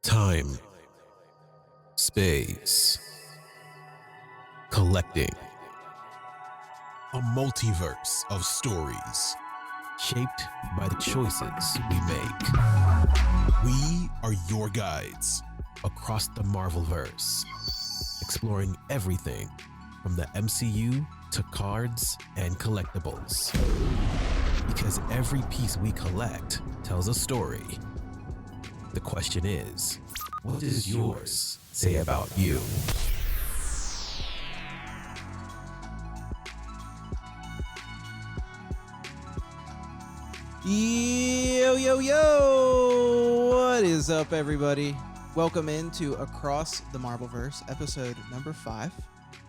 Time, space, collecting. A multiverse of stories shaped by the choices we make. We are your guides across the Marvelverse, exploring everything from the MCU to cards and collectibles. Because every piece we collect tells a story. The question is, what does yours say about you? Yo, what is up, everybody? Welcome into Across the Marvelverse, episode number 5.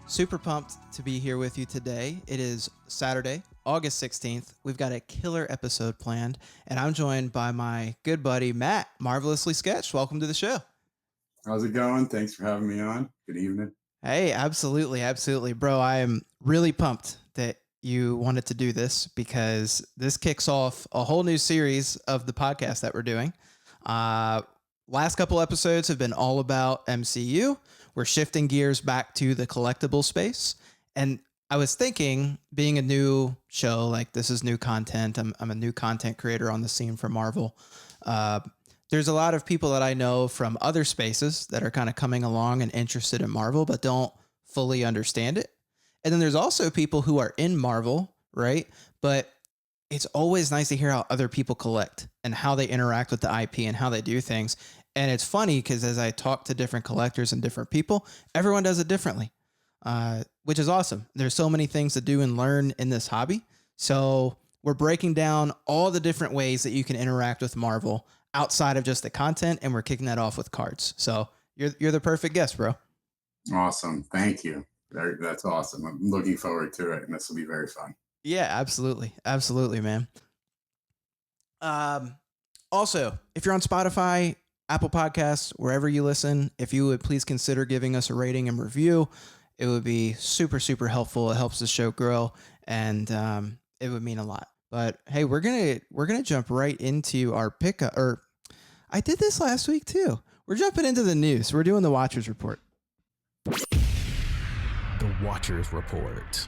Super pumped to be here with you today. It is Saturday, August 16th. We've got a killer episode planned, and I'm joined by my good buddy, Matt, Marvelously Sketched. Welcome to the show. How's it going? Thanks for having me on. Good evening. Hey, absolutely. Bro, I am really pumped that you wanted to do this because this kicks off a whole new series of the podcast that we're doing. Last couple episodes have been all about MCU. We're shifting gears back to the collectible space. And I was thinking, being a new show, like this is new content. I'm a new content creator on the scene for Marvel. There's a lot of people that I know from other spaces that are kind of coming along and interested in Marvel, but don't fully understand it. And then there's also people who are in Marvel, right? But it's always nice to hear how other people collect and how they interact with the IP and how they do things. And it's funny because as I talk to different collectors and different people, everyone does it differently, which is awesome. There's so many things to do and learn in this hobby. So we're breaking down all the different ways that you can interact with Marvel outside of just the content, and we're kicking that off with cards. So you're the perfect guest, bro. Awesome. Thank you. That's awesome. I'm looking forward to it, and this will be very fun. Yeah, absolutely, man. Also, if you're on Spotify, Apple Podcasts, wherever you listen, if you would please consider giving us a rating and review, it would be super helpful. It helps the show grow, and it would mean a lot. But hey, we're gonna jump right into our pickup. Or I did this last week too. We're jumping into the news. We're doing the Watchers Report. The Watchers Report.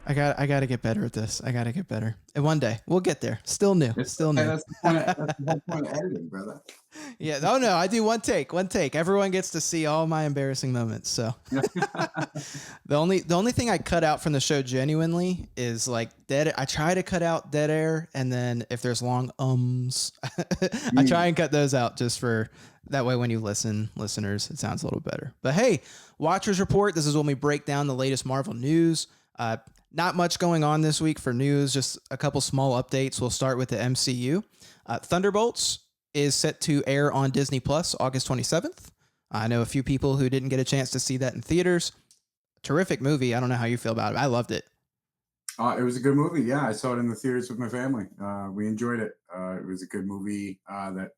I got to get better at this. I got to get better. And one day we'll get there. Still new. Still new. That's the whole point of editing, brother. Yeah. Oh no, I do one take. Everyone gets to see all my embarrassing moments. So the only thing I cut out from the show genuinely is like dead. I try to cut out dead air, and then if there's long I try and cut those out just for that way when you listeners, it sounds a little better. But hey, Watchers Report. This is when we break down the latest Marvel news. Not much going on this week for news, just a couple small updates. We'll start with the MCU. Thunderbolts is set to air on Disney Plus August 27th. I know a few people who didn't get a chance to see that in theaters. Terrific movie. I don't know how you feel about it. I loved it. It was a good movie. Yeah, I saw it in the theaters with my family. We enjoyed it. It was a good movie that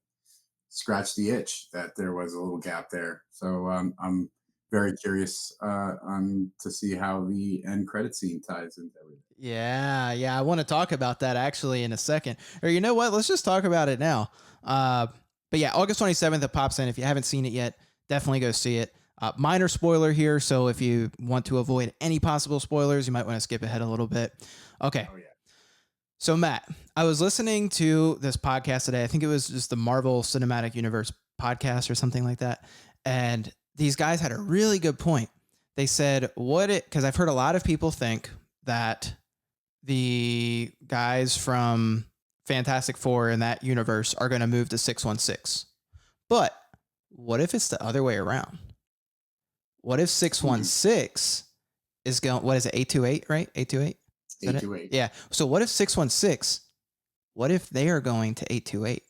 scratched the itch that there was a little gap there. So I'm very curious to see how the end credit scene ties into everything. Yeah. I want to talk about that actually in a second. Or you know what? Let's just talk about it now. But yeah, August 27th, it pops in. If you haven't seen it yet, definitely go see it. Minor spoiler here. So if you want to avoid any possible spoilers, you might want to skip ahead a little bit. Okay. Oh, yeah. So Matt, I was listening to this podcast today. I think it was just the Marvel Cinematic Universe podcast or something like that. And these guys had a really good point. They said, because I've heard a lot of people think that the guys from Fantastic Four in that universe are going to move to 616. But what if it's the other way around? What if 616 is going, what is it, 828, right? 828? 828. Yeah. So what if 616, what if they are going to 828?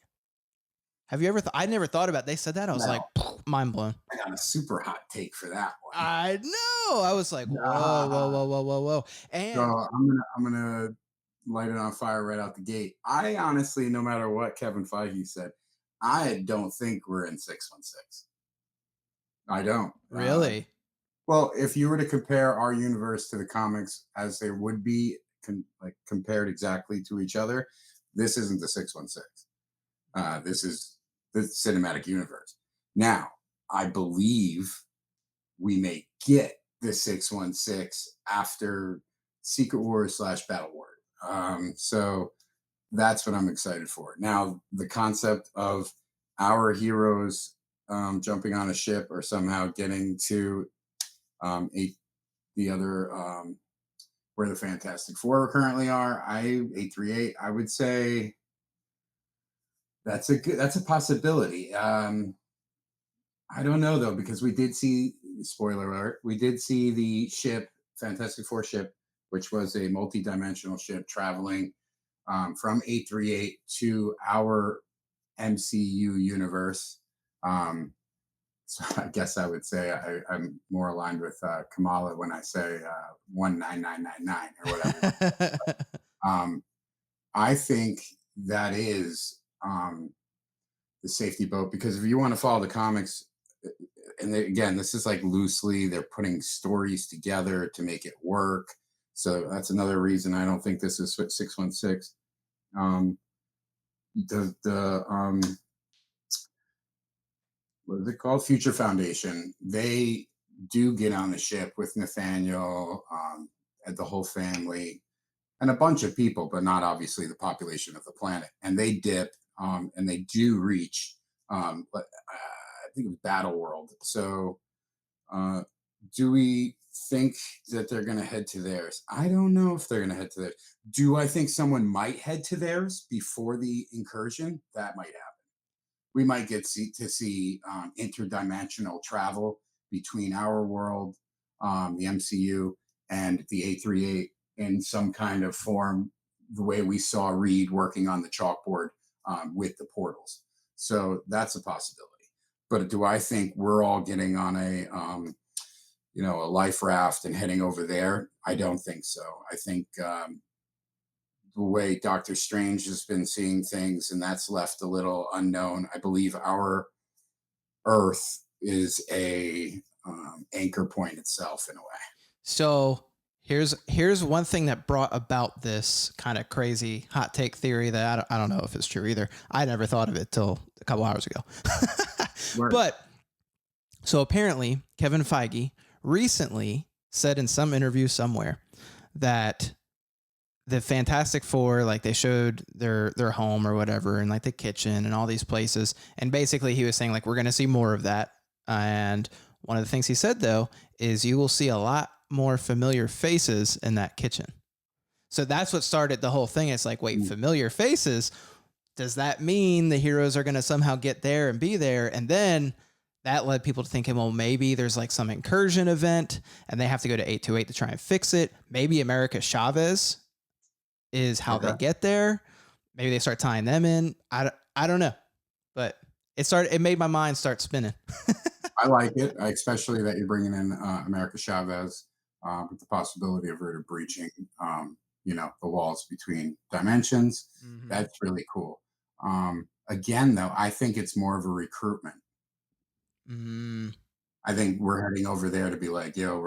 Have you ever I never thought about it. They said that. I was like, mind blown. I got a super hot take for that one. I know. I was like, whoa. And so I'm gonna light it on fire right out the gate. I honestly, no matter what Kevin Feige said, I don't think we're in 616. I don't. Really? Well, if you were to compare our universe to the comics as they would be compared exactly to each other, this isn't the 616. This is the cinematic universe. Now, I believe we may get the 616 after Secret Wars / Battle War. So that's what I'm excited for. Now, the concept of our heroes jumping on a ship or somehow getting to the other where the Fantastic Four currently are, 838. I would say that's a possibility. I don't know though, because we did see, spoiler alert, we did see the ship, Fantastic Four ship, which was a multi-dimensional ship traveling from 838 to our MCU universe. So I guess I would say I'm more aligned with Kamala when I say 19999 or whatever. um, I think that is the safety boat, because if you want to follow the comics, and again, this is like loosely, they're putting stories together to make it work. So that's another reason I don't think this is 616. Um, the what is it called? Future Foundation. They do get on the ship with Nathaniel and the whole family and a bunch of people, but not obviously the population of the planet. And they dip and they do reach, I think it was Battle World. So uh, do we think that they're going to head to theirs? I don't know if they're going to head to theirs. Do I think someone might head to theirs before the incursion? That might happen. We might get to see interdimensional travel between our world, the MCU, and the 838 in some kind of form, the way we saw Reed working on the chalkboard with the portals. So that's a possibility. But do I think we're all getting on a life raft and heading over there? I don't think so. I think the way Doctor Strange has been seeing things, and that's left a little unknown. I believe our Earth is a anchor point itself in a way. So here's one thing that brought about this kind of crazy hot take theory that I don't know if it's true either. I never thought of it till a couple hours ago. But so apparently Kevin Feige recently said in some interview somewhere that the Fantastic Four, like they showed their home or whatever, and like the kitchen and all these places. And basically he was saying like, we're going to see more of that. And one of the things he said though, is you will see a lot more familiar faces in that kitchen. So that's what started the whole thing. It's like, wait, familiar faces. Does that mean the heroes are going to somehow get there and be there? And then that led people to thinking, well, maybe there's like some incursion event and they have to go to 828 to try and fix it. Maybe America Chavez is how they get there. Maybe they start tying them in. I don't know, but it made my mind start spinning. I like it, especially that you're bringing in America Chavez with the possibility of her breaching, the walls between dimensions. Mm-hmm. That's really cool. Again, though, I think it's more of a recruitment. Mm. I think we're heading over there to be like, yo,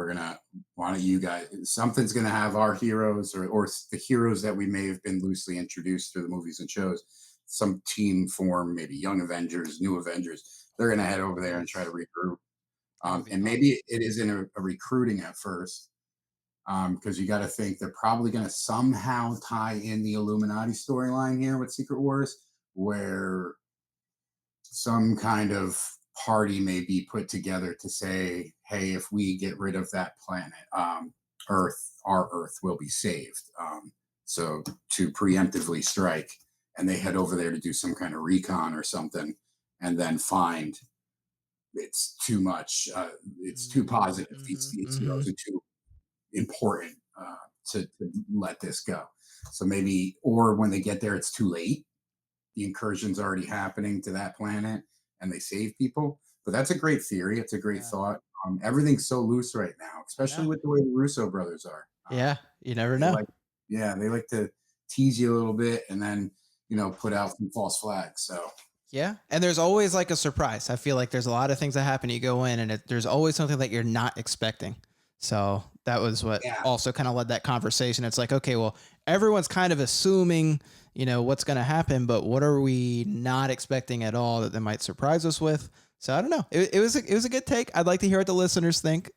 why don't you guys, something's going to have our heroes or the heroes that we may have been loosely introduced through the movies and shows, some team form, maybe Young Avengers, New Avengers. They're going to head over there and try to regroup. And maybe it isn't a recruiting at first, because you got to think they're probably going to somehow tie in the Illuminati storyline here with Secret Wars, where some kind of party may be put together to say, hey, if we get rid of that planet, Earth, our Earth will be saved. So to preemptively strike, and they head over there to do some kind of recon or something, and then find it's too much. It's too positive. These heroes are too important to let this go. So maybe, or when they get there, it's too late. The incursion's already happening to that planet, and they save people. But that's a great theory. It's a great thought. Everything's so loose right now, especially with the way the Russo brothers are. You never know. They like to tease you a little bit and then, put out some false flags. So yeah. And there's always like a surprise. I feel like there's a lot of things that happen. You go in and there's always something that you're not expecting. So that was what also kind of led that conversation. It's like, okay, well, everyone's kind of assuming, what's going to happen, but what are we not expecting at all that they might surprise us with? So I don't know. It was a good take. I'd like to hear what the listeners think.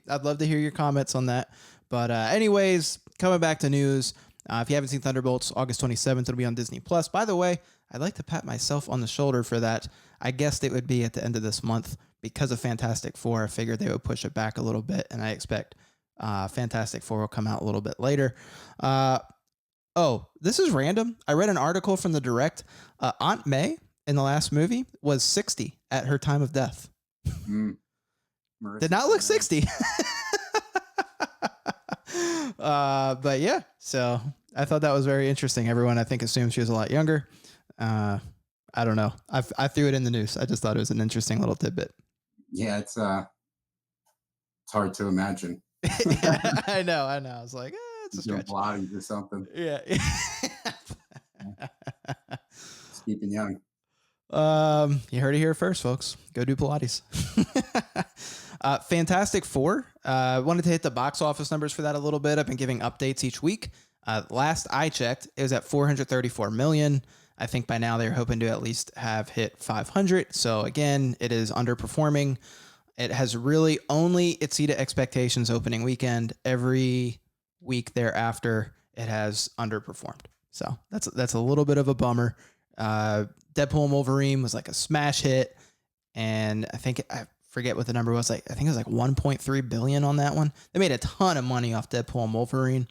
I'd love to hear your comments on that. But anyways, coming back to news. If you haven't seen Thunderbolts, August 27th, it'll be on Disney Plus. By the way, I'd like to pat myself on the shoulder for that. I guessed it would be at the end of this month because of Fantastic Four. I figured they would push it back a little bit, and I expect Fantastic Four will come out a little bit later. Oh, this is random. I read an article from the Direct. Aunt May in the last movie was 60 at her time of death. Did not look 60. But yeah, so I thought that was very interesting. Everyone, I think, assumed she was a lot younger. I don't know. I threw it in the news. I just thought it was an interesting little tidbit. Yeah, it's hard to imagine. Yeah, I know. I was like, it's a stretch. Pilates or something. Yeah. Just keeping young. You heard it here first, folks. Go do Pilates. Fantastic Four. Wanted to hit the box office numbers for that a little bit. I've been giving updates each week. Last I checked, it was at 434 million. I think by now they're hoping to at least have hit 500. So again, it is underperforming. It has really only exceeded expectations opening weekend. Every week thereafter, it has underperformed. So that's a little bit of a bummer. Deadpool and Wolverine was like a smash hit, and I forget what the number was. Like I think it was like 1.3 billion on that one. They made a ton of money off Deadpool and Wolverine.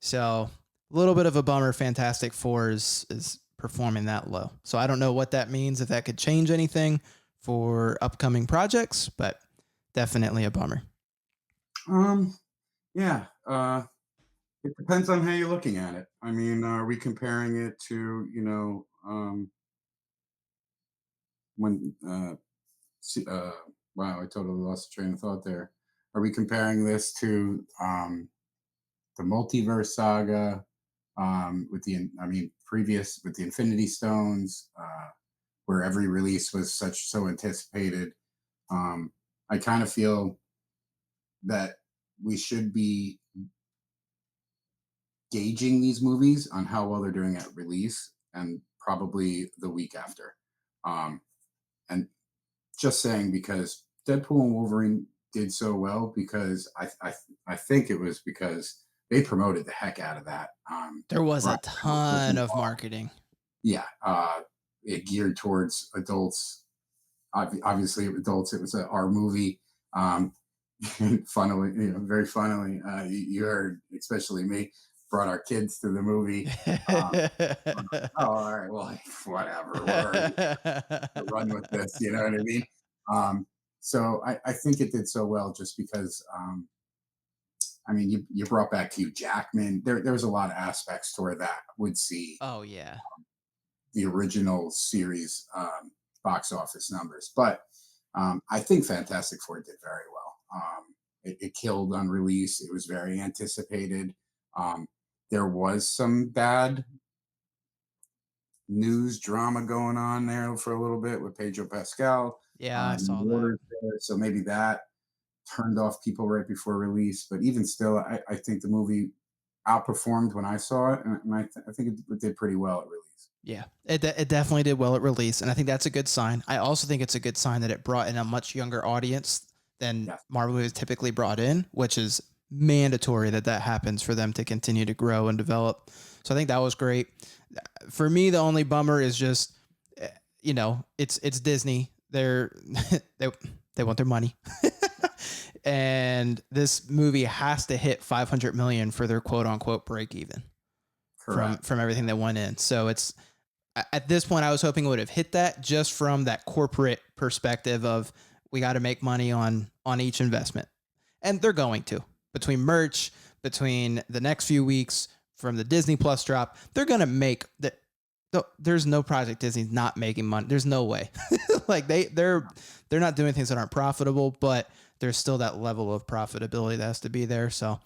So a little bit of a bummer. Fantastic Four is performing that low. So I don't know what that means, if that could change anything for upcoming projects, but definitely a bummer. Yeah. It depends on how you're looking at it. I mean, are we comparing it to, when wow, I totally lost the train of thought there. Are we comparing this to the multiverse saga previous with the Infinity Stones, where every release was so anticipated? I kind of feel that we should be gauging these movies on how well they're doing at release and probably the week after. And just saying, because Deadpool and Wolverine did so well, because I think it was because they promoted the heck out of that. There was a ton of marketing. Yeah, it geared towards adults. Obviously, adults. It was our movie. Funnily, very funnily, you heard, especially me, brought our kids to the movie. Oh, all right, well, whatever. We'll run with this. You know what I mean? So I think it did so well just because. You brought back Hugh Jackman. There was a lot of aspects to where that would see. Oh yeah. The original series box office numbers, but I think Fantastic Four did very well. It killed on release. It was very anticipated. There was some bad news drama going on there for a little bit with Pedro Pascal. Yeah, I saw that. So maybe that turned off people right before release. But even still, I think the movie outperformed when I saw it, and I think it did pretty well at release. Yeah, it definitely did well at release, and I think that's a good sign. I also think it's a good sign that it brought in a much younger audience than Marvel movies typically brought in, which is mandatory that happens for them to continue to grow and develop. So I think that was great. For me, the only bummer is just, it's Disney. They want their money. And this movie has to hit 500 million for their quote unquote break even from everything that went in. So it's, at this point, I was hoping it would have hit that just from that corporate perspective of, we got to make money on each investment. And they're going to, between merch, between the next few weeks from the Disney Plus drop, they're going to make that. There's no project Disney's not making money. There's no way. Like they're not doing things that aren't profitable, but there's still that level of profitability that has to be there. So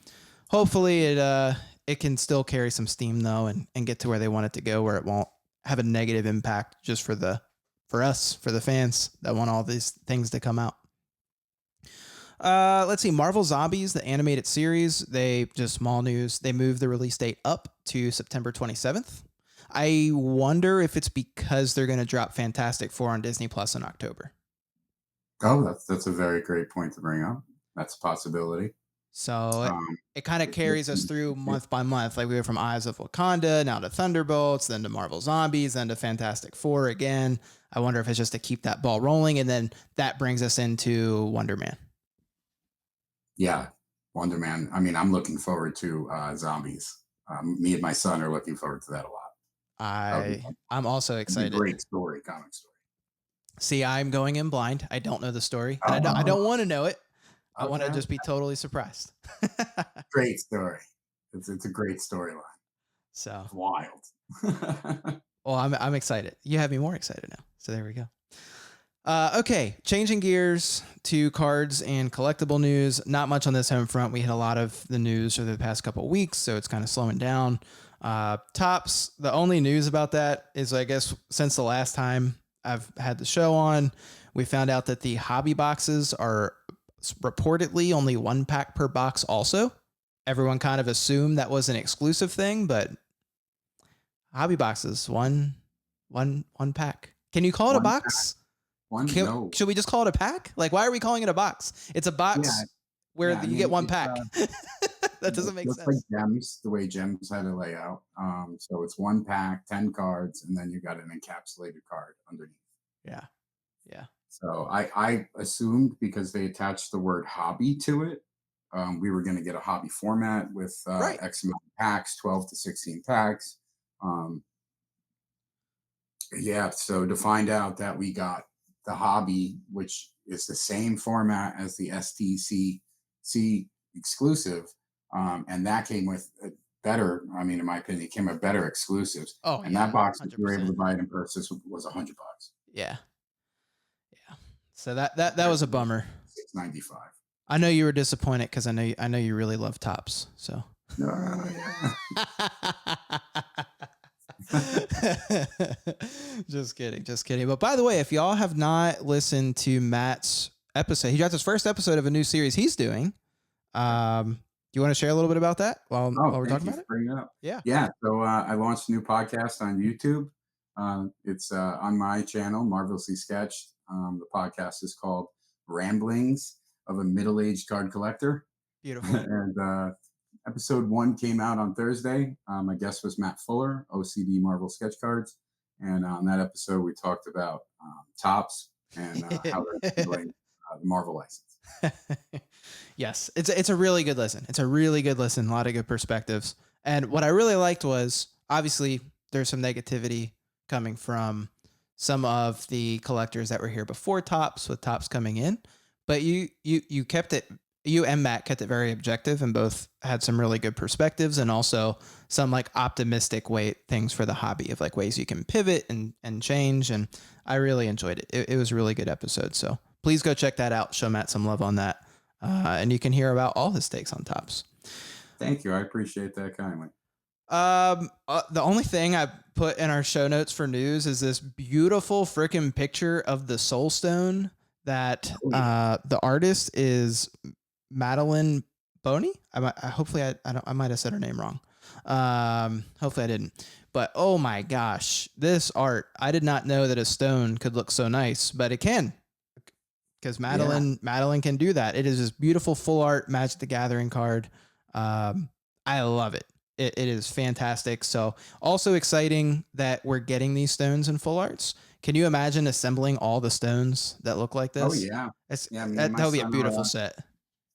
hopefully it can still carry some steam though, and get to where they want it to go, where it won't have a negative impact just for us, for the fans that want all these things to come out. Let's see. Marvel Zombies, the animated series, small news. They moved the release date up to September 27th. I wonder if it's because they're going to drop Fantastic Four on Disney Plus in October. Oh, that's a very great point to bring up. That's a possibility. So Um, it kind of carries us through month by month. Like we went from Eyes of Wakanda, now to Thunderbolts, then to Marvel Zombies, then to Fantastic Four again. I wonder if it's just to keep that ball rolling. And then that brings us into Wonder Man. yeah, Wonder Man. I mean, I'm looking forward to zombies. Me and my son are looking forward to that a lot. That would be fun. I'm also It'd be a excited. great story, comic story. See, I'm going in blind. I don't know the story, and I Oh, don't want to know it. I want to okay. just be totally surprised. Great story. It's a great storyline. So, It's wild. well, I'm excited. You have me more excited now. So there we go. Okay, changing gears to cards and collectible news. Not much on this home front. We had a lot of the news over the past couple of weeks, so it's kind of slowing down. Tops. The only news about that is, I guess, since the last time I've had the show on, we found out that the hobby boxes are reportedly only 1 pack per box. Also, everyone kind of assumed that was an exclusive thing, but hobby boxes one pack. Can you call it a One pack. box? No. Should we just call it a pack? Like, why are we calling it a box? It's a Yeah, box where yeah. I you mean, get 1 it's pack. That doesn't make looks like sense. gems, the way gems had a layout. So it's 1 pack, 10 cards, and then you got an encapsulated card underneath. Yeah. Yeah. So I assumed because they attached the word hobby to it, we were going to get a hobby format with Right. X amount of packs, 12 to 16 packs. Um, yeah, so to find out that we got the hobby, which is the same format as the STCC exclusive, and that came with a better, I mean, in my opinion, it came with better exclusives. Oh And that yeah. box, if you were able 100%. to buy it in person, was $100. Yeah. Yeah. So that was a bummer. 695. I know you were disappointed because I know you really love tops. So. Yeah. Just kidding. Just kidding. But by the way, if y'all have not listened to Matt's episode, he dropped his first episode of a new series he's doing. Do you want to share a little bit about that while Oh, we're thank talking you about for it? bringing it up. Yeah. Yeah, so I launched a new podcast on YouTube. It's on my channel, Marvelously Sketched. The podcast is called Ramblings of a Middle-Aged Card Collector. Beautiful. And episode 1 came out on Thursday. My guest was Matt Fuller, OCD Marvel Sketch Cards. And on that episode, we talked about tops and how they're handling the Marvel license. Yes, it's a really good listen. It's a really good listen. A lot of good perspectives. And what I really liked was obviously there's some negativity coming from some of the collectors that were here before Tops, with Tops coming in, but you kept it. You and Matt kept it very objective, and both had some really good perspectives, and also some like optimistic things for the hobby of like ways you can pivot and change. And I really enjoyed it. It was a really good episode. So please go check that out. Show Matt some love on that. And you can hear about all his takes on Tops. Thank you. I appreciate that kindly. The only thing I put in our show notes for news is this beautiful freaking picture of the Soul Stone that the artist is Madeline Boney. Hopefully I might have said her name wrong. Hopefully I didn't. But oh my gosh, this art! I did not know that a stone could look so nice, but it can. Because Madeline can do that. It is this beautiful full art Magic the Gathering card. I love it. It is fantastic. So also exciting that we're getting these stones in full arts. Can you imagine assembling all the stones that look like this? Oh yeah, that would be a beautiful set.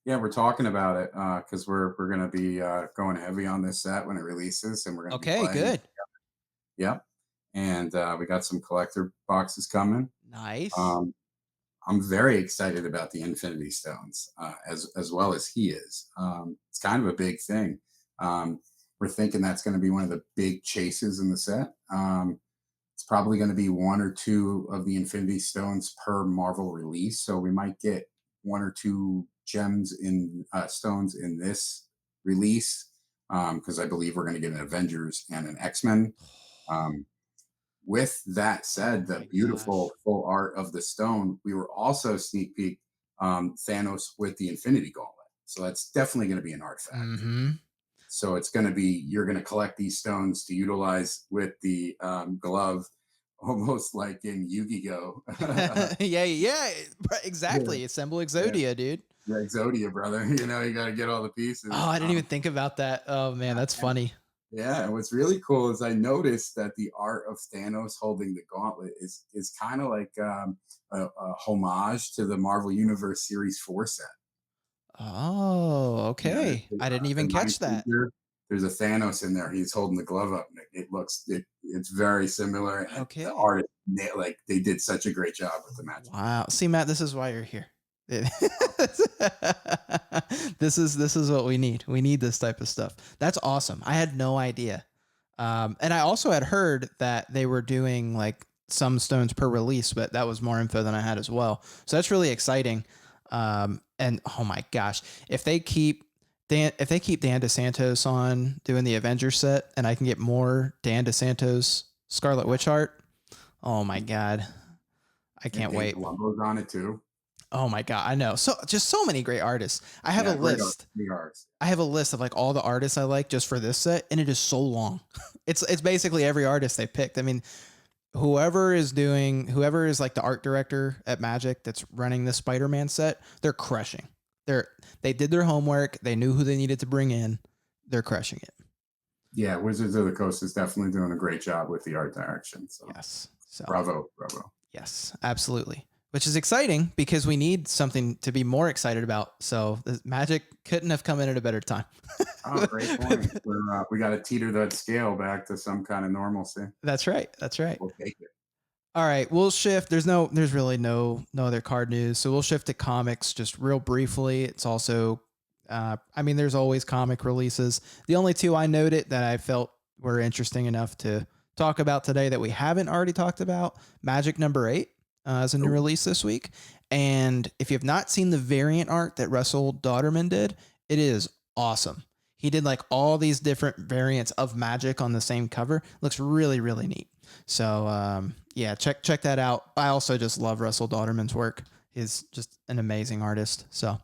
Yeah, we're talking about it because we're going to be going heavy on this set when it releases, and we're going to be playing. Good. Yep, and we got some collector boxes coming. Nice. I'm very excited about the Infinity Stones, as well as he is. It's kind of a big thing. We're thinking that's going to be one of the big chases in the set. It's probably going to be 1 or 2 of the Infinity Stones per Marvel release, so we might get 1 or 2 gems in stones in this release, because I believe we're going to get an Avengers and an X-Men. With that said, the beautiful full art of the stone, we were also sneak peek Thanos with the Infinity Gauntlet. So that's definitely going to be an artifact. Mm-hmm. So it's going to be, you're going to collect these stones to utilize with the glove almost like in Yu-Gi-Oh. Yeah, exactly. Assemble Exodia, dude. Yeah, Exodia, brother. You know, you got to get all the pieces. Oh, I didn't even think about that. Oh man, that's funny. Yeah, and what's really cool is I noticed that the art of Thanos holding the gauntlet is kind of like a homage to the Marvel Universe Series 4 set. Oh, Yeah, okay. I didn't even catch that. There's a Thanos in there. He's holding the glove up. And it's very similar. And Okay. the artist, like they did such a great job with the match. Wow. See, Matt, this is why you're here. This is what we need. We need this type of stuff. That's awesome. I had no idea. And I also had heard that they were doing like some stones per release, but that was more info than I had as well. So that's really exciting. And oh my gosh, if they keep Dan DeSantos on doing the Avengers set, and I can get more Dan DeSantos Scarlet Witch art, oh my god, I can't wait. Columbo's on it too. Oh my god, I know. So just so many great artists. I have a list. I have a list of like all the artists I like just for this set, and it is so long. It's basically every artist they picked. I mean, whoever is like the art director at Magic that's running the Spider-Man set, they're crushing. They did their homework. They knew who they needed to bring in. They're crushing it. Yeah, Wizards of the Coast is definitely doing a great job with the art direction. So yes, so bravo. Yes, absolutely. Which is exciting because we need something to be more excited about. So the Magic couldn't have come in at a better time. Oh, great point. We got to teeter that scale back to some kind of normalcy. That's right. We'll take it. All right, we'll shift. There's really no other card news, so we'll shift to comics just real briefly. It's also, there's always comic releases. The only two I noted that I felt were interesting enough to talk about today that we haven't already talked about: Magic number 8 is a new release this week, and if you have not seen the variant art that Russell Dauterman did, it is awesome. He did like all these different variants of Magic on the same cover. Looks really, really neat. So yeah, check that out. I also just love Russell Dauterman's work. He's just an amazing artist. So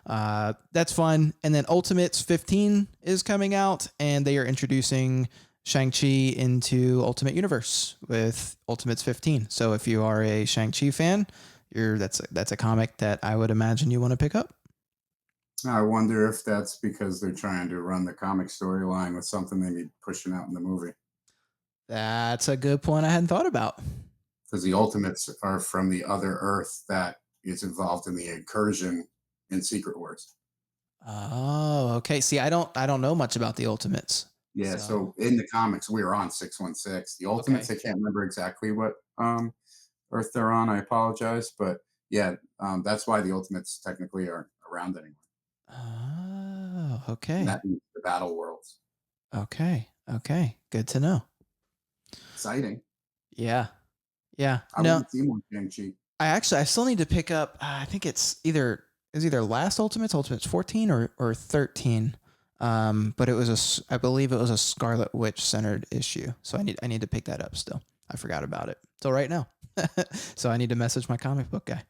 that's fun. And then Ultimates 15 is coming out, and they are introducing Shang-Chi into Ultimate Universe with Ultimates 15. So if you are a Shang-Chi fan, that's a comic that I would imagine you want to pick up. I wonder if that's because they're trying to run the comic storyline with something they need pushing out in the movie. That's a good point I hadn't thought about. Because the Ultimates are from the other Earth that is involved in the incursion in Secret Wars. Oh, okay. See, I don't know much about the Ultimates. Yeah, so in the comics, we were on 616. The Ultimates, I can't remember exactly what Earth they're on. I apologize. But yeah, that's why the Ultimates technically are around anymore. Oh, okay. And that means the Battle Worlds. Okay. Good to know. Exciting. Yeah. I want to see more Shang-Chi. I still need to pick up. I think it's either last Ultimates 14 or 13. But I believe it was a Scarlet Witch centered issue. So I need to pick that up still. I forgot about it till right now. So I need to message my comic book guy.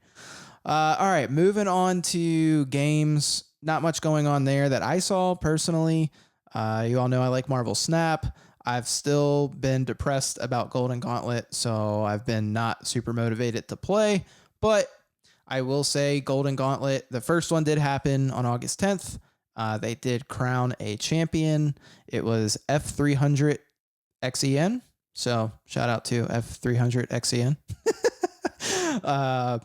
All right, moving on to games. Not much going on there that I saw personally. You all know I like Marvel Snap. I've still been depressed about Golden Gauntlet, so I've been not super motivated to play. But I will say Golden Gauntlet, the first one did happen on August 10th. They did crown a champion. It was F300 XEN. So shout out to F300 XEN.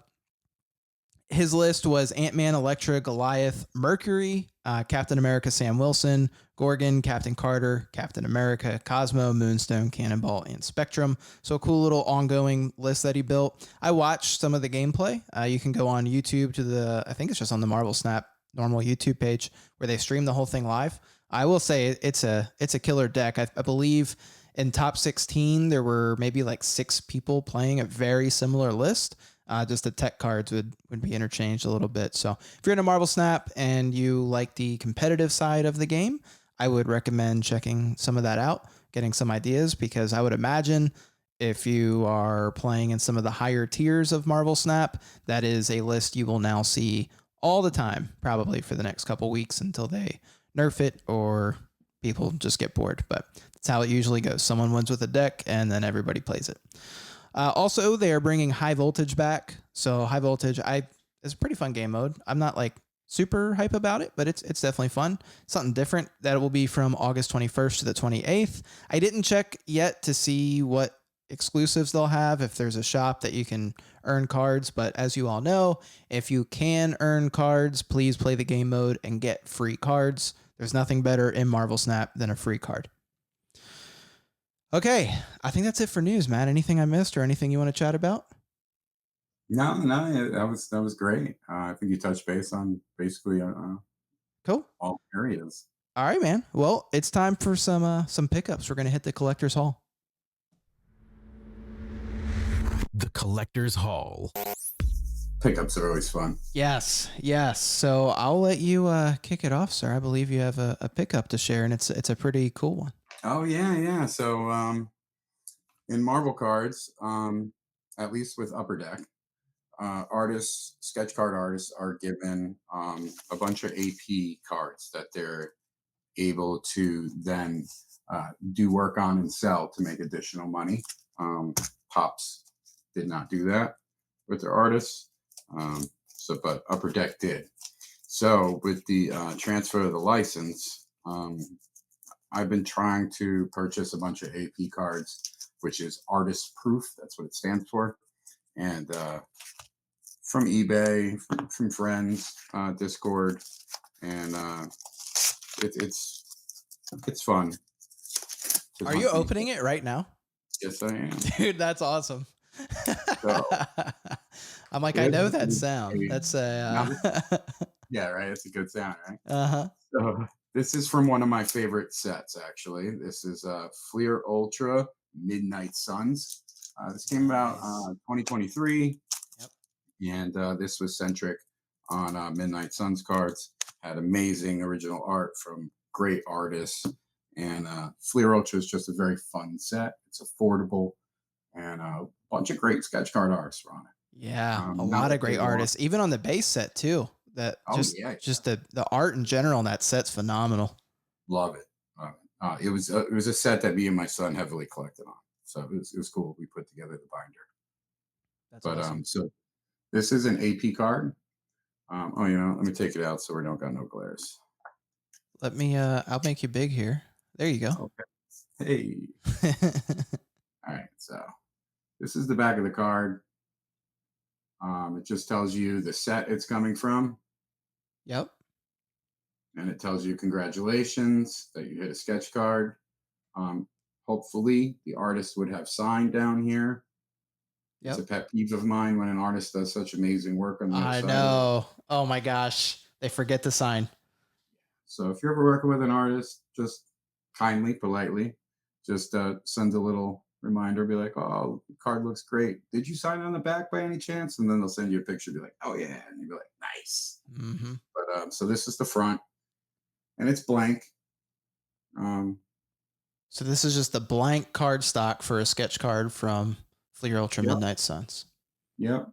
His list was Ant-Man, Elektra, Goliath, Mercury, Captain America, Sam Wilson, Gorgon, Captain Carter, Captain America, Cosmo, Moonstone, Cannonball, and Spectrum. So a cool little ongoing list that he built. I watched some of the gameplay. You can go on YouTube to I think it's just on the Marvel Snap normal YouTube page where they stream the whole thing live. I will say it's a killer deck. I believe in top 16 there were maybe like 6 people playing a very similar list. Just the tech cards would be interchanged a little bit. So if you're into Marvel Snap and you like the competitive side of the game, I would recommend checking some of that out, getting some ideas, because I would imagine if you are playing in some of the higher tiers of Marvel Snap, that is a list you will now see all the time, probably for the next couple weeks until they nerf it or people just get bored. But that's how it usually goes. Someone wins with a deck and then everybody plays it. Also, they are bringing High Voltage back. So High Voltage, it's a pretty fun game mode. I'm not like super hype about it, but it's definitely fun. Something different. That will be from August 21st to the 28th. I didn't check yet to see what exclusives they'll have, if there's a shop that you can earn cards, but as you all know, if you can earn cards, please play the game mode and get free cards. There's nothing better in Marvel Snap than a free card. Okay, I think that's it for news, man. Anything I missed or anything you want to chat about? No, no, that was great. I think you touched base on basically Cool. all areas. All right, man. Well, it's time for some pickups. We're gonna hit the collector's hall. The Collector's Hall. Pickups are always fun. Yes, yes. So I'll let you kick it off, sir. I believe you have a pickup to share, and it's a pretty cool one. Oh yeah, yeah. So in Marvel cards, at least with Upper Deck, artists, sketch card artists are given a bunch of AP cards that they're able to then do work on and sell to make additional money. Pops did not do that with their artists, but Upper Deck did. So with the transfer of the license, I've been trying to purchase a bunch of AP cards, which is artist proof. That's what it stands for. And from eBay, from friends, Discord, and it's fun. Are you opening it right now? Yes, I am. Dude, that's awesome. So, I'm like, I know that sound. That's yeah, right. It's a good sound, right? uh-huh. So this is from one of my favorite sets, actually. This is Fleer Ultra Midnight Suns. This came out 2023. Yep. And this was centric on Midnight Suns cards. Had amazing original art from great artists. And Fleer Ultra is just a very fun set. It's affordable, and a bunch of great sketch card artists are on it. Yeah, a lot of great artists, even on the base set too. That just the art in general on that set's phenomenal. Love it. It was a set that me and my son heavily collected on, so it was cool. We put together the binder. That's awesome. So this is an AP card. Let me take it out so we don't got no glares. Let me I'll make you big here. There you go. Okay. Hey. All right. So this is the back of the card. It just tells you the set it's coming from. Yep. And it tells you congratulations that you hit a sketch card. Hopefully the artist would have signed down here. Yep. It's a pet peeve of mine when an artist does such amazing work on the other I side. know. Oh my gosh. They forget to sign. So if you're ever working with an artist, just kindly, politely, just send a little reminder, be like, oh, the card looks great. Did you sign on the back by any chance? And then they'll send you a picture, be like, oh yeah. And you'll be like, nice. Mm-hmm. But so this is the front, and it's blank. So this is just the blank card stock for a sketch card from Fleer Ultra Midnight Suns. Yep.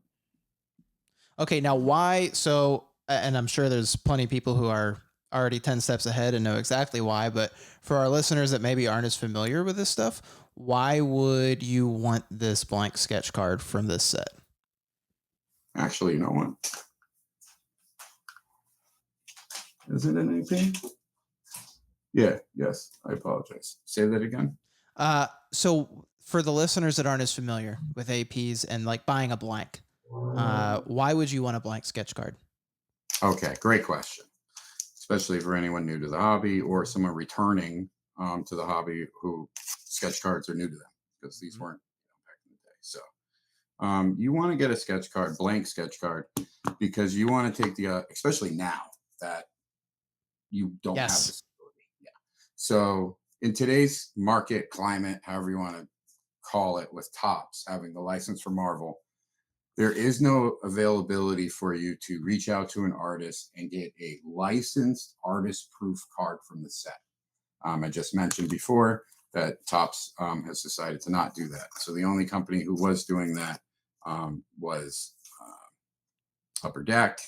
Okay, now why? So, and I'm sure there's plenty of people who are already 10 steps ahead and know exactly why, but for our listeners that maybe aren't as familiar with this stuff, why would you want this blank sketch card from this set? Actually, you know what? Is it an AP? Yeah, yes. I apologize. Say that again. So for the listeners that aren't as familiar with APs and like buying a blank, why would you want a blank sketch card? Okay, great question. Especially for anyone new to the hobby or someone returning to the hobby who sketch cards are new to them, because these weren't back in the day. So you want to get a sketch card, blank sketch card, because you want to take the, especially now that you don't have this ability. Yeah. So in today's market climate, however you want to call it, with Topps having the license for Marvel, there is no availability for you to reach out to an artist and get a licensed artist proof card from the set. I just mentioned before that Topps has decided to not do that. So the only company who was doing that was Upper Deck.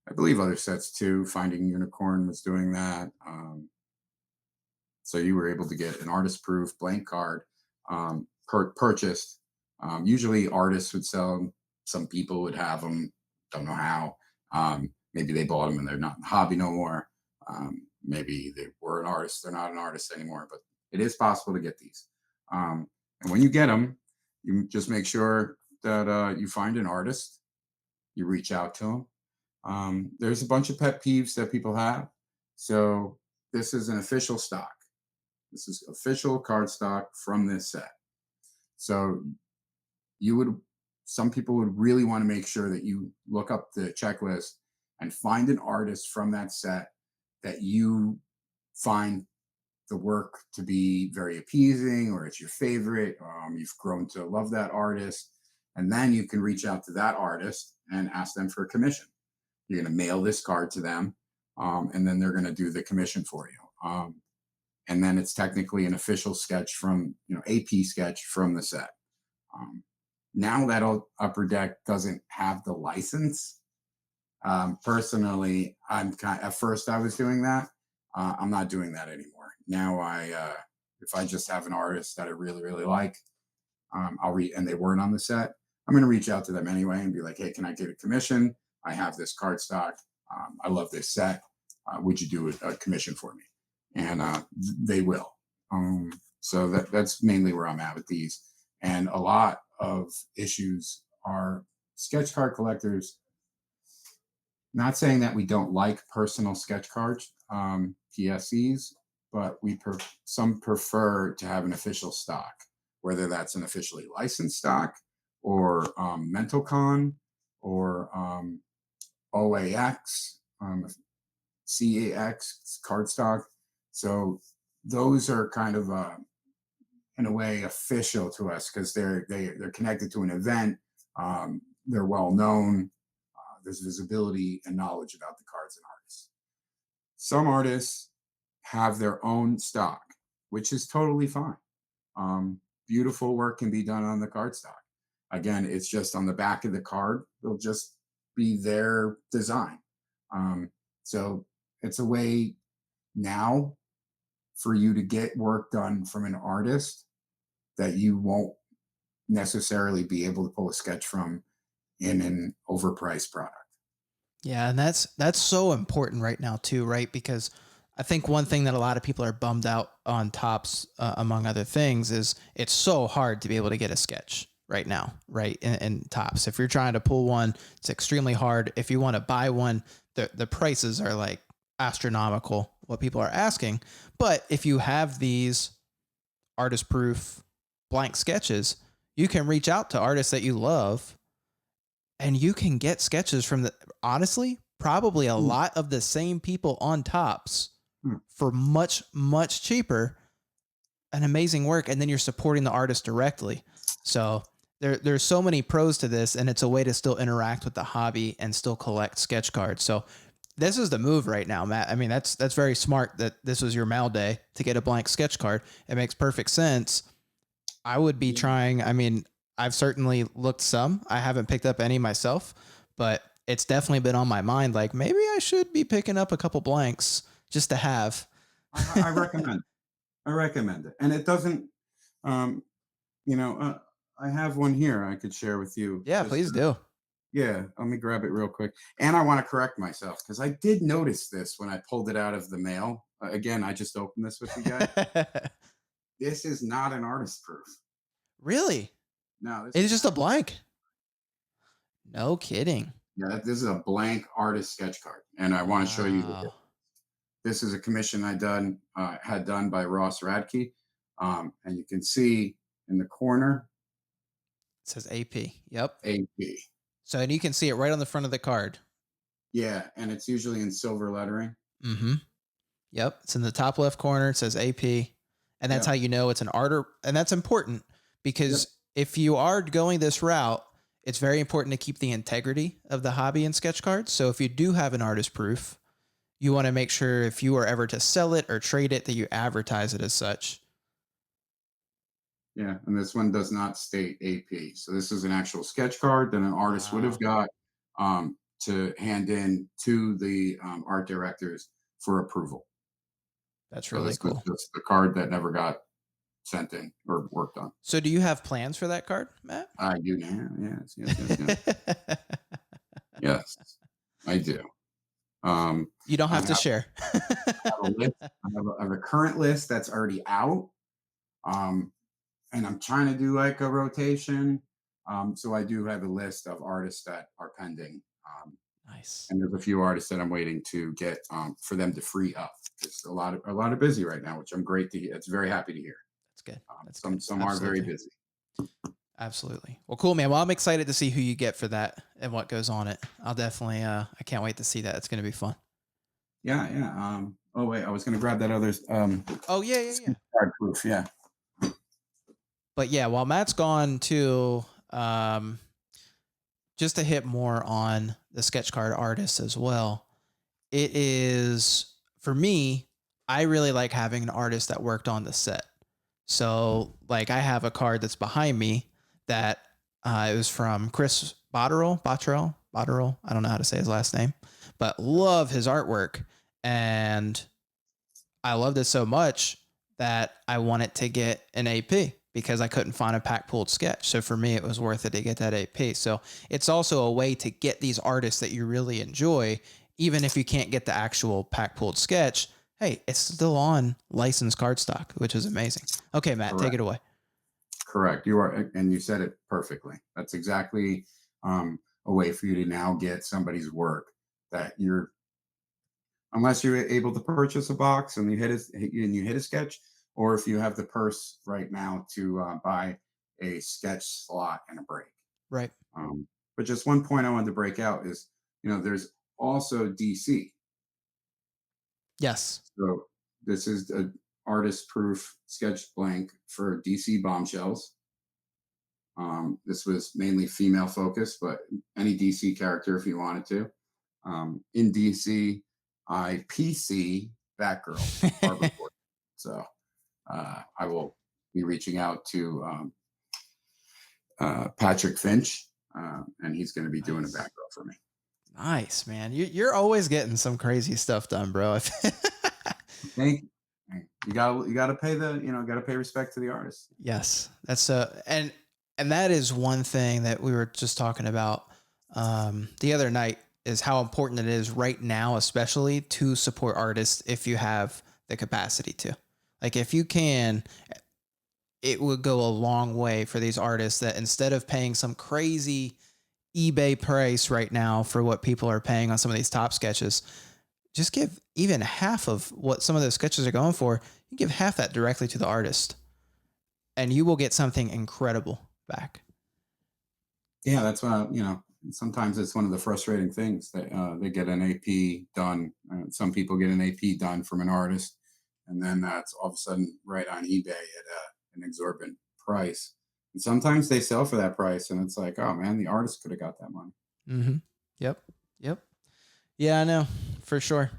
I believe other sets too. Finding Unicorn was doing that. So you were able to get an artist proof blank card purchased Usually artists would sell them. Some people would have them. Don't know how. Maybe they bought them and they're not in the hobby no more. Maybe they were an artist. They're not an artist anymore, but it is possible to get these. And when you get them, you just make sure that you find an artist, you reach out to them. There's a bunch of pet peeves that people have. So this is an official stock. This is official cardstock from this set. So you would, some people would really want to make sure that you look up the checklist and find an artist from that set that you find the work to be very appeasing, or it's your favorite. You've grown to love that artist. And then you can reach out to that artist and ask them for a commission. You're going to mail this card to them, and then they're going to do the commission for you. And then it's technically an official sketch from, AP sketch from the set. Now that Upper Deck doesn't have the license, personally, at first I was doing that. I'm not doing that anymore. Now if I just have an artist that I really, really like, I'll read, and they weren't on the set, I'm going to reach out to them anyway and be like, hey, can I get a commission? I have this cardstock. I love this set. Would you do a commission for me? And they will. So that's mainly where I'm at with these. And a lot of issues are sketch card collectors. Not saying that we don't like personal sketch cards, PSCs, but some prefer to have an official stock, whether that's an officially licensed stock or MentalCon or OAX, CAX cardstock. So those are kind of in a way official to us because they're connected to an event. They're well known. There's visibility and knowledge about the cards and artists. Some artists have their own stock, which is totally fine. Beautiful work can be done on the cardstock. Again, it's just on the back of the card. It'll just be their design. So it's a way now for you to get work done from an artist that you won't necessarily be able to pull a sketch from in an overpriced product. Yeah, and that's so important right now too, right? Because I think one thing that a lot of people are bummed out on Tops, among other things, is it's so hard to be able to get a sketch right now, right? In Tops, if you're trying to pull one, it's extremely hard. If you want to buy one, the prices are like astronomical, what people are asking. But if you have these artist proof blank sketches, you can reach out to artists that you love and you can get sketches from honestly, probably a lot of the same people on Tops for much, much cheaper, an amazing work. And then you're supporting the artist directly. So there's so many pros to this, and it's a way to still interact with the hobby and still collect sketch cards. So this is the move right now, Matt. I mean, that's very smart that this was your mail day to get a blank sketch card. It makes perfect sense. I would be trying. I mean, I've certainly looked some. I haven't picked up any myself, but it's definitely been on my mind. Like maybe I should be picking up a couple blanks just to have. I recommend. I recommend it, and it doesn't. I have one here I could share with you. Yeah, please do. Yeah, let me grab it real quick. And I want to correct myself because I did notice this when I pulled it out of the mail. Again, I just opened this with you guys. This is not an artist proof. Really? No, It's just a blank. No kidding. Yeah, this is a blank artist sketch card, and I want to show you. This is a commission I had done by Ross Radke, and you can see in the corner it says AP. Yep. AP. So, and you can see it right on the front of the card. Yeah, and it's usually in silver lettering. Mm-hmm. Yep. It's in the top left corner. It says AP. And that's how you know it's an art. And that's important because if you are going this route, it's very important to keep the integrity of the hobby in sketch cards. So if you do have an artist proof, you want to make sure if you are ever to sell it or trade it, that you advertise it as such. Yeah, and this one does not state AP. So this is an actual sketch card that an artist would have got to hand in to the art directors for approval. That's really cool. That's the card that never got sent in or worked on. So do you have plans for that card, Matt? I do now. Yes. Yes, I do. You don't I have to have share. a list. I have a current list that's already out. Um, and I'm trying to do like a rotation. So I do have a list of artists that are pending. Nice. And there's a few artists that I'm waiting to get for them to free up. It's a lot of busy right now, which I'm great to hear. It's very happy to hear. That's good. That's Some good. some are very busy. Absolutely. Well, cool, man. Well, I'm excited to see who you get for that and what goes on it. I'll definitely, I can't wait to see that. It's going to be fun. Yeah. Oh wait, I was gonna grab that other Oh, yeah. card proof. Yeah. But yeah, while Matt's gone to, just to hit more on the sketch card artists as well, it is, for me, I really like having an artist that worked on the set. So, like, I have a card that's behind me that it was from Chris Botterill. I don't know how to say his last name, but love his artwork. And I loved it so much that I wanted to get an AP because I couldn't find a pack pulled sketch. So for me, it was worth it to get that AP. So it's also a way to get these artists that you really enjoy, even if you can't get the actual pack pulled sketch. Hey, it's still on licensed cardstock, which is amazing. Okay, Matt, Correct. take it away. Correct. You are, and you said it perfectly. That's exactly a way for you to now get somebody's work that you're, unless you're able to purchase a box and you hit a sketch, or if you have the purse right now to buy a sketch slot and a break. Right. But just one point I wanted to break out is, there's also DC. Yes. So this is a artist proof sketch blank for DC Bombshells. This was mainly female focused, but any DC character if you wanted to. In DC, I PC Batgirl. So I will be reaching out to Patrick Finch, and he's going to be doing a Batgirl for me. Nice, man. You're always getting some crazy stuff done, bro. Thank you. You gotta pay respect to the artist. Yes, that's and that is one thing that we were just talking about the other night, is how important it is right now, especially to support artists if you have the capacity to. Like, if you can, it would go a long way for these artists that instead of paying some crazy eBay price right now for what people are paying on some of these top sketches, just give even half of what some of those sketches are going for. You give half that directly to the artist, and you will get something incredible back. Yeah, that's why, sometimes it's one of the frustrating things that they get an AP done. Some people get an AP done from an artist, and then that's all of a sudden right on eBay at an exorbitant price. And sometimes they sell for that price, and it's like, oh man, the artist could have got that money. Mm-hmm. Yep. Yeah, I know, for sure.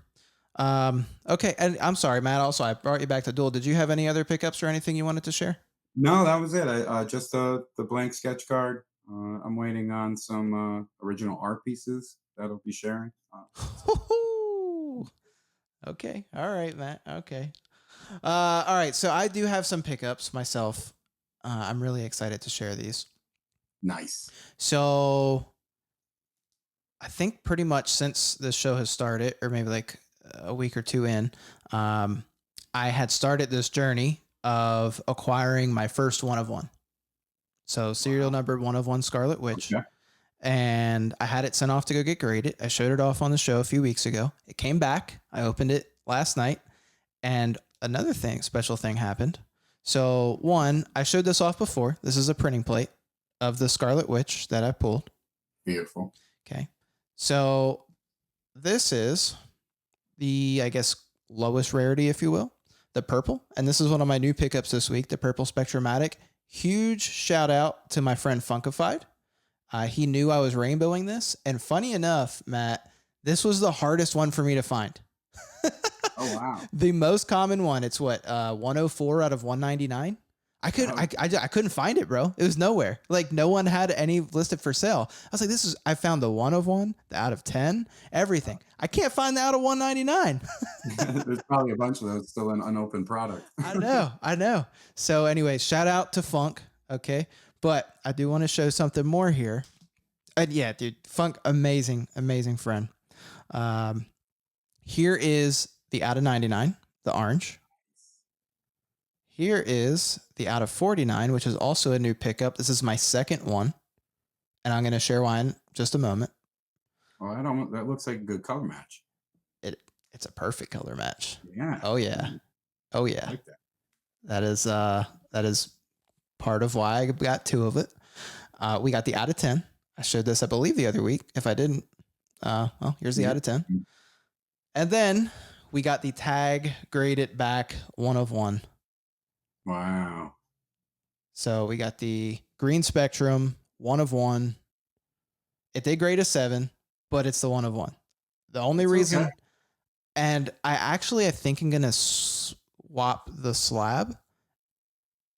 Okay, and I'm sorry, Matt. Also, I brought you back to Duel. Did you have any other pickups or anything you wanted to share? No, that was it. I just the blank sketch card. I'm waiting on some original art pieces that'll be sharing. Okay. All right, Matt. Okay. All right. So I do have some pickups myself. I'm really excited to share these. Nice. So I think pretty much since this show has started, or maybe like a week or two in, I had started this journey of acquiring my first one of one. So serial number 1/1 Scarlet Witch. Okay. And I had it sent off to go get graded. I showed it off on the show a few weeks ago. It came back. I opened it last night, and another special thing happened. So one, I showed this off before. This is a printing plate of the Scarlet Witch that I pulled. Beautiful. Okay. So this is the, I guess, lowest rarity, if you will, the purple. And this is one of my new pickups this week, the purple Spectromatic. Huge shout out to my friend Funkified. He knew I was rainbowing this. And funny enough, Matt, this was the hardest one for me to find. Oh, wow. The most common one, it's what, 104 out of 199. I could, Oh, I couldn't find it, bro. It was nowhere. Like no one had any listed for sale. I was like, I found the 1 of 1, the out of 10, everything. I can't find the out of 199. there's probably a bunch of those still in unopened product. I know. So anyway, shout out to Funk. Okay. But I do want to show something more here. And yeah, dude, Funk, amazing, amazing friend. Here is the out of 99, the orange. Here is the out of 49, which is also a new pickup. This is my second one, and I'm going to share why in just a moment. Well, that looks like a good color match. It's a perfect color match. Yeah. Oh yeah. Oh yeah. I like that. That is part of why I got 2 of it. We got the out of 10. I showed this, I believe, the other week. If I didn't, well, here's the out of 10. And then we got the tag graded back 1 of 1. Wow. So we got the green spectrum 1 of 1. It did grade a 7, but it's the 1 of 1. The only reason, okay. and I think I'm gonna swap the slab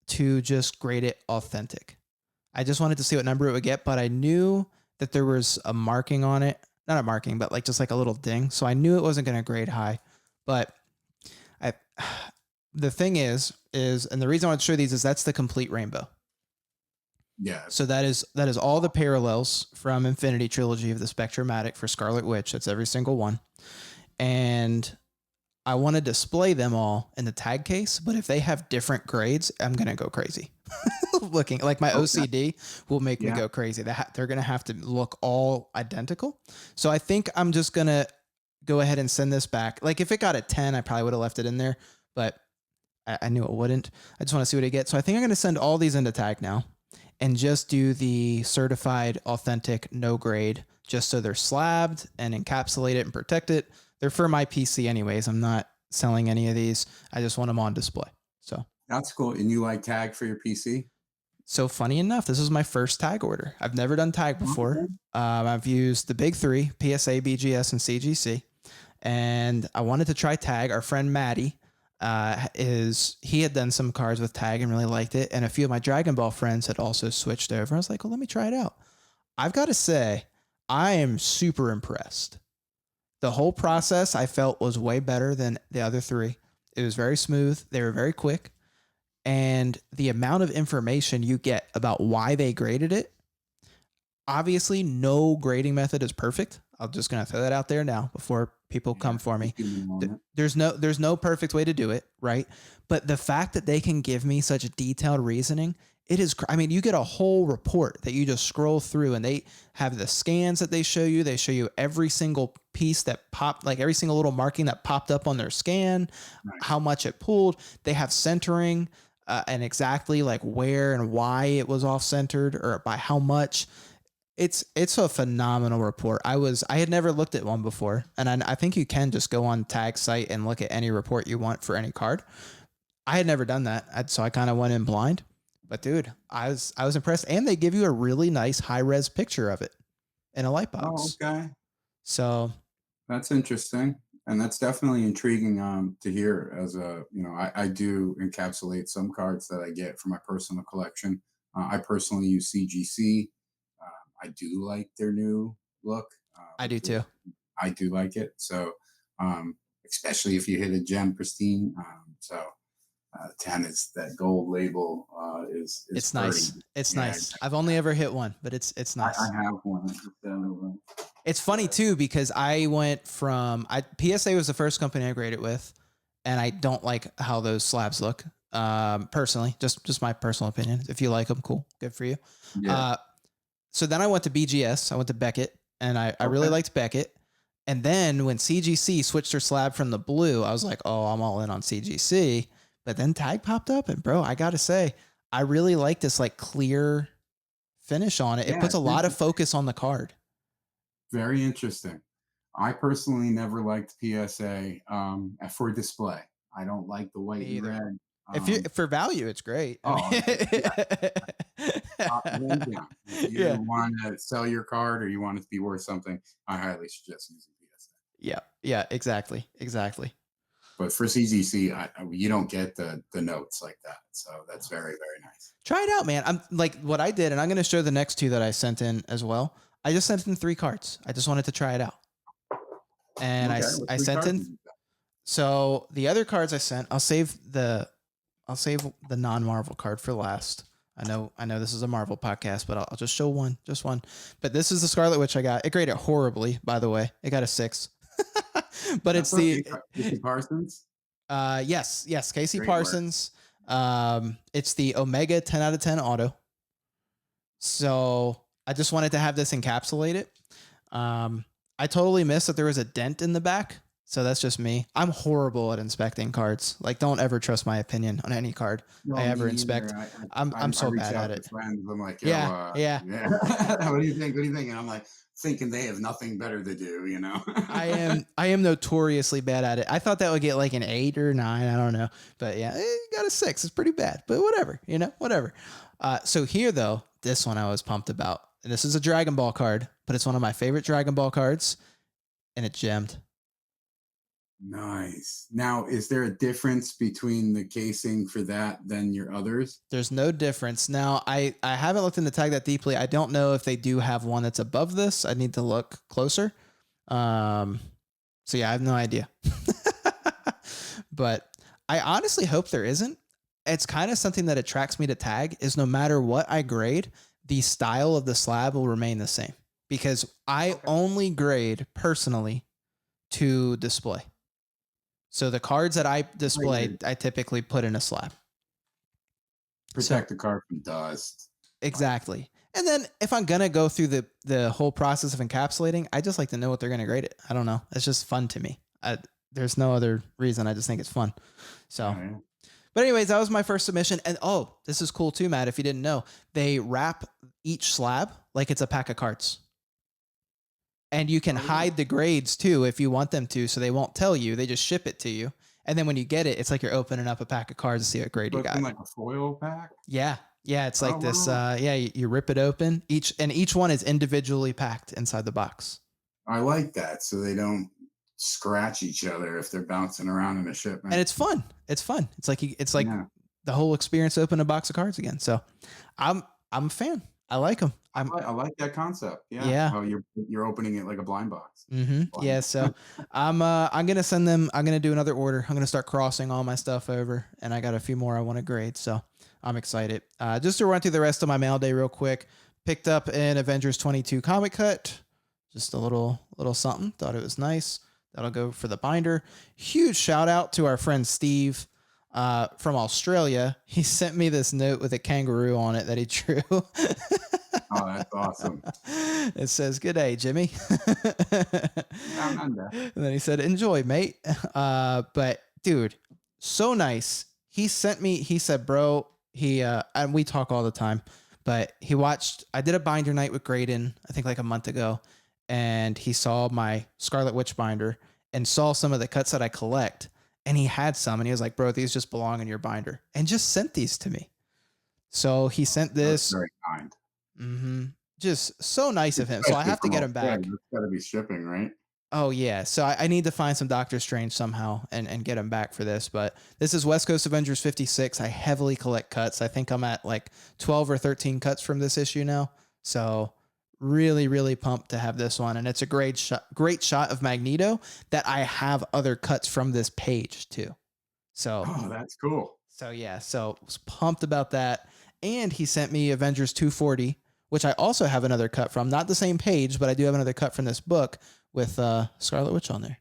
to just grade it authentic. I just wanted to see what number it would get, but I knew that there was a marking on it. Not a marking, but like just like a little ding. So I knew it wasn't going to grade high. But the thing is, and the reason I want to show these is that's the complete rainbow. Yeah. So that is all the parallels from Infinity Trilogy of the Spectromatic for Scarlet Witch. That's every single one. And I want to display them all in the tag case, but if they have different grades, I'm going to go crazy. Looking like my OCD will make me go crazy. They're going to have to look all identical. So I think I'm just going to go ahead and send this back. Like if it got a 10, I probably would have left it in there, but I knew it wouldn't. I just want to see what it gets. So I think I'm going to send all these into tag now and just do the certified authentic no grade, just so they're slabbed and encapsulate it and protect it. They're for my PC anyways. I'm not selling any of these. I just want them on display. So that's cool. And you like tag for your PC? So funny enough, this is my first tag order. I've never done tag before. I've used the big 3, PSA, BGS, and CGC. And I wanted to try tag. Our friend Maddie, he had done some cards with tag and really liked it. And a few of my Dragon Ball friends had also switched over. I was like, well, let me try it out. I've got to say, I am super impressed. The whole process I felt was way better than the other 3. It was very smooth. They were very quick. And the amount of information you get about why they graded it, obviously no grading method is perfect. I'm just going to throw that out there now before people come for me. There's no perfect way to do it, right? But the fact that they can give me such detailed reasoning, it is, I mean, you get a whole report that you just scroll through and they have the scans that they show you. They show you every single piece that popped, like every single little marking that popped up on their scan, how much it pulled. They have centering and exactly like where and why it was off centered or by how much. It's a phenomenal report. I had never looked at one before, and I think you can just go on tag site and look at any report you want for any card. I had never done that, so I kind of went in blind. But dude, I was impressed, and they give you a really nice high res picture of it in a light box. Oh, okay. So that's interesting, and that's definitely intriguing to hear. As I do encapsulate some cards that I get for my personal collection. I personally use CGC. I do like their new look. I do too. I do like it. So, especially if you hit a gem pristine. 10 is that gold label. Is it's nice. It's nice. I've only ever hit one, but it's nice. I have one. It's funny too because I went from PSA was the first company I graded with, and I don't like how those slabs look. Personally, just my personal opinion. If you like them, cool, good for you. Yeah. So then I went to BGS. I went to Beckett, and I really liked Beckett. And then when CGC switched their slab from the blue, I was like, oh, I'm all in on CGC. But then tag popped up, and bro, I got to say, I really like this like clear finish on it. It puts a lot of focus on the card. Very interesting. I personally never liked PSA for display. I don't like the white and red. If for value, it's great. If you want to sell your card or you want it to be worth something, I highly suggest using PSA. Yeah, exactly. but for CGC, you don't get the notes like that. So that's very, very nice. Try it out, man. I'm like what I did, and I'm going to show the next two that I sent in as well. I just sent in 3 cards. I just wanted to try it out. And Okay, I sent in. So the other cards I sent, I'll save the non-Marvel card for last. I know this is a Marvel podcast, but I'll just show just one. But this is the Scarlet Witch I got. It graded horribly, by the way. It got a 6. But it's the Casey Parsons. Yes, Casey Great Parsons. It's the Omega 10 out of 10 auto. So I just wanted to have this encapsulated. I totally missed that there was a dent in the back. So that's just me. I'm horrible at inspecting cards. Like, don't ever trust my opinion on any card I ever inspect. I'm so bad at it. Friends, I'm like, yeah. What do you think? What do you think? And I'm like thinking they have nothing better to do, you know? I am notoriously bad at it. I thought that would get like an 8 or 9. I don't know. But yeah, it got a 6. It's pretty bad, but whatever, whatever. So here though, this one I was pumped about. And this is a Dragon Ball card, but it's one of my favorite Dragon Ball cards, and it gemmed. Nice. Now, is there a difference between the casing for that than your others? There's no difference. Now, I haven't looked into tag that deeply. I don't know if they do have one that's above this. I need to look closer. So yeah, I have no idea. But I honestly hope there isn't. It's kind of something that attracts me to tag is no matter what I grade, the style of the slab will remain the same because I only grade personally to display. So the cards that I display, I typically put in a slab. Protect the card from dust. Exactly. And then if I'm going to go through the whole process of encapsulating, I just like to know what they're going to grade it. I don't know. It's just fun to me. There's no other reason. I just think it's fun. So, but anyways, that was my first submission. And this is cool too, Matt. If you didn't know, they wrap each slab like it's a pack of cards. And you can hide the grades too if you want them to, so they won't tell you. They just ship it to you. And then when you get it, it's like you're opening up a pack of cards to see what grade you got. Like a foil pack? Yeah. Yeah, it's like this. You rip it open. Each one is individually packed inside the box. I like that, so they don't scratch each other if they're bouncing around in a shipment. And it's fun. It's fun. It's like the whole experience open a box of cards again. So I'm a fan. I like them. I like that concept. Yeah. Yeah. How you're opening it like a blind box. Mm-hmm. Yeah. So I'm gonna send them. I'm gonna do another order. I'm gonna start crossing all my stuff over, and I got a few more I want to grade. So I'm excited. Just to run through the rest of my mail day real quick. Picked up an Avengers 22 comic cut. Just a little something. Thought it was nice. That'll go for the binder. Huge shout out to our friend Steve from Australia. He sent me this note with a kangaroo on it that he drew. Oh, that's awesome. It says, "Good day, Jimmy." Down under. And then he said, "Enjoy, mate." But dude, so nice. He said, bro, and we talk all the time, but I did a binder night with Graydon, I think like a month ago. And he saw my Scarlet Witch binder and saw some of the cuts that I collect. And he had some and he was like, "Bro, these just belong in your binder," and just sent these to me. So he sent this. That's very kind. Mm-hmm. Just so nice of him. So I have to get him back. It's got to be shipping, right? Oh yeah. So I need to find some Doctor Strange somehow and get him back for this. But this is West Coast Avengers 56. I heavily collect cuts. I think I'm at like 12 or 13 cuts from this issue now. So really, really pumped to have this one. And it's a great shot of Magneto that I have other cuts from this page too. So that's cool. So yeah, so was pumped about that. And he sent me Avengers 240, which I also have another cut from. Not the same page, but I do have another cut from this book with Scarlet Witch on there.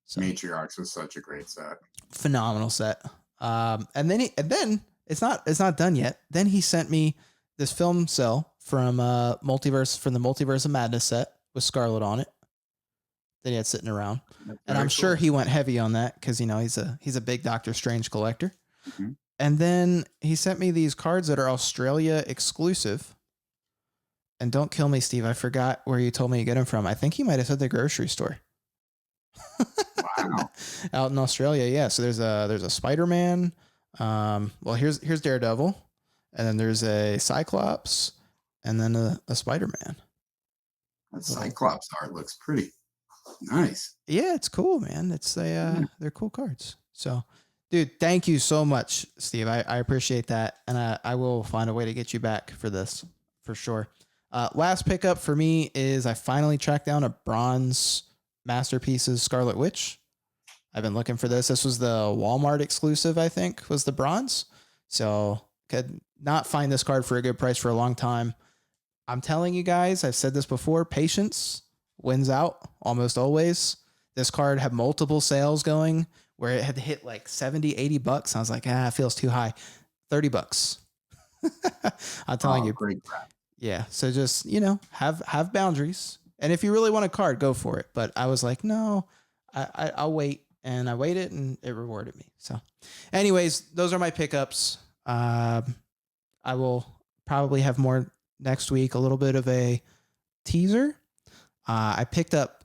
So, Matriarchs was such a great set. Phenomenal set. And then it's not done yet. Then he sent me this film cell from the Multiverse of Madness set with Scarlet on it that he had sitting around. And I'm sure he went heavy on that because he's a big Doctor Strange collector. Mm-hmm. And then he sent me these cards that are Australia exclusive. And don't kill me, Steve. I forgot where you told me to get them from. I think he might have said the grocery store. Wow. Out in Australia, yeah. So there's a Spider-Man. Well, here's Daredevil, and then there's a Cyclops, and then a Spider-Man. That Cyclops art looks pretty. Nice. Yeah, it's cool, man. It's they're cool cards. So, dude, thank you so much, Steve. I appreciate that, and I will find a way to get you back for this for sure. Last pickup for me is I finally tracked down a bronze Masterpieces Scarlet Witch. I've been looking for this. This was the Walmart exclusive, I think, was the bronze. So could not find this card for a good price for a long time. I'm telling you guys, I've said this before, patience wins out almost always. This card had multiple sales going where it had hit like 70, $80. I was like, it feels too high. $30. I'm telling Oh, you. great crap. Yeah. So just, have boundaries. And if you really want a card, go for it. But I was like, no, I'll wait. And I waited and it rewarded me. So anyways, those are my pickups. I will probably have more next week, a little bit of a teaser. I picked up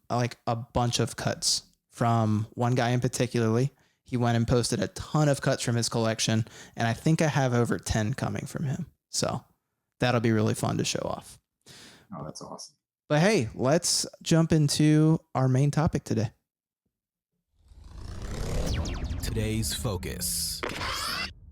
like a bunch of cuts from one guy in particularly. He went and posted a ton of cuts from his collection, and I think I have over 10 coming from him. So that'll be really fun to show off. Oh, that's awesome. But hey, let's jump into our main topic today. Today's focus.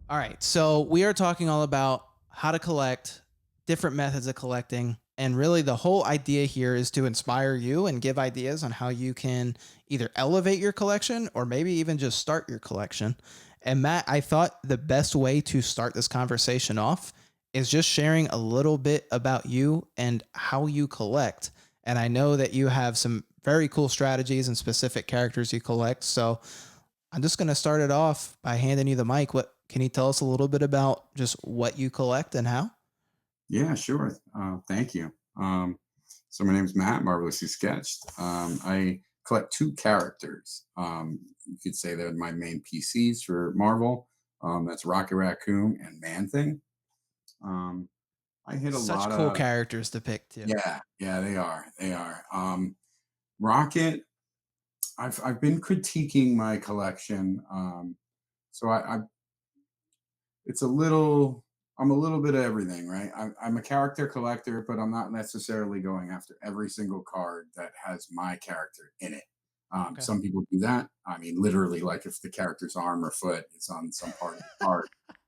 All right. So we are talking all about how to collect, different methods of collecting. And really the whole idea here is to inspire you and give ideas on how you can either elevate your collection or maybe even just start your collection. And Matt, I thought the best way to start this conversation off is just sharing a little bit about you and how you collect. And I know that you have some very cool strategies and specific characters you collect. So I'm just going to start it off by handing you the mic. What can you tell us a little bit about just what you collect and how? Yeah, sure. Thank you. So my name is Matt, marvelously sketched. I collect two characters. You could say they're my main PCs for Marvel. That's Rocket Raccoon and Man Thing. I hit a Such lot cool of characters to pick too. yeah, they are. They are. Rocket, I've been critiquing my collection. So I it's a little I'm a little bit of everything, right? I'm a character collector, but I'm not necessarily going after every single card that has my character in it. Okay. Some people do that. I mean, literally, like if the character's arm or foot is on some part of the card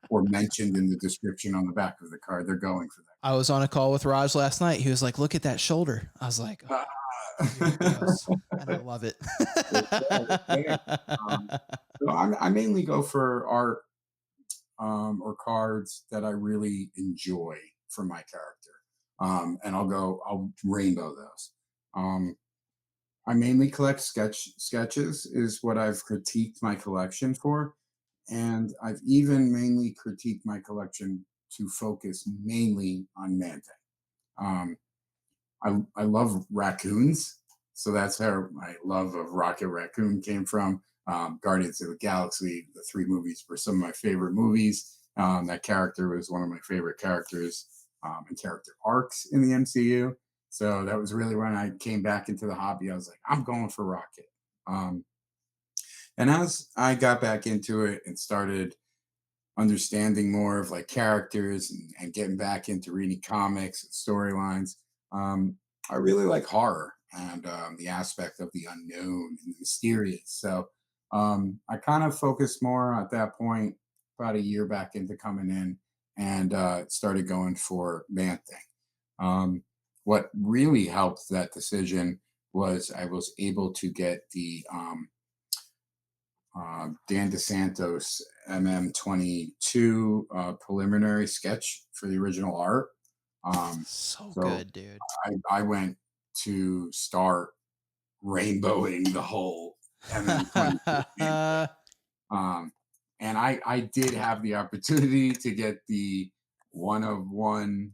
or mentioned in the description on the back of the card, they're going for I was on a call with Raj last night. He was like, "Look at that shoulder." I was like, "Oh, here it that. goes," and I love it. It's there, it's there. So I mainly go for art or cards that I really enjoy for my character. And I'll rainbow those. I mainly collect sketches is what I've critiqued my collection for. And I've even mainly critiqued my collection to focus mainly on Manta. Um, I love raccoons. So that's where my love of Rocket Raccoon came from. Guardians of the Galaxy, the three movies were some of my favorite movies. That character was one of my favorite characters and character arcs in the MCU. So that was really when I came back into the hobby. I was like, I'm going for Rocket. Um, and as I got back into it and started understanding more of like characters and getting back into reading comics and storylines, I really like horror and the aspect of the unknown and the mysterious. So I kind of focused more at that point, about a year back into coming in, and started going for Man Thing. What really helped that decision was I was able to get the Dan DeSantos MM22 preliminary sketch for the original art. So So good, dude. I went to start rainbowing the whole MM22 Man. And I did have the opportunity to get the one of one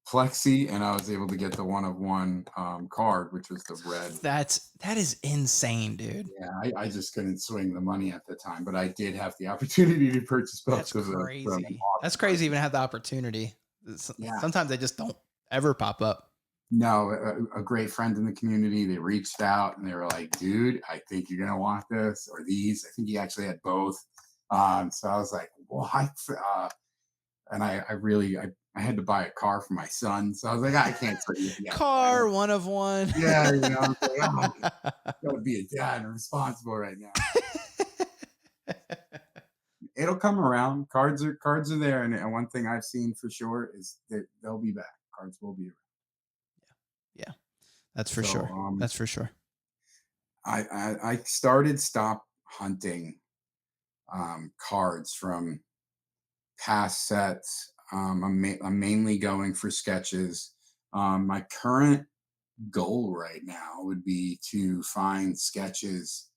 plexi, and I was able to get the one of one card, which was the red. That is insane, dude. Yeah, I just couldn't swing the money at the time, but I did have the opportunity to purchase both That's of those. crazy. That's crazy. Even have the opportunity. Yeah. Sometimes they just don't ever pop up. No, a great friend in the community, they reached out and they were like, dude, I think you're going to want this or these. I think he actually had both. So I was like, what? And I I had to buy a car for my son, so I was like, I can't say yes. Car one of one. Yeah, you know, I was like, oh, gotta be a dad and responsible right now. It'll come around. Cards are there, and one thing I've seen for sure is that they'll be back. Cards will be around. Yeah, that's for So sure. That's for sure. I started stop hunting cards from past sets. I'm mainly going for sketches. My current goal right now would be to find sketches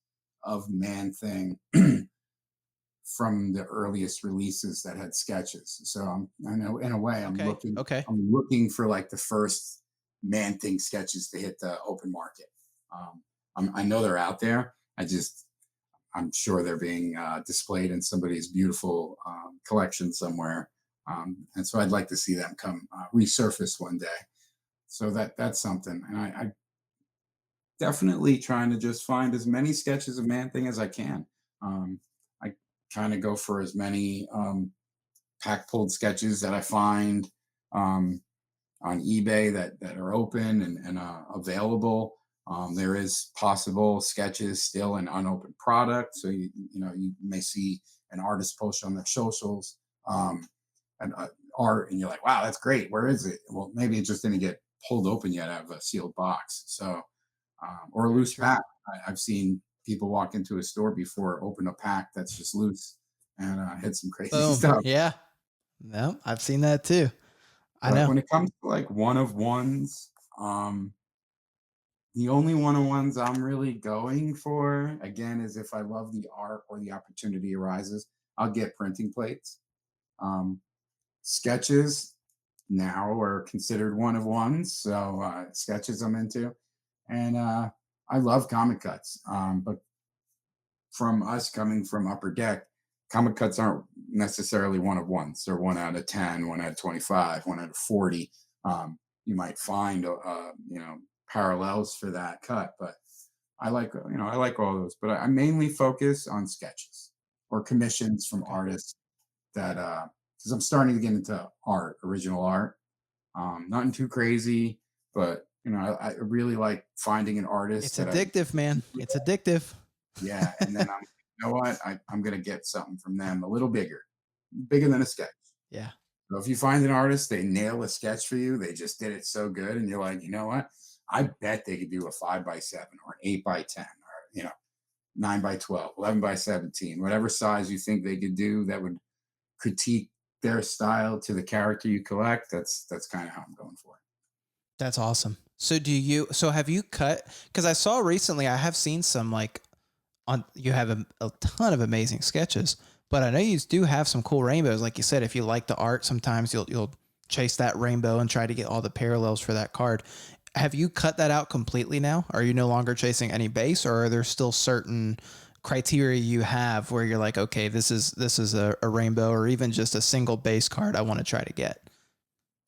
of Man Thing from the earliest releases that had sketches. So I know in a way Okay. Okay. I'm looking for like the first Man Thing sketches to hit the open market. I know they're out there. I'm sure they're being displayed in somebody's beautiful collection somewhere. And so I'd like to see them come resurface one day. So that's something. And I definitely trying to just find as many sketches of Man Thing as I can. I kind of go for as many pack pulled sketches that I find on eBay that are open and available. There is possible sketches still in unopened product, so you may see an artist post on their socials and art, and you're like, wow, that's great. Where is it? Well, maybe it just didn't get pulled open yet out of a sealed box. So or a Very loose true. pack. I've seen people walk into a store before, open a pack that's just loose, and hit some crazy Boom. stuff. Yeah. No, I've seen that too. I But know. when it comes to like one of ones, the only one of ones I'm really going for, again, is if I love the art or the opportunity arises, I'll get printing plates. Um, Sketches now are considered one of ones, so sketches I'm into, and I love comic cuts. But from us coming from Upper Deck, comic cuts aren't necessarily one of ones. They're 1 out of 10, 1 out of 25, 1 out of 40. You might find parallels for that cut, but I like all those. But I mainly focus on sketches or commissions from Okay. artists that because I'm starting to get into art, original art. Nothing too crazy, but I really like finding an artist It's that I addictive, man. It's addictive. yeah, and then you know what? I'm gonna get something from them a little bigger than a sketch. Yeah. So if you find an artist, they nail a sketch for you, they just did it so good, and you're like, you know what? I bet they could do a 5x7 or an 8x10 or 9x12, 11x17, whatever size you think they could do that would critique their style to the character you collect. That's kind of how I'm going for it. That's awesome. So have you cut, because I saw recently, I have seen some like you have a ton of amazing sketches, but I know you do have some cool rainbows. Like you said, if you like the art, sometimes you'll chase that rainbow and try to get all the parallels for that card. Have you cut that out completely now? Are you no longer chasing any base, or are there still certain criteria you have where you're like, okay, this is a rainbow or even just a single base card I want to try to get?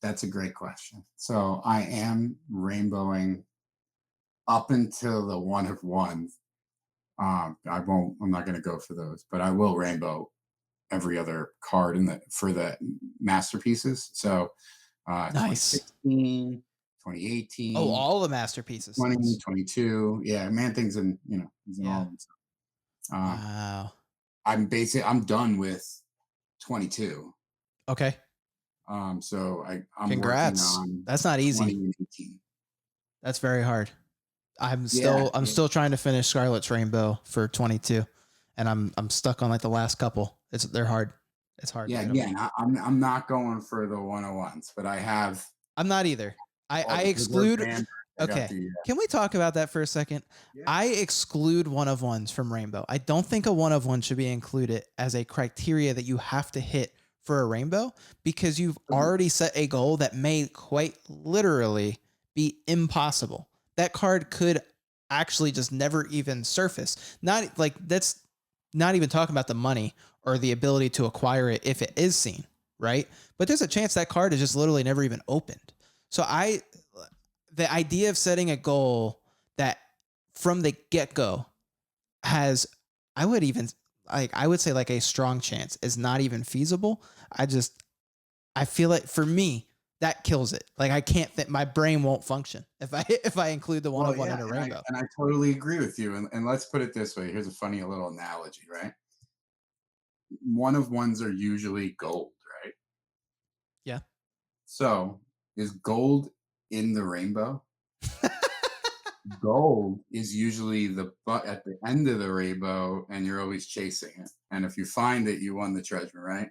That's a great question. So I am rainbowing up until the one of ones. I'm not going to go for those, but I will rainbow every other card for the masterpieces. So Nice. 2016, Oh, 2018, all the masterpieces. 2022. Yeah, Man Things and he's in all Yeah. of them. Um, Wow. I'm done with 22. Okay. So I'm working Congrats. on That's not 20 easy. and 18. That's very hard. I'm Yeah, still I'm yeah. still trying to finish Scarlet's Rainbow for 22, and I'm stuck on like the last couple. They're hard. It's hard to Yeah, get them. again, I'm not going for the 101s, but I have I'm not either. all I the good work exclude. band. I got Okay. the Can we talk about that for a second? yeah. I exclude one of ones from Rainbow. I don't think a one of one should be included as a criteria that you have to hit for a rainbow, because you've already set a goal that may quite literally be impossible. That card could actually just never even surface. Not like that's not even talking about the money or the ability to acquire it if it is seen, right? But there's a chance that card is just literally never even opened. So the idea of setting a goal that from the get-go has, I would say like a strong chance is not even feasible. I feel like for me, that kills it. Like I can't think, my brain won't function if I include the one Well, of one yeah, in a and rainbow. I totally agree with you. And let's put it this way. Here's a funny little analogy, right? One of ones are usually gold, right? Yeah. So is gold in the rainbow? Gold is usually the but at the end of the rainbow, and you're always chasing it. And if you find it, you won the treasure, right?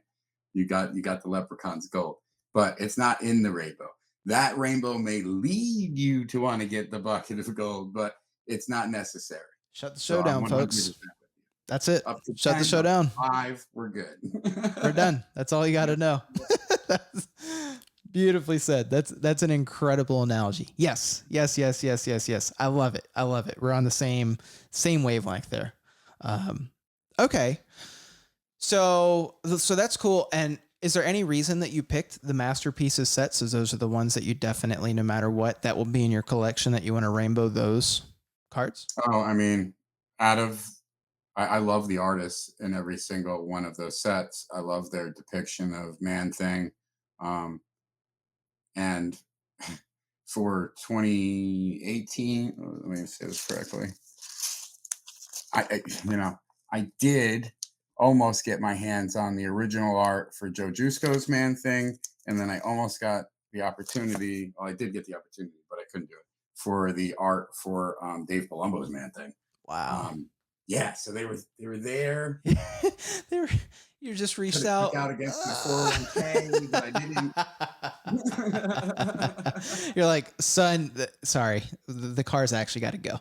You got the leprechaun's gold, but it's not in the rainbow. That rainbow may lead you to want to get the bucket of gold, but it's not necessary. Shut the So show I'm down, 100% folks. with you. That's it. Up to Shut the 10, show up to down. 5, we're good. We're done. That's all you got to Yep, know. yep. That's beautifully said. That's an incredible analogy. Yes. Yes, yes, yes, yes, yes. I love it. I love it. We're on the same wavelength there. Okay. So that's cool. And is there any reason that you picked the masterpieces sets? As those are the ones that you definitely, no matter what, that will be in your collection, that you want to rainbow those cards? Oh, I mean, out of I love the artists in every single one of those sets. I love their depiction of Man Thing. Um, and for 2018, let me say this correctly. I did almost get my hands on the original art for Joe Jusko's Man Thing, and then I almost got the opportunity. Well, I did get the opportunity, but I couldn't do it for the art for Dave Palumbo's Man Thing. Wow. Yeah, so they were there. they were, you just reached Could have out. took out against my 401k, but I didn't. You're like, son, sorry, the car's actually got to go.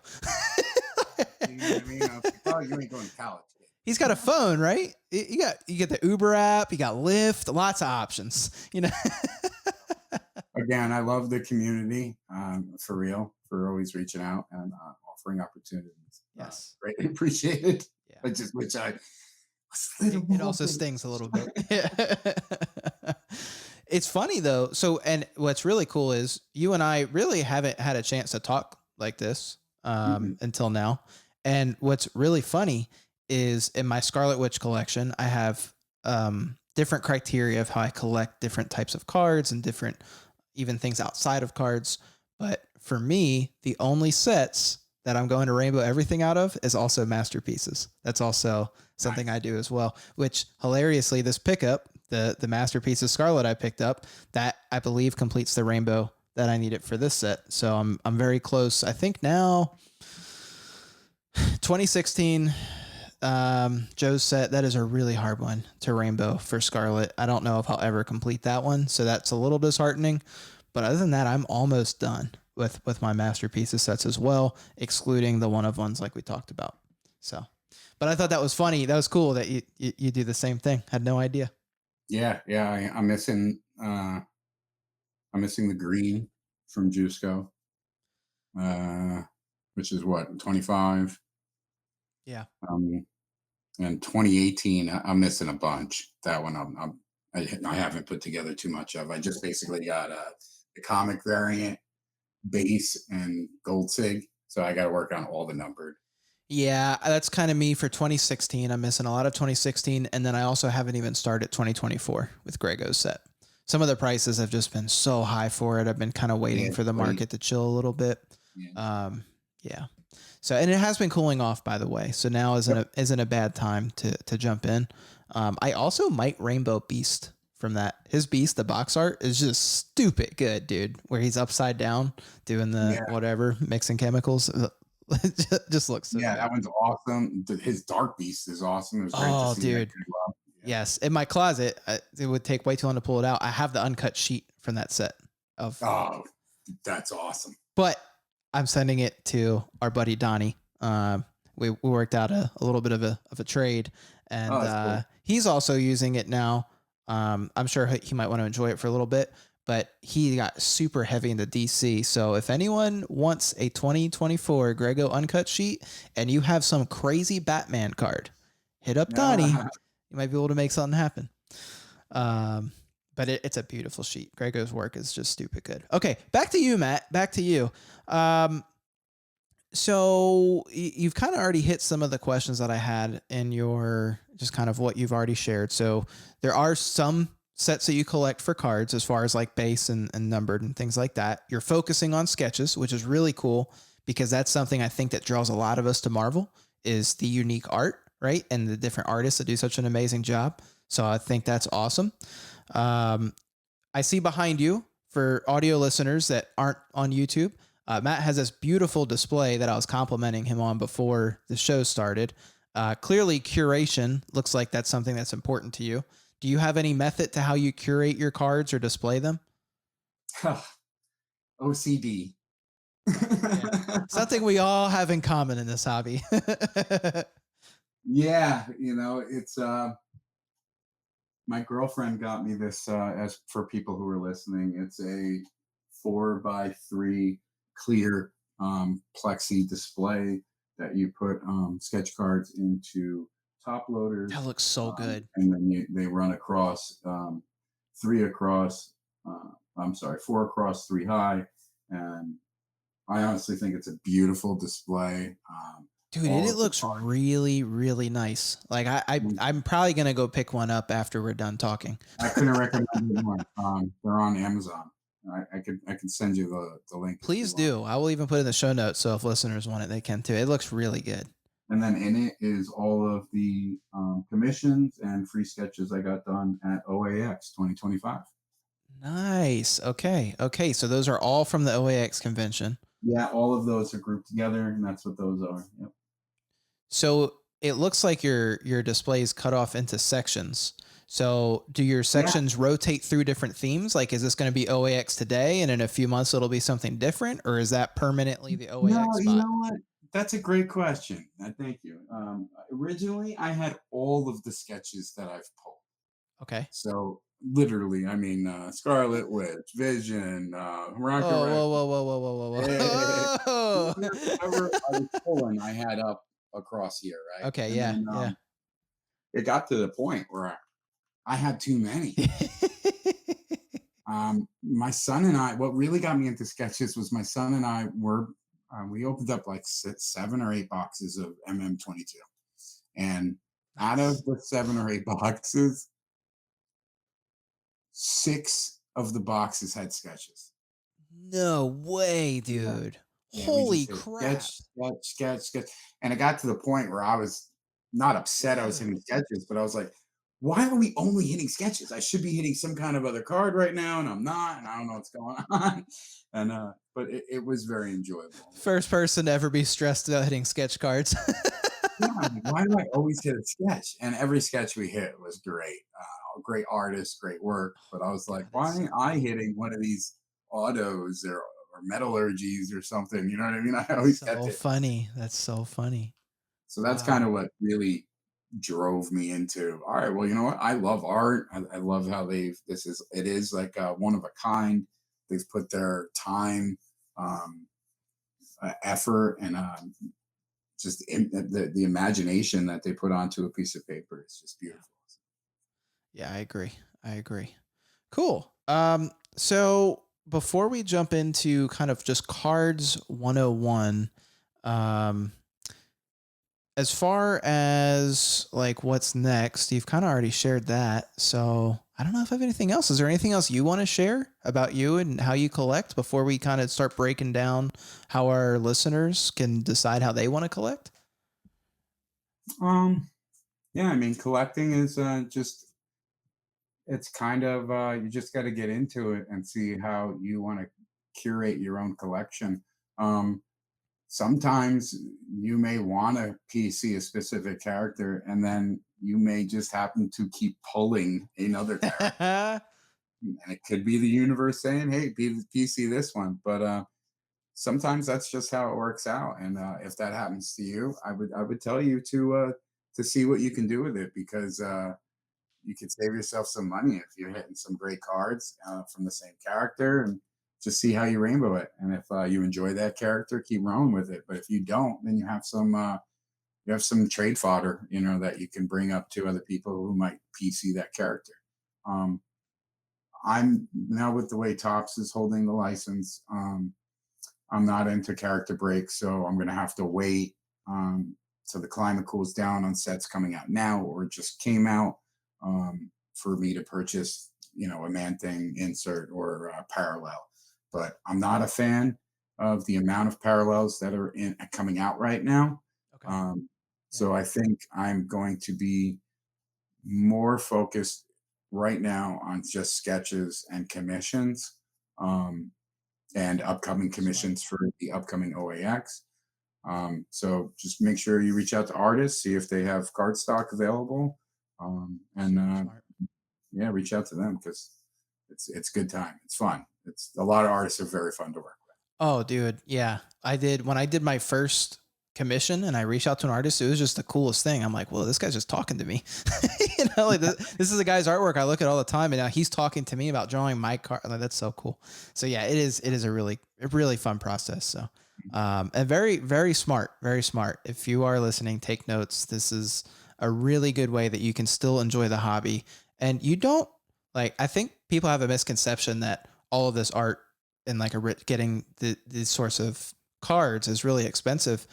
You know what I mean? I was like, oh, you ain't going to college. He's got a phone, right? You get the Uber app, you got Lyft, lots of options, you know. Again, I love the community, for real, for always reaching out and offering opportunities. Yes. Greatly appreciated. Yeah. I just wish I was a little It more also open. stings a little bit. It's funny though. So, and what's really cool is you and I really haven't had a chance to talk like this Mhm. until now. And what's really funny is in my Scarlet Witch collection, I have different criteria of how I collect different types of cards and different even things outside of cards. But for me, the only sets that I'm going to rainbow everything out of is also masterpieces. That's also something I do as well, which hilariously, this pickup, the masterpieces Scarlet I picked up, that I believe completes the rainbow that I needed for this set. So I'm very close. I think now 2016 Joe's set, that is a really hard one to rainbow for Scarlet. I don't know if I'll ever complete that one, so that's a little disheartening. But other than that, I'm almost done with my masterpieces sets as well, excluding the one of ones like we talked about. So, but I thought that was funny. That was cool that you do the same thing. Had no idea. Yeah, I'm missing. I'm missing the green from Juiceco, which is what 25. Yeah. And 2018, I'm missing a bunch. That one, I haven't put together too much of. I just basically got the comic variant, base, and gold sig. So I got to work on all the numbered. Yeah, that's kind of me for 2016. I'm missing a lot of 2016, and then I also haven't even started 2024 with Grego's set. Some of the prices have just been so high for it. I've been kind of waiting for the market to chill a little bit. Yeah. So, and it has been cooling off, by the way. So now isn't a bad time to jump in. I also might rainbow Beast from that. His Beast, the box art is just stupid good, dude. Where he's upside down doing the whatever, mixing chemicals. It just looks so good. That one's awesome. His Dark Beast is awesome. It was great to see dude. that as well. Yes, in my closet, it would take way too long to pull it out. I have the uncut sheet from that set of. Oh, that's awesome. But I'm sending it to our buddy Donnie. We worked out a little bit of a trade, and cool. he's also using it now. I'm sure he might want to enjoy it for a little bit, but he got super heavy into DC. So if anyone wants a 2024 Grego uncut sheet and you have some crazy Batman card, hit up Donnie. You might be able to make something happen. But it's a beautiful sheet. Grego's work is just stupid good. Okay, back to you, Matt. Back to you. So you've kind of already hit some of the questions that I had in your just kind of what you've already shared. So there are some sets that you collect for cards, as far as like base and numbered and things like that. You're focusing on sketches, which is really cool because that's something I think that draws a lot of us to Marvel is the unique art, right? And the different artists that do such an amazing job. So I think that's awesome. Um, I see behind you for audio listeners that aren't on YouTube. Matt has this beautiful display that I was complimenting him on before the show started. Clearly, curation looks like that's something that's important to you. Do you have any method to how you curate your cards or display them? OCD. Yeah. Something we all have in common in this hobby. Yeah, it's my girlfriend got me this as for people who are listening. It's a 4x3 clear plexi display that you put sketch cards into top loaders. That looks so good. And then they run across 3 across. I'm sorry, 4 across, 3 high, and I honestly think it's a beautiful display. Dude, it looks really, really nice. Like I'm probably gonna go pick one up after we're done talking. I couldn't recommend it more. They're on Amazon. I could send you the link. Please do. I will even put it in the show notes, so if listeners want it, they can too. It looks really good. And then in it is all of the commissions and free sketches I got done at OAX 2025. Nice. Okay. So those are all from the OAX convention. Yeah, all of those are grouped together, and that's what those are. Yep. So it looks like your display is cut off into sections. So do your sections rotate through different themes? Like, is this going to be OAX today, and in a few months it'll be something different, or is that permanently the OAX spot? You know what? That's a great question. Thank you. Originally, I had all of the sketches that I've pulled. Okay. So literally, I mean, Scarlet Witch, Vision, Whoa. Whatever I was pulling, I had up across here, right? Okay, and yeah. It got to the point where I had too many. My son and I, what really got me into sketches was my son and I we opened up like 7 or 8 boxes of MM22. And out of the 7 or 8 boxes, 6 of the boxes had sketches. No way, dude. Yeah, Holy crap. Sketch. And it got to the point where I was not upset I was hitting sketches, but I was like, why are we only hitting sketches? I should be hitting some kind of other card right now, and I'm not, and I don't know what's going on. And but it was very enjoyable. First person to ever be stressed about hitting sketch cards. Yeah, why do I always hit a sketch? And every sketch we hit was great. Great artist, great work. But I was like, why ain't I hitting one of these autos or metallurgies or something? You know what I mean? I always kept it. Funny. That's so funny. So that's kind of what really drove me into, all right, well, you know what? I love art. I love how it is like one of a kind. They've put their time, effort, and just the imagination that they put onto a piece of paper is just beautiful. Yeah, I agree. Cool. So before we jump into kind of just cards 101, as far as like what's next, you've kind of already shared that. So I don't know if I have anything else. Is there anything else you want to share about you and how you collect before we kind of start breaking down how our listeners can decide how they want to collect? Yeah, I mean, collecting is it's kind of you just got to get into it and see how you want to curate your own collection. Sometimes you may want to PC a specific character, and then you may just happen to keep pulling another character. And it could be the universe saying, hey, PC this one. But sometimes that's just how it works out. And if that happens to you, I would tell you to see what you can do with it, because you could save yourself some money if you're hitting some great cards from the same character, and just see how you rainbow it. And if you enjoy that character, keep rolling with it. But if you don't, then you have some trade fodder, that you can bring up to other people who might PC that character. I'm now, with the way Topps is holding the license, I'm not into character breaks, so I'm going to have to wait so the climate cools down on sets coming out now or just came out, for me to purchase a Man Thing insert or parallel. But I'm not a fan of the amount of parallels that are coming out right now. Okay. Um, Yeah. so I think I'm going to be more focused right now on just sketches and commissions, um, and upcoming Smart. commissions for the upcoming OAX. So just make sure you reach out to artists, see if they have card stock available, and Super smart. yeah, reach out to them because it's good time. It's fun. It's a lot of artists are very fun to work Oh, dude. Yeah. I did when I did my first commission and I reached out to an artist, it was just the coolest thing. I'm like, well, this guy's just talking to me. Like this is a guy's artwork I look at all the time. And now he's talking to me about drawing my card. Like, that's so cool. So yeah, it is a really fun process. So, and very, very smart, very smart. If you are listening, take notes. This is a really good way that you can still enjoy the hobby. And you don't I think people have a misconception that all of this art and like getting the source of cards is really expensive.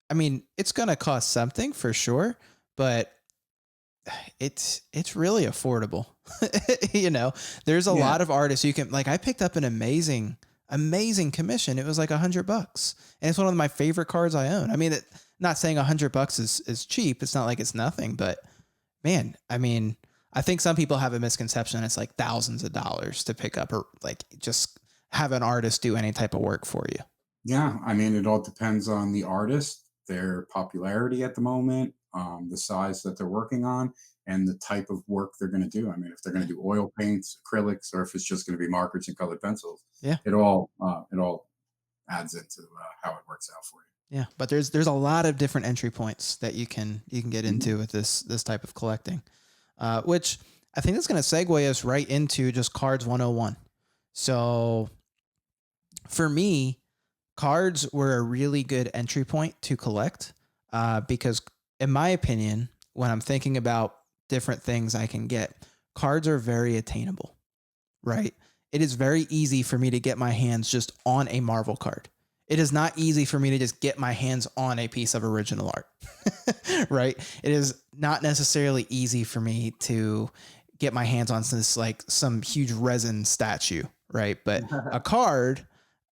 I mean, it's going to cost something for sure, but it's really affordable. There's a with. Yeah, lot of artists you can I picked up an amazing commission. It was like $100 and it's one of my favorite cards I own. I mean, not saying $100 is cheap. It's not like it's nothing, but man, I mean, I think some people have a misconception. It's like thousands of dollars to pick up or just have an artist do any type of work for you. yeah. I mean, it all depends on the artist, their popularity at the moment, the size that they're working on, and the type of work they're going to do. I mean, if they're going Yeah. to do oil paints, acrylics, or if it's just going to be markers and colored pencils, Yeah. it all adds into how it works out for Yeah. But there's a lot of different entry points that you can get you. Mhm. into with this type of collecting, which I think that's going to segue us right into just cards 101. So for me, cards were a really good entry point to collect because, in my opinion, when I'm thinking about different things I can get, cards are very attainable, right? It is very easy for me to get my hands just on a Marvel card. It is not easy for me to just get my hands on a piece of original art, right? It is not necessarily easy for me to get my hands on some huge resin statue, right? But a card,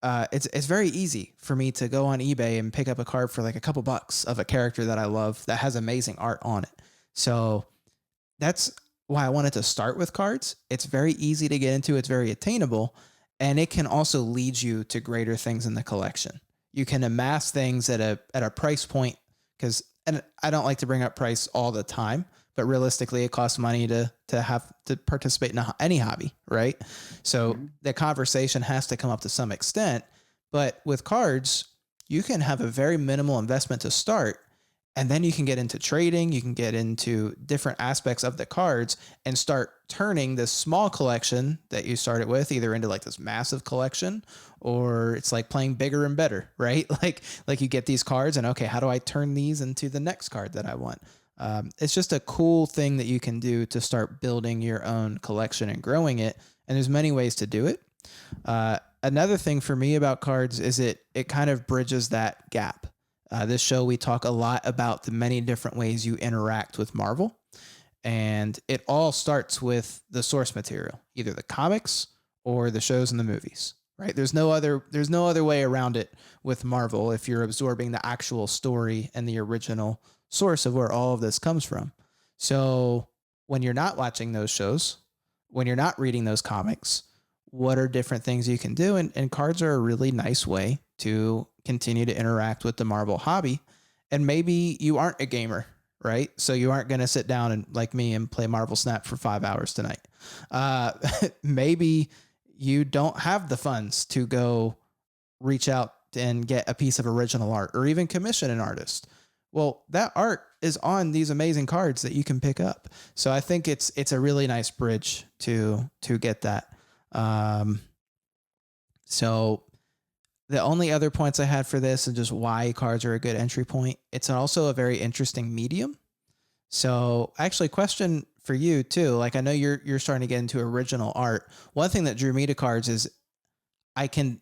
it's very easy for me to go on eBay and pick up a card for like a couple bucks of a character that I love that has amazing art on it. So that's why I wanted to start with cards. It's very easy to get into, it's very attainable, and it can also lead you to greater things in the collection. You can amass things at a price point because, and I don't like to bring up price all the time, but realistically it costs money to have to participate in any hobby, right? So Mhm. the conversation has to come up to some extent, but with cards, you can have a very minimal investment to start, and then you can get into trading, you can get into different aspects of the cards and start turning this small collection that you started with either into like this massive collection, or it's like playing bigger and better, right? Like you get these cards and okay, how do I turn these into the next card that I want? It's just a cool thing that you can do to start building your own collection and growing it. And there's many ways to do it. Another thing for me about cards is it kind of bridges that gap. This show, we talk a lot about the many different ways you interact with Marvel. And it all starts with the source material, either the comics or the shows and the movies, right? There's no other way around it with Marvel if you're absorbing the actual story and the original source of where all of this comes from. So when you're not watching those shows, when you're not reading those comics, what are different things you can do? And cards are a really nice way to continue to interact with the Marvel hobby. And maybe you aren't a gamer, right? So you aren't going to sit down and like me and play Marvel Snap for 5 hours tonight. Uh, maybe you don't have the funds to go reach out and get a piece of original art or even commission an artist. Well, that art is on these amazing cards that you can pick up. So I think it's a really nice bridge to get that. Um, so the only other points I had for this and just why cards are a good entry point, it's also a very interesting medium. So actually, question for you too. Like I know you're starting to get into original art. One thing that drew me to cards is I can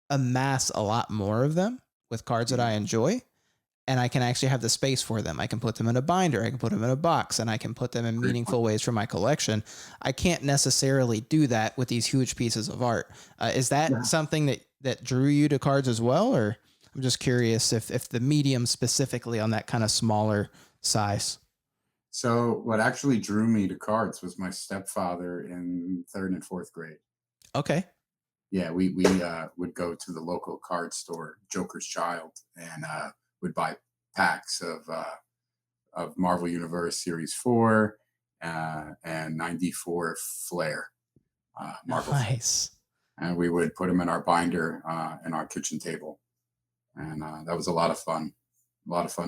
amass a lot more of them with cards that I enjoy. and I can actually have the space for them. I can put them in a binder, I can put them in a box, and I can put them in Great point. meaningful ways for my collection. I can't necessarily do that with these huge pieces of art. Is that Yeah. something that drew you to cards as well? Or I'm just curious if the medium specifically on that kind of smaller size. So what actually drew me to cards was my stepfather in third and fourth grade. Okay. Yeah, we would go to the local card store, Joker's Child, and would buy packs of Marvel Universe Series 4 and 94 Flair, Marvel, Nice. and we would put them in our binder in our kitchen table, and that was a lot of fun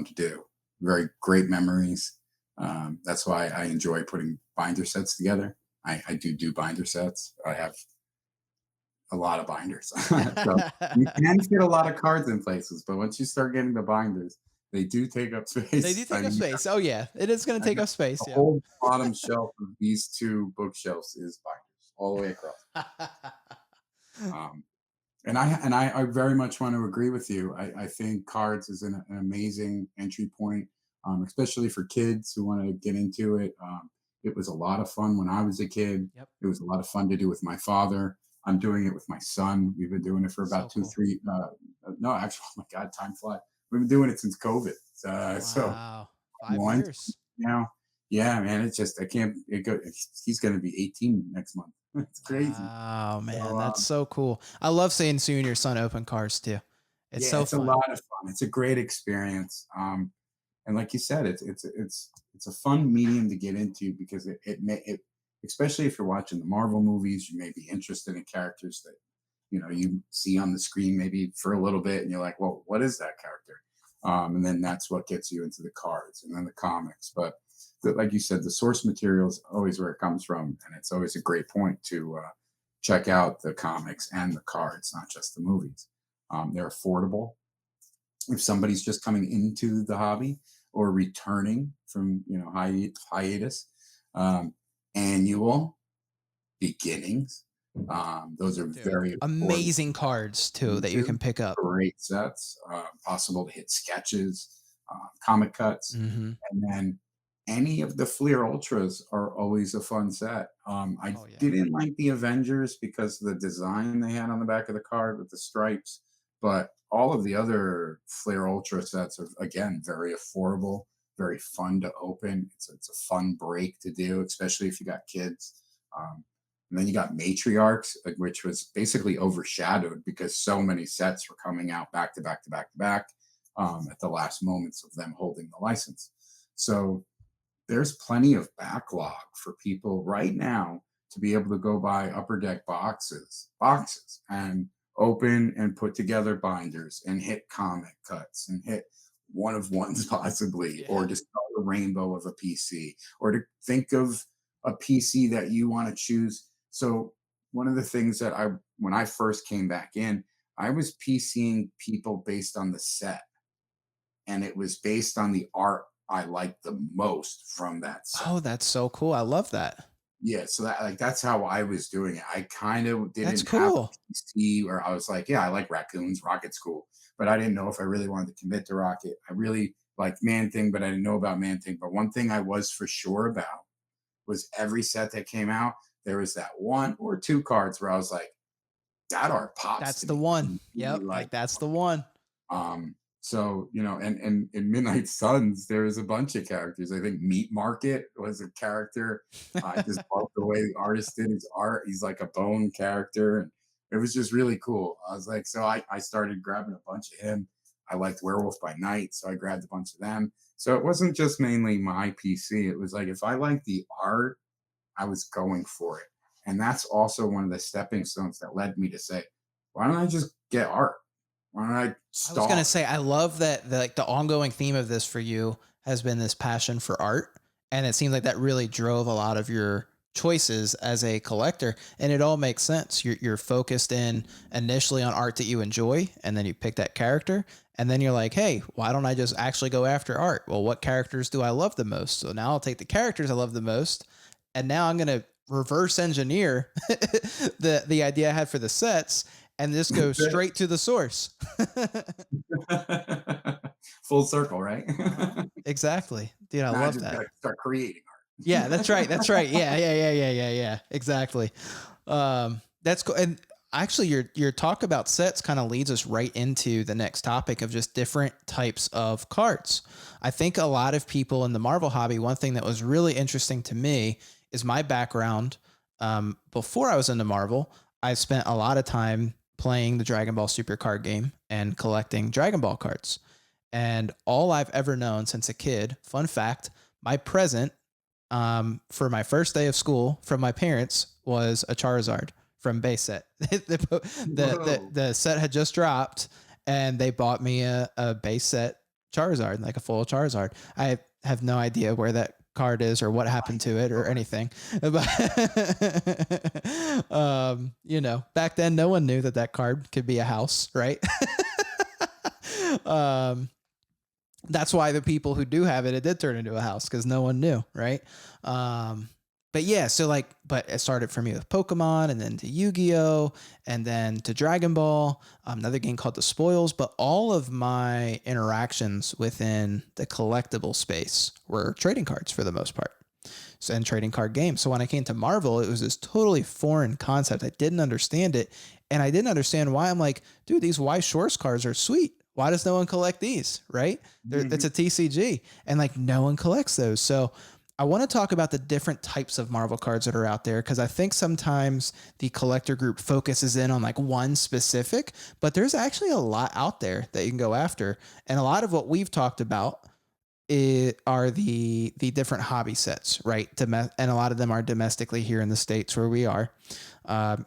to do. Very great memories. That's why I enjoy putting binder sets together. I do binder sets. I have a lot of binders. So you can fit a lot of cards in places, but once you start getting the binders, they do take up They do space. I take up mean, space. Oh yeah, it is going to I take got up space. the Yeah. whole bottom shelf of these two bookshelves is binders all the way across. Um, and I very much want to agree with you. I think cards is an amazing entry point, especially for kids who want to get into it. It was a lot of fun when I was a kid. Yep. It was a lot of fun to do with my father. I'm doing it with my son. We've been doing it for So about two, cool. three. No, actually, oh my God, time flies. We've been doing it since COVID. So Wow. 5 one years. now, yeah, man. It's just I can't. He's going to be 18 next month. It's crazy. Wow, man, So that's so cool. I love seeing you and your son open cards too. It's yeah, so it's a fun. lot of fun. It's a great experience. And like you said, it's a fun medium to get into because it especially if you're watching the Marvel movies, you may be interested in characters that you see on the screen maybe for a little bit, and you're like, well, what is that character? And then that's what gets you into the cards and then the comics. But like you said, the source material is always where it comes from, and it's always a great point to check out the comics and the cards, not just the movies. They're affordable. If somebody's just coming into the hobby or returning from hiatus, um, annual beginnings, those are Dude, very affordable amazing cards too that you into. can pick up. Great sets, possible to hit sketches, comic cuts, Hmm. and then any of the Fleer Ultras are always a fun set. I Oh yeah. didn't like the Avengers because of the design they had on the back of the card with the stripes, but all of the other Fleer Ultra sets are again very affordable, very fun to open. It's a fun break to do, especially if you got kids. Um, and then you got Matriarchs, which was basically overshadowed because so many sets were coming out back to back to back to back at the last moments of them holding the license. So there's plenty of backlog for people right now to be able to go buy upper deck boxes and open and put together binders and hit comic cuts and hit one of ones possibly, or Yeah. just a rainbow of a PC, or to think of a PC that you want to choose. So one of the things that when I first came back in, I was PCing people based on the set, and it was based on the art I liked the most from that set. Oh, that's so cool. I love that. Yeah, so that's how I was doing it. I kind of That's didn't have cool. a PC where I was like, yeah, I like raccoons, Rocket's cool, but I didn't know if I really wanted to commit to Rocket. I really like Man Thing, but I didn't know about Man Thing. But one thing I was for sure about was every set that came out, there was that one or two cards where I was like, that art pops That's to the me. one. I really Yep. like Like that's the one. so and in Midnight Suns, there was a bunch of characters. I think Meat Market was a character. I just love the way the artist did his art. He's like a bone character, and it was just really cool. I was like, so I started grabbing a bunch of him. I liked Werewolf by Night, so I grabbed a bunch of them. So it wasn't just mainly my PC. It was like if I liked the art, I was going for it. And that's also one of the stepping stones that led me to say, why don't I just get art? Why don't I I was gonna start? say I love that the ongoing theme of this for you has been this passion for art, and it seems like that really drove a lot of your choices as a collector, and it all makes sense. You're focused in initially on art that you enjoy, and then you pick that character, and then you're like, hey, why don't I just actually go after art? Well, what characters do I love the most? So now I'll take the characters I love the most, and now I'm gonna reverse engineer the idea I had for the sets and just go straight to the source. Full circle, right? Exactly. Dude, I Now I love just that. gotta start creating Yeah, art. that's right. That's right. Yeah. Exactly. That's cool. And actually, your talk about sets kind of leads us right into the next topic of just different types of cards. I think a lot of people in the Marvel hobby, one thing that was really interesting to me is my background. Before I was into Marvel, I spent a lot of time playing the Dragon Ball Super card game and collecting Dragon Ball cards. And all I've ever known since a kid, fun fact, my present for my first day of school from my parents was a Charizard from base set. Whoa. The set had just dropped and they bought me a base set Charizard, like a full Charizard. I have no idea where that card is or what happened to it or anything. But, back then no one knew that card could be a house, right? um, that's why the people who do have it did turn into a house because no one knew, right? But yeah, so but it started for me with Pokemon and then to Yu-Gi-Oh! And then to Dragon Ball, another game called The Spoils. But all of my interactions within the collectible space were trading cards for the most part. So, and trading card games. So when I came to Marvel, it was this totally foreign concept. I didn't understand it. And I didn't understand why. I'm like, dude, these Y Shores cards are sweet. Why does no one collect these? Right? It's a TCG and no one collects those. So I want to talk about the different types of Marvel cards that are out there. Cause I think sometimes the collector group focuses in on one specific, but there's actually a lot out there that you can go after. And a lot of what we've talked about are the different hobby sets, right? And a lot of them are domestically here in the States where we are.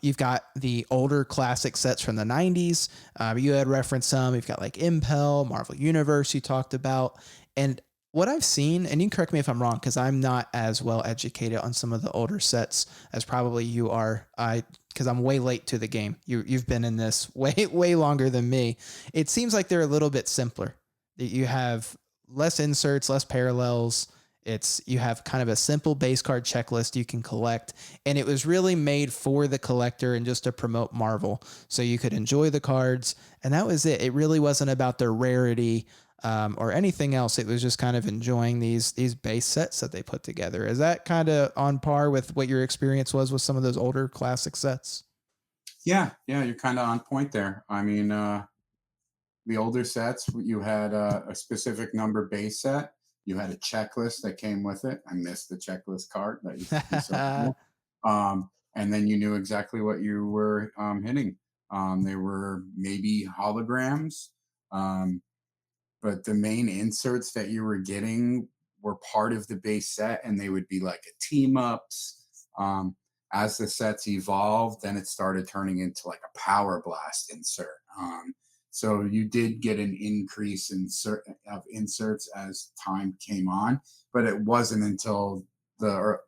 You've got the older classic sets from the 90s. You had referenced some. You've got Impel, Marvel Universe you talked about. And what I've seen, and you can correct me if I'm wrong, because I'm not as well educated on some of the older sets as probably you are. Because I'm way late to the game. You've been in this way longer than me. It seems like they're a little bit simpler. That you have less inserts, less parallels. You have kind of a simple base card checklist you can collect. And it was really made for the collector and just to promote Marvel. So you could enjoy the cards. And that was it. It really wasn't about their rarity or anything else. It was just kind of enjoying these base sets that they put together. Is that kind of on par with what your experience was with some of those older classic sets? Yeah, you're kind of on point there. I mean, the older sets, you had a specific number base set. You had a checklist that came with it. I missed the checklist card. That used to be so cool. And then you knew exactly what you were hitting. They were maybe holograms, but the main inserts that you were getting were part of the base set, and they would be a team ups. As the sets evolved, then it started turning into a power blast insert. So you did get an increase of inserts as time came on, but it wasn't until the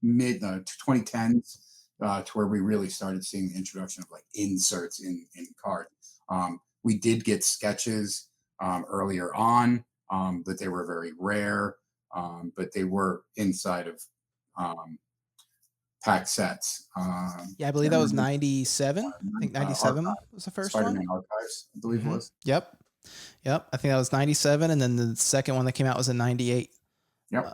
mid 2010s to where we really started seeing the introduction of inserts in cards. We did get sketches earlier on, but they were very rare. But they were inside of pack sets. Yeah, I believe that was 97. I think 97 was the first one. Spider-Man Archives, I believe it was. Yep. I think that was 97. And then the second one that came out was in 98. Yep.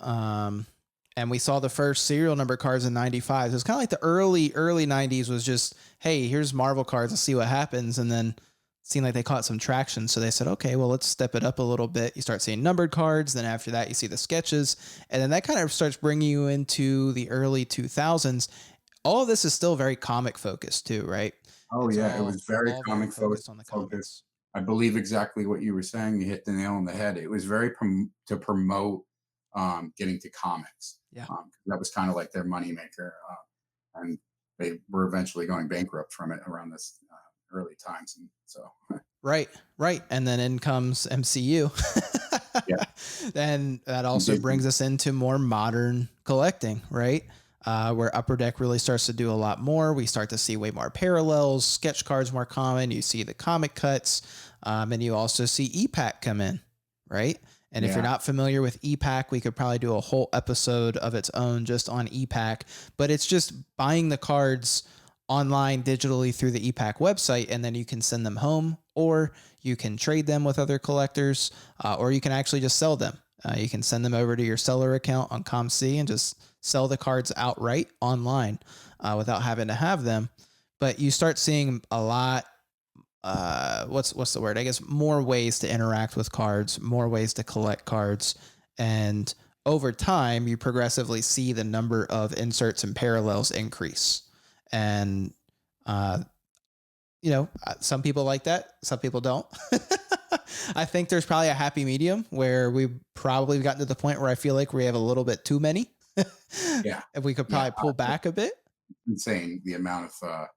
And we saw the first serial number cards in 95. So it's kind of like the early 90s was just, hey, here's Marvel cards. Let's see what happens. And then it seemed like they caught some traction. So they said, okay, well, let's step it up a little bit. You start seeing numbered cards. Then after that, you see the sketches. And then that kind of starts bringing you into the early 2000s. All of this is still very comic focused too, right? Oh, It's yeah. It was very all comic focused on the focused. comics. I believe exactly what you were saying. You hit the nail on the head. It was very to promote getting to comics. Yeah. That was kind of like their moneymaker. And they were eventually going bankrupt from it around this early times. And so. Right. And then in comes MCU. Yeah. And that also brings us into more modern collecting, right? Where Upper Deck really starts to do a lot more. We start to see way more parallels, sketch cards more common. You see the comic cuts, and you also see E-Pack come in, right? And if you're not familiar with E-Pack, we could probably do a whole episode of its own just on E-Pack. But it's just buying the cards online digitally through the ePack website, and then you can send them home, or you can trade them with other collectors, or you can actually just sell them. You can send them over to your seller account on ComC and just sell the cards outright online without having to have them. But you start seeing a lot. What's the word? I guess more ways to interact with cards, more ways to collect cards, and over time, you progressively see the number of inserts and parallels increase. And some people like that, some people don't. I think there's probably a happy medium where we've probably gotten to the point where I feel like we have a little bit too many. Yeah. If we could probably pull back a bit. Insane the amount of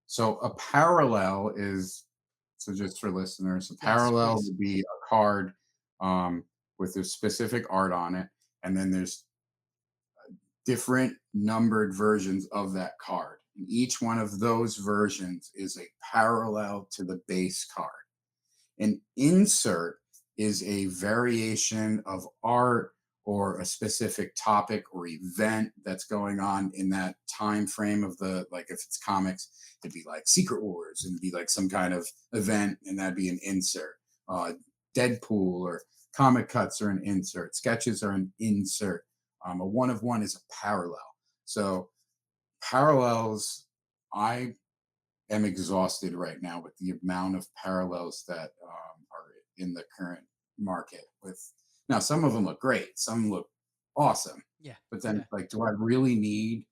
so a parallel is, so just for listeners, a parallel Please. would be a card with a specific art on it, and then there's different numbered versions of that card. And each one of those versions is a parallel to the base card. An insert is a variation of art or a specific topic or event that's going on in that time frame of the, like if it's comics, it'd be like Secret Wars and it'd be like some kind of event, and that'd be an insert. Deadpool or comic cuts are an insert. Sketches are an insert. A one of one is a parallel. So parallels, I am exhausted right now with the amount of parallels that are in the current market. With now, some of them look great, some look awesome, Yeah. but then like, do I really need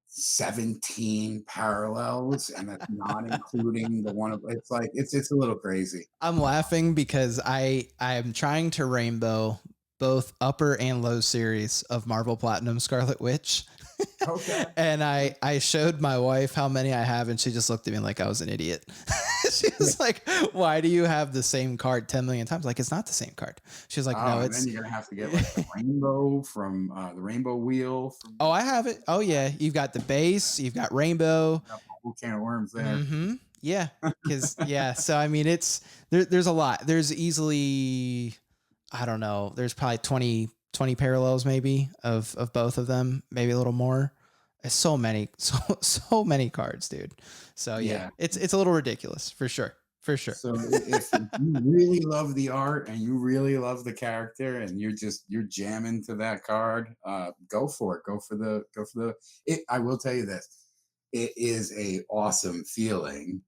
17 parallels? And that's not including the one of, it's like it's a little crazy. I'm laughing because I'm trying to rainbow both upper and low series of Marvel Platinum Scarlet Witch. Okay. And I showed my wife how many I have, and she just looked at me like I was an idiot. She was like, "Why do you have the same card 10 million times?" Like, it's not the same card. She was like, "No, And it's." then you're gonna have to get like the rainbow from the rainbow wheel from Oh, I have it. Oh yeah, you've got the base, you've got rainbow. a whole can of worms there. Mm-hmm. Yeah, because yeah. So I mean, there's a lot. There's easily, I don't know. There's probably 20 parallels maybe of both of them, maybe a little more. It's so many, so many cards, dude. So yeah, it's a little ridiculous for sure. For sure. So if you really love the art and you really love the character and you're jamming to that card, go for it. Go for the it. I will tell you this. It is a awesome feeling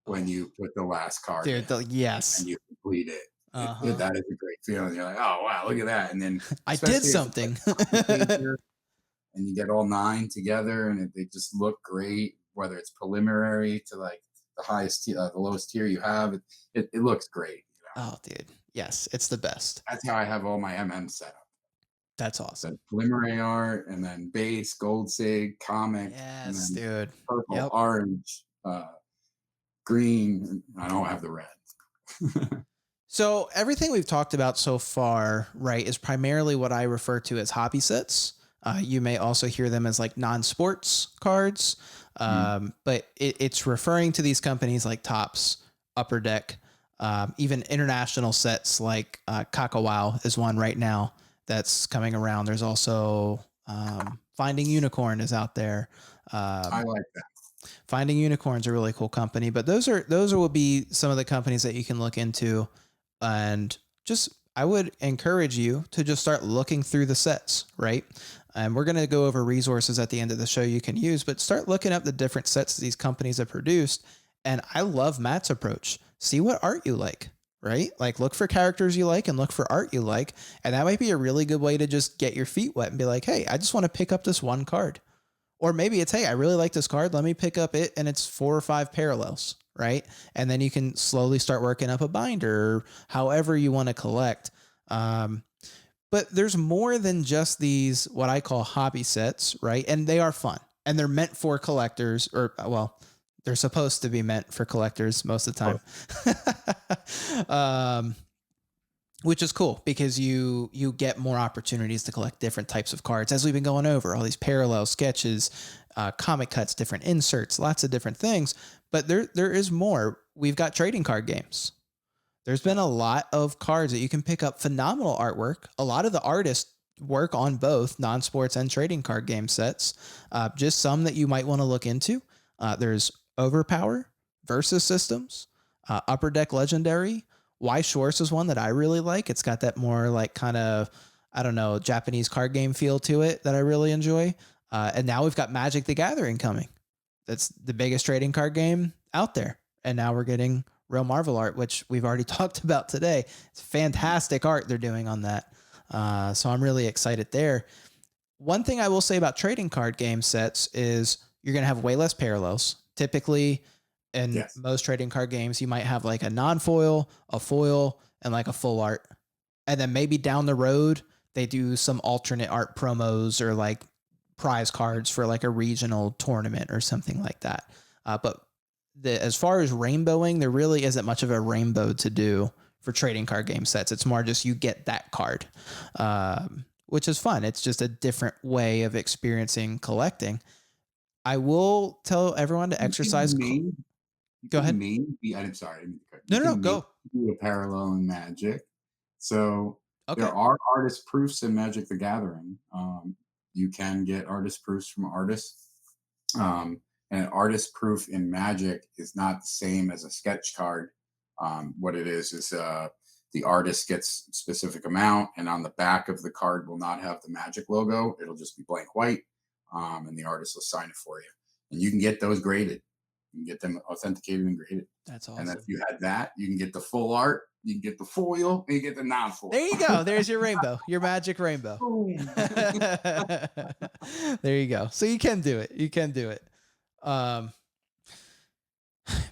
when you put the last card in yes. and you complete it. Uh-huh. That is a great feeling. You're like, oh wow, look at that. And then I did something. And you get all 9 together and they just look great, whether it's preliminary to like the highest tier, the lowest tier you have. It looks great. You know? Oh, dude. Yes, it's the best. That's how I have all my MMs set up. That's awesome. So preliminary art, and then base, gold sig, comic, yes, and then dude. purple, orange, green. I don't have the red. So everything we've talked about so far, right, is primarily what I refer to as hobby sets. You may also hear them as like non-sports cards, but it's referring to these companies like Topps, Upper Deck, even international sets like Kakawau is one right now that's coming around. There's also Finding Unicorn is out there. I like that. Finding Unicorn's a really cool company, but those will be some of the companies that you can look into, and just I would encourage you to just start looking through the sets, right? And we're going to go over resources at the end of the show you can use, but start looking up the different sets these companies have produced. And I love Matt's approach. See what art you like, right? Like look for characters you like and look for art you like. And that might be a really good way to just get your feet wet and be like, hey, I just want to pick up this one card. Or maybe it's, hey, I really like this card. Let me pick up it. And it's 4 or 5 parallels, right? And then you can slowly start working up a binder or however you want to collect. But there's more than just these, what I call hobby sets, right? And they are fun and they're meant for collectors, or well, they're supposed to be meant for collectors most of the time. Which is cool because you get more opportunities to collect different types of cards, as we've been going over all these parallel sketches, comic cuts, different inserts, lots of different things. But there is more. We've got trading card games. There's been a lot of cards that you can pick up, phenomenal artwork. A lot of the artists work on both non-sports and trading card game sets. Just some that you might want to look into. There's Overpower, Versus Systems, Upper Deck Legendary. Y Shores is one that I really like. It's got that more like kind of, I don't know, Japanese card game feel to it that I really enjoy. And now we've got Magic the Gathering coming. That's the biggest trading card game out there. And now we're getting real Marvel art, which we've already talked about today. It's fantastic art they're doing on that. So I'm really excited there. One thing I will say about trading card game sets is you're going to have way less parallels. Typically, in most trading card games, you might have like a non-foil, a foil, and like a full art. And then maybe down the road, they do some alternate art promos or like prize cards for like a regional tournament or something like that. But as far as rainbowing, there really isn't much of a rainbow to do for trading card game sets. It's more just you get that card, which is fun. It's just a different way of experiencing collecting. I will tell everyone to exercise. Go ahead. I'm sorry. No, go. A parallel in Magic. So Okay. there are artist proofs in Magic the Gathering. You can get artist proofs from artists. And an artist proof in Magic is not the same as a sketch card. What it is the artist gets a specific amount, and on the back of the card will not have the Magic logo. It'll just be blank white, and the artist will sign it for you. And you can get those graded. You can get them authenticated and graded. That's awesome. And if you had that, you can get the full art, you can get the foil, and you get the non-foil. There you go. There's your rainbow, your Magic rainbow. There you go. So you can do it. You can do it.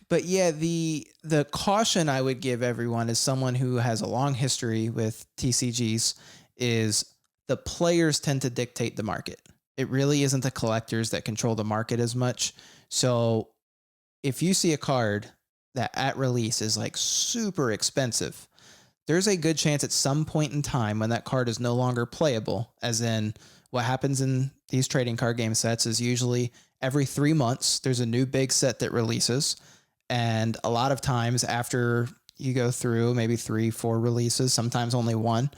But yeah, the caution I would give everyone as someone who has a long history with TCGs is the players tend to dictate the market. It really isn't the collectors that control the market as much. So if you see a card that at release is like super expensive, there's a good chance at some point in time when that card is no longer playable, as in what happens in these trading card game sets is usually every 3 months, there's a new big set that releases. And a lot of times after you go through maybe 3-4 releases, sometimes only one,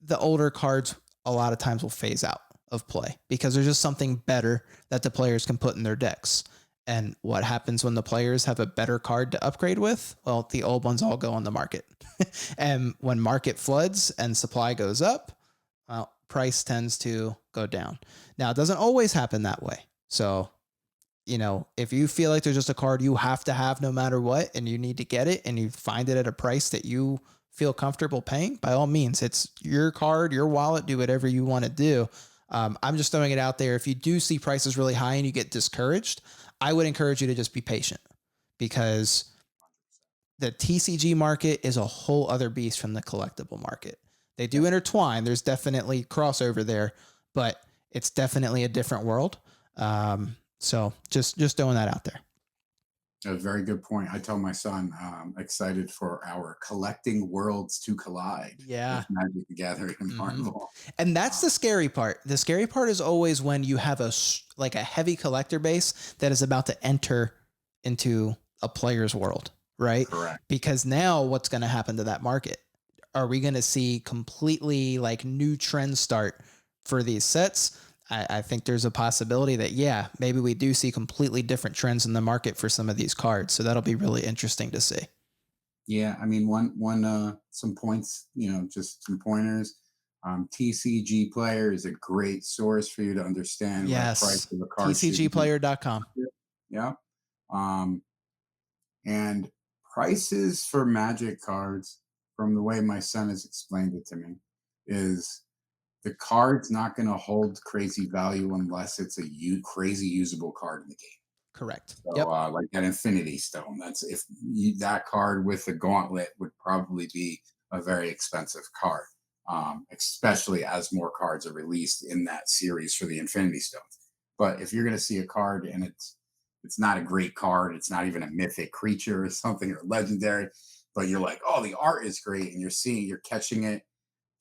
the older cards a lot of times will phase out of play because there's just something better that the players can put in their decks. And what happens when the players have a better card to upgrade with? Well, the old ones all go on the market. And when market floods and supply goes up, well, price tends to go down. Now, it doesn't always happen that way. So, you know, if you feel like there's just a card you have to have no matter what, and you need to get it and you find it at a price that you feel comfortable paying, by all means, it's your card, your wallet, do whatever you want to do. I'm just throwing it out there. If you do see prices really high and you get discouraged, I would encourage you to just be patient, because the TCG market is a whole other beast from the collectible market. They do intertwine. There's definitely crossover there, but it's definitely a different world. So just throwing that out there. A very good point. I tell my son, excited for our collecting worlds to collide. Yeah. With Magic the Gathering and Marvel. And that's the scary part. The scary part is always when you have a heavy collector base that is about to enter into a player's world, right? Correct. Because now what's going to happen to that market? Are we going to see completely like new trends start for these sets? I think there's a possibility that, yeah, maybe we do see completely different trends in the market for some of these cards. So that'll be really interesting to see. Yeah. I mean, some points, just some pointers. TCG Player is a great source for you to understand what the price of a card TCGplayer.com. Yeah. And prices for Magic cards, from the way my son has explained it to me, is the card's not going to hold crazy value unless it's a crazy usable card in the game. Correct. So, like that Infinity Stone, that card with the gauntlet would probably be a very expensive card, especially as more cards are released in that series for the Infinity Stones. But if you're going to see a card and it's not a great card, it's not even a mythic creature or something or legendary, but you're like, oh, the art is great, and you're catching it,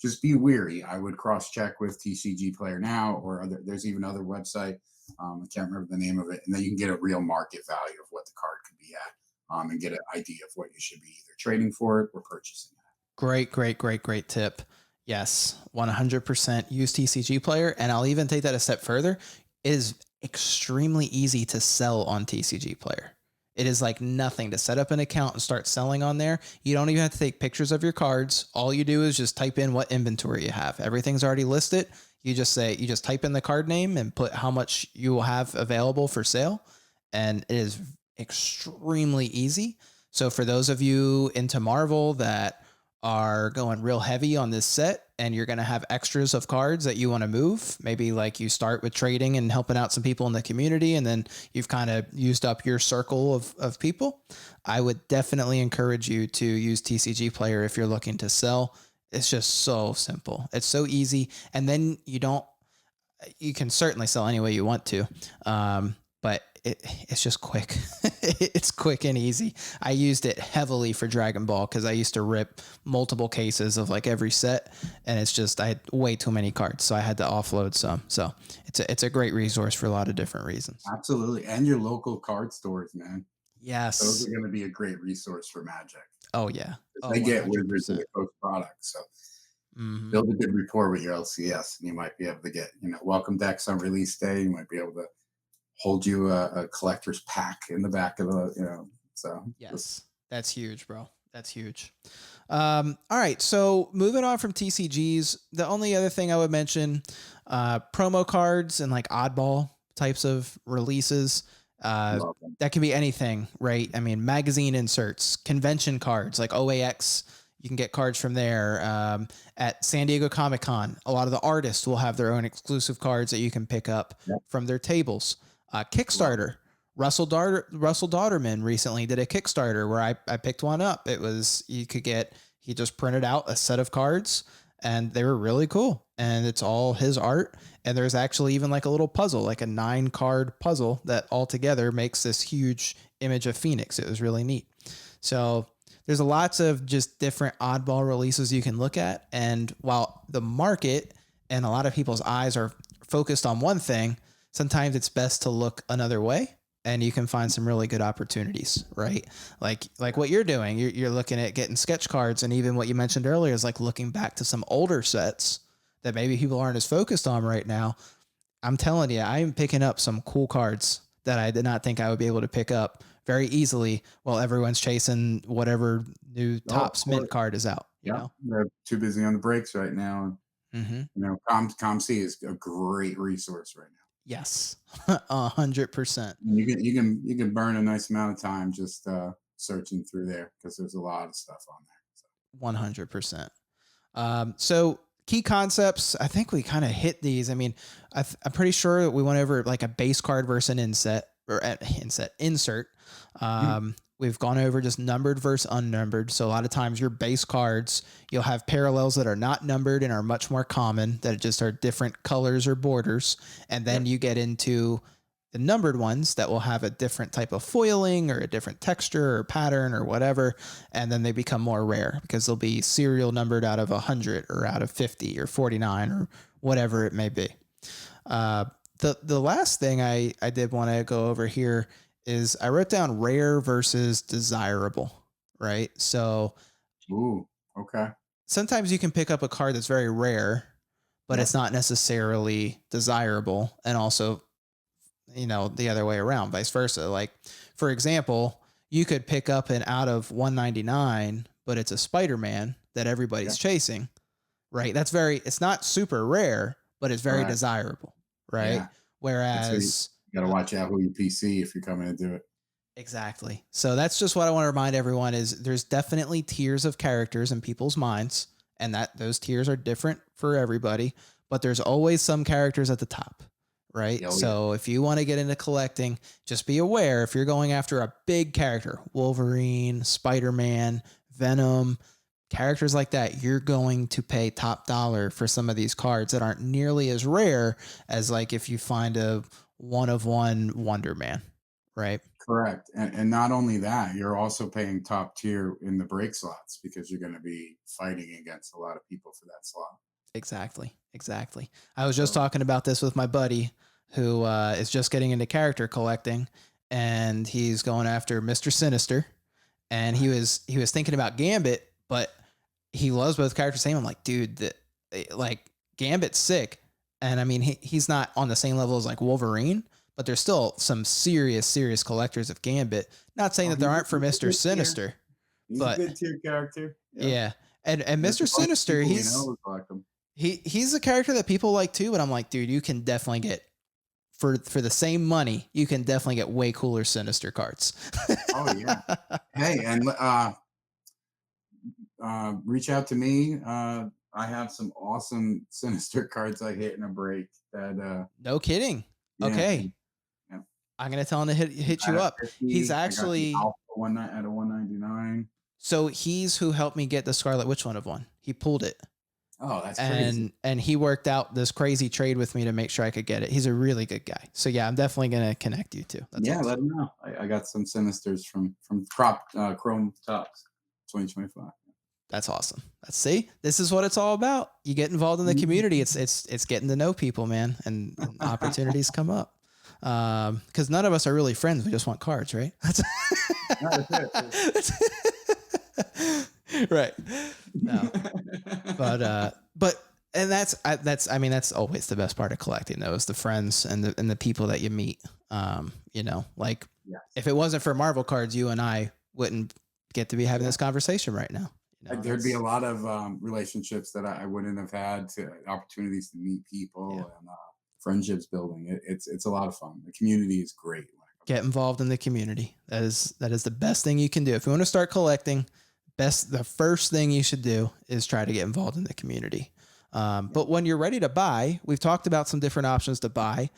just be weary. I would cross-check with TCG Player Now, or there's even other website. I can't remember the name of it. And then you can get a real market value of what the card could be at, and get an idea of what you should be either trading for it or purchasing it. Great tip. Yes, 100% use TCG Player. And I'll even take that a step further. It is extremely easy to sell on TCG Player. It is like nothing to set up an account and start selling on there. You don't even have to take pictures of your cards. All you do is just type in what inventory you have. Everything's already listed. You just type in the card name and put how much you will have available for sale. And it is extremely easy. So for those of you into Marvel that are going real heavy on this set and you're going to have extras of cards that you want to move, maybe like you start with trading and helping out some people in the community, and then you've kind of used up your circle of people, I would definitely encourage you to use TCG Player if you're looking to sell. It's just so simple. It's so easy. And then you can certainly sell any way you want to. But it's just quick. It's quick and easy. I used it heavily for Dragon Ball because I used to rip multiple cases of like every set, and it's just I had way too many cards, so I had to offload some. So it's a great resource for a lot of different reasons. Absolutely. And your local card stores, man. Yes. Those are going to be a great resource for Magic. Oh yeah. Oh, They get Wizards 100%. of the Coast products. So Mhm. build a good rapport with your LCS, and you might be able to get, welcome decks on release day. You might be able to hold you a collector's pack in the back of so Yes, that's huge, bro. That's huge. All right, so moving on from TCGs, the only other thing I would mention, promo cards and like oddball types of releases. love them. That can be anything, right? I mean, magazine inserts, convention cards like OAX. You can get cards from there. At San Diego Comic-Con, a lot of the artists will have their own exclusive cards that you can pick up from their tables. Kickstarter. Russell Dauterman recently did a Kickstarter where I picked one up. It was, he just printed out a set of cards and they were really cool. And it's all his art. And there's actually even like a little puzzle, like a 9-card puzzle that all together makes this huge image of Phoenix. It was really neat. So there's lots of just different oddball releases you can look at. And while the market and a lot of people's eyes are focused on one thing, sometimes it's best to look another way and you can find some really good opportunities, right? Like what you're doing, you're looking at getting sketch cards. And even what you mentioned earlier is like looking back to some older sets that maybe people aren't as focused on right now. I'm telling you, I'm picking up some cool cards that I did not think I would be able to pick up very easily while everyone's chasing whatever new Topps mint card is out. You know, they're too busy on the breaks right now. Mm-hmm. ComC is a great resource right now. Yes, 100%. You can burn a nice amount of time just searching through there because there's a lot of stuff on there. So. 100%. So key concepts, I think we kind of hit these. I mean, I'm pretty sure we went over like a base card versus an insert. We've gone over just numbered versus unnumbered. So a lot of times your base cards, you'll have parallels that are not numbered and are much more common, that just are different colors or borders. And then you get into the numbered ones that will have a different type of foiling or a different texture or pattern or whatever. And then they become more rare because they'll be serial numbered out of 100 or out of 50 or 49 or whatever it may be. The last thing I did want to go over here is I wrote down rare versus desirable, right? So okay. Sometimes you can pick up a card that's very rare, but it's not necessarily desirable. And also, the other way around, vice versa. Like, for example, you could pick up an out of 199, but it's a Spider-Man that everybody's chasing, right? It's not super rare, but it's very desirable, right? Yeah. Whereas you got to watch out who you PC if you're coming to do it. Exactly. So that's just what I want to remind everyone is there's definitely tiers of characters in people's minds, and that those tiers are different for everybody, but there's always some characters at the top, right? So if you want to get into collecting, just be aware if you're going after a big character, Wolverine, Spider-Man, Venom, characters like that, you're going to pay top dollar for some of these cards that aren't nearly as rare as like if you find a one-of-one Wonder Man, right? Correct. And not only that, you're also paying top tier in the break slots because you're going to be fighting against a lot of people for that slot. Exactly. I was just talking about this with my buddy who is just getting into character collecting, and he's going after Mr. Sinister, and he was thinking about Gambit, but he loves both characters the same. I'm like, dude, like Gambit's sick. And I mean, he's not on the same level as like Wolverine, but there's still some serious collectors of Gambit. Not saying that there aren't for Mr. Sinister, He's but a good tier character. yeah. And There's Mr. a bunch of Sinister, people we know who collect him. he's a character that people like too, but I'm like, dude, you can definitely get for the same money, you can definitely get way cooler Sinister cards. Oh yeah. Hey, and reach out to me. I have some awesome Sinister cards I hit in a break that No kidding. yeah, Okay. yeah. I'm gonna tell him to hit you up. 50, He's I got the actually Alpha one at a 199. so he's who helped me get the Scarlet Witch one of one. He pulled it. Oh, that's crazy. And he worked out this crazy trade with me to make sure I could get it. He's a really good guy. So yeah, I'm definitely gonna connect you too. That's Yeah, awesome. let him know. I got some Sinisters from Chrome Tops 2025. That's awesome. See, this is what it's all about. You get involved in the community. It's getting to know people, man, and opportunities come up. Because none of us are really friends. We just want cards, right? That's right. No, but and that's I mean that's always the best part of collecting though is the friends and the people that you meet. You know, like Yes. if it wasn't for Marvel cards, you and I wouldn't get to be having this conversation right now. You know, There'd be a lot of relationships that I wouldn't have had, opportunities to meet people and friendships building. It's a lot of fun. The community is great. Get involved in the community. That is the best thing you can do. If you want to start collecting, the first thing you should do is try to get involved in the community. But when you're ready to buy, we've talked about some different options to buy.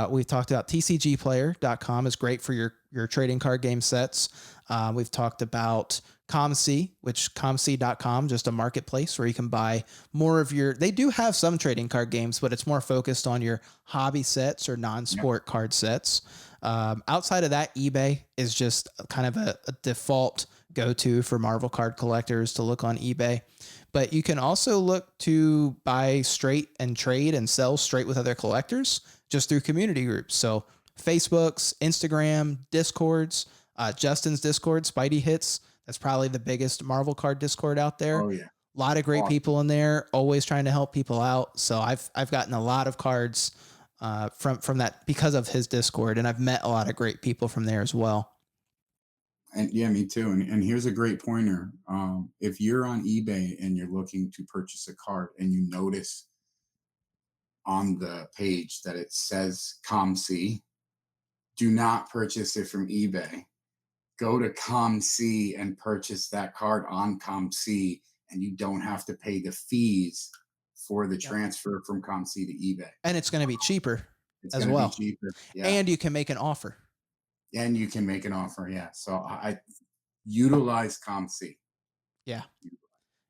We've talked about tcgplayer.com is great for your trading card game sets. We've talked about ComC, which ComC.com, just a marketplace where you can buy more of they do have some trading card games, but it's more focused on your hobby sets or non-sport card sets. Outside of that, eBay is just kind of a default go-to for Marvel card collectors to look on eBay. But you can also look to buy straight and trade and sell straight with other collectors just through community groups. So Facebooks, Instagram, Discords, Justin's Discord, Spidey Hits. That's probably the biggest Marvel card Discord out there. Oh yeah. A lot of great people in there, always trying to help people out. So I've gotten a lot of cards from that because of his Discord, and I've met a lot of great people from there as well. And yeah, me too. And here's a great pointer. If you're on eBay and you're looking to purchase a card and you notice on the page that it says ComC, do not purchase it from eBay. Go to ComC and purchase that card on ComC, and you don't have to pay the fees for the transfer from ComC to eBay. And it's going to be cheaper It's as well. Cheaper. Yeah. And you can make an offer. Yeah. So I utilize ComC. Yeah.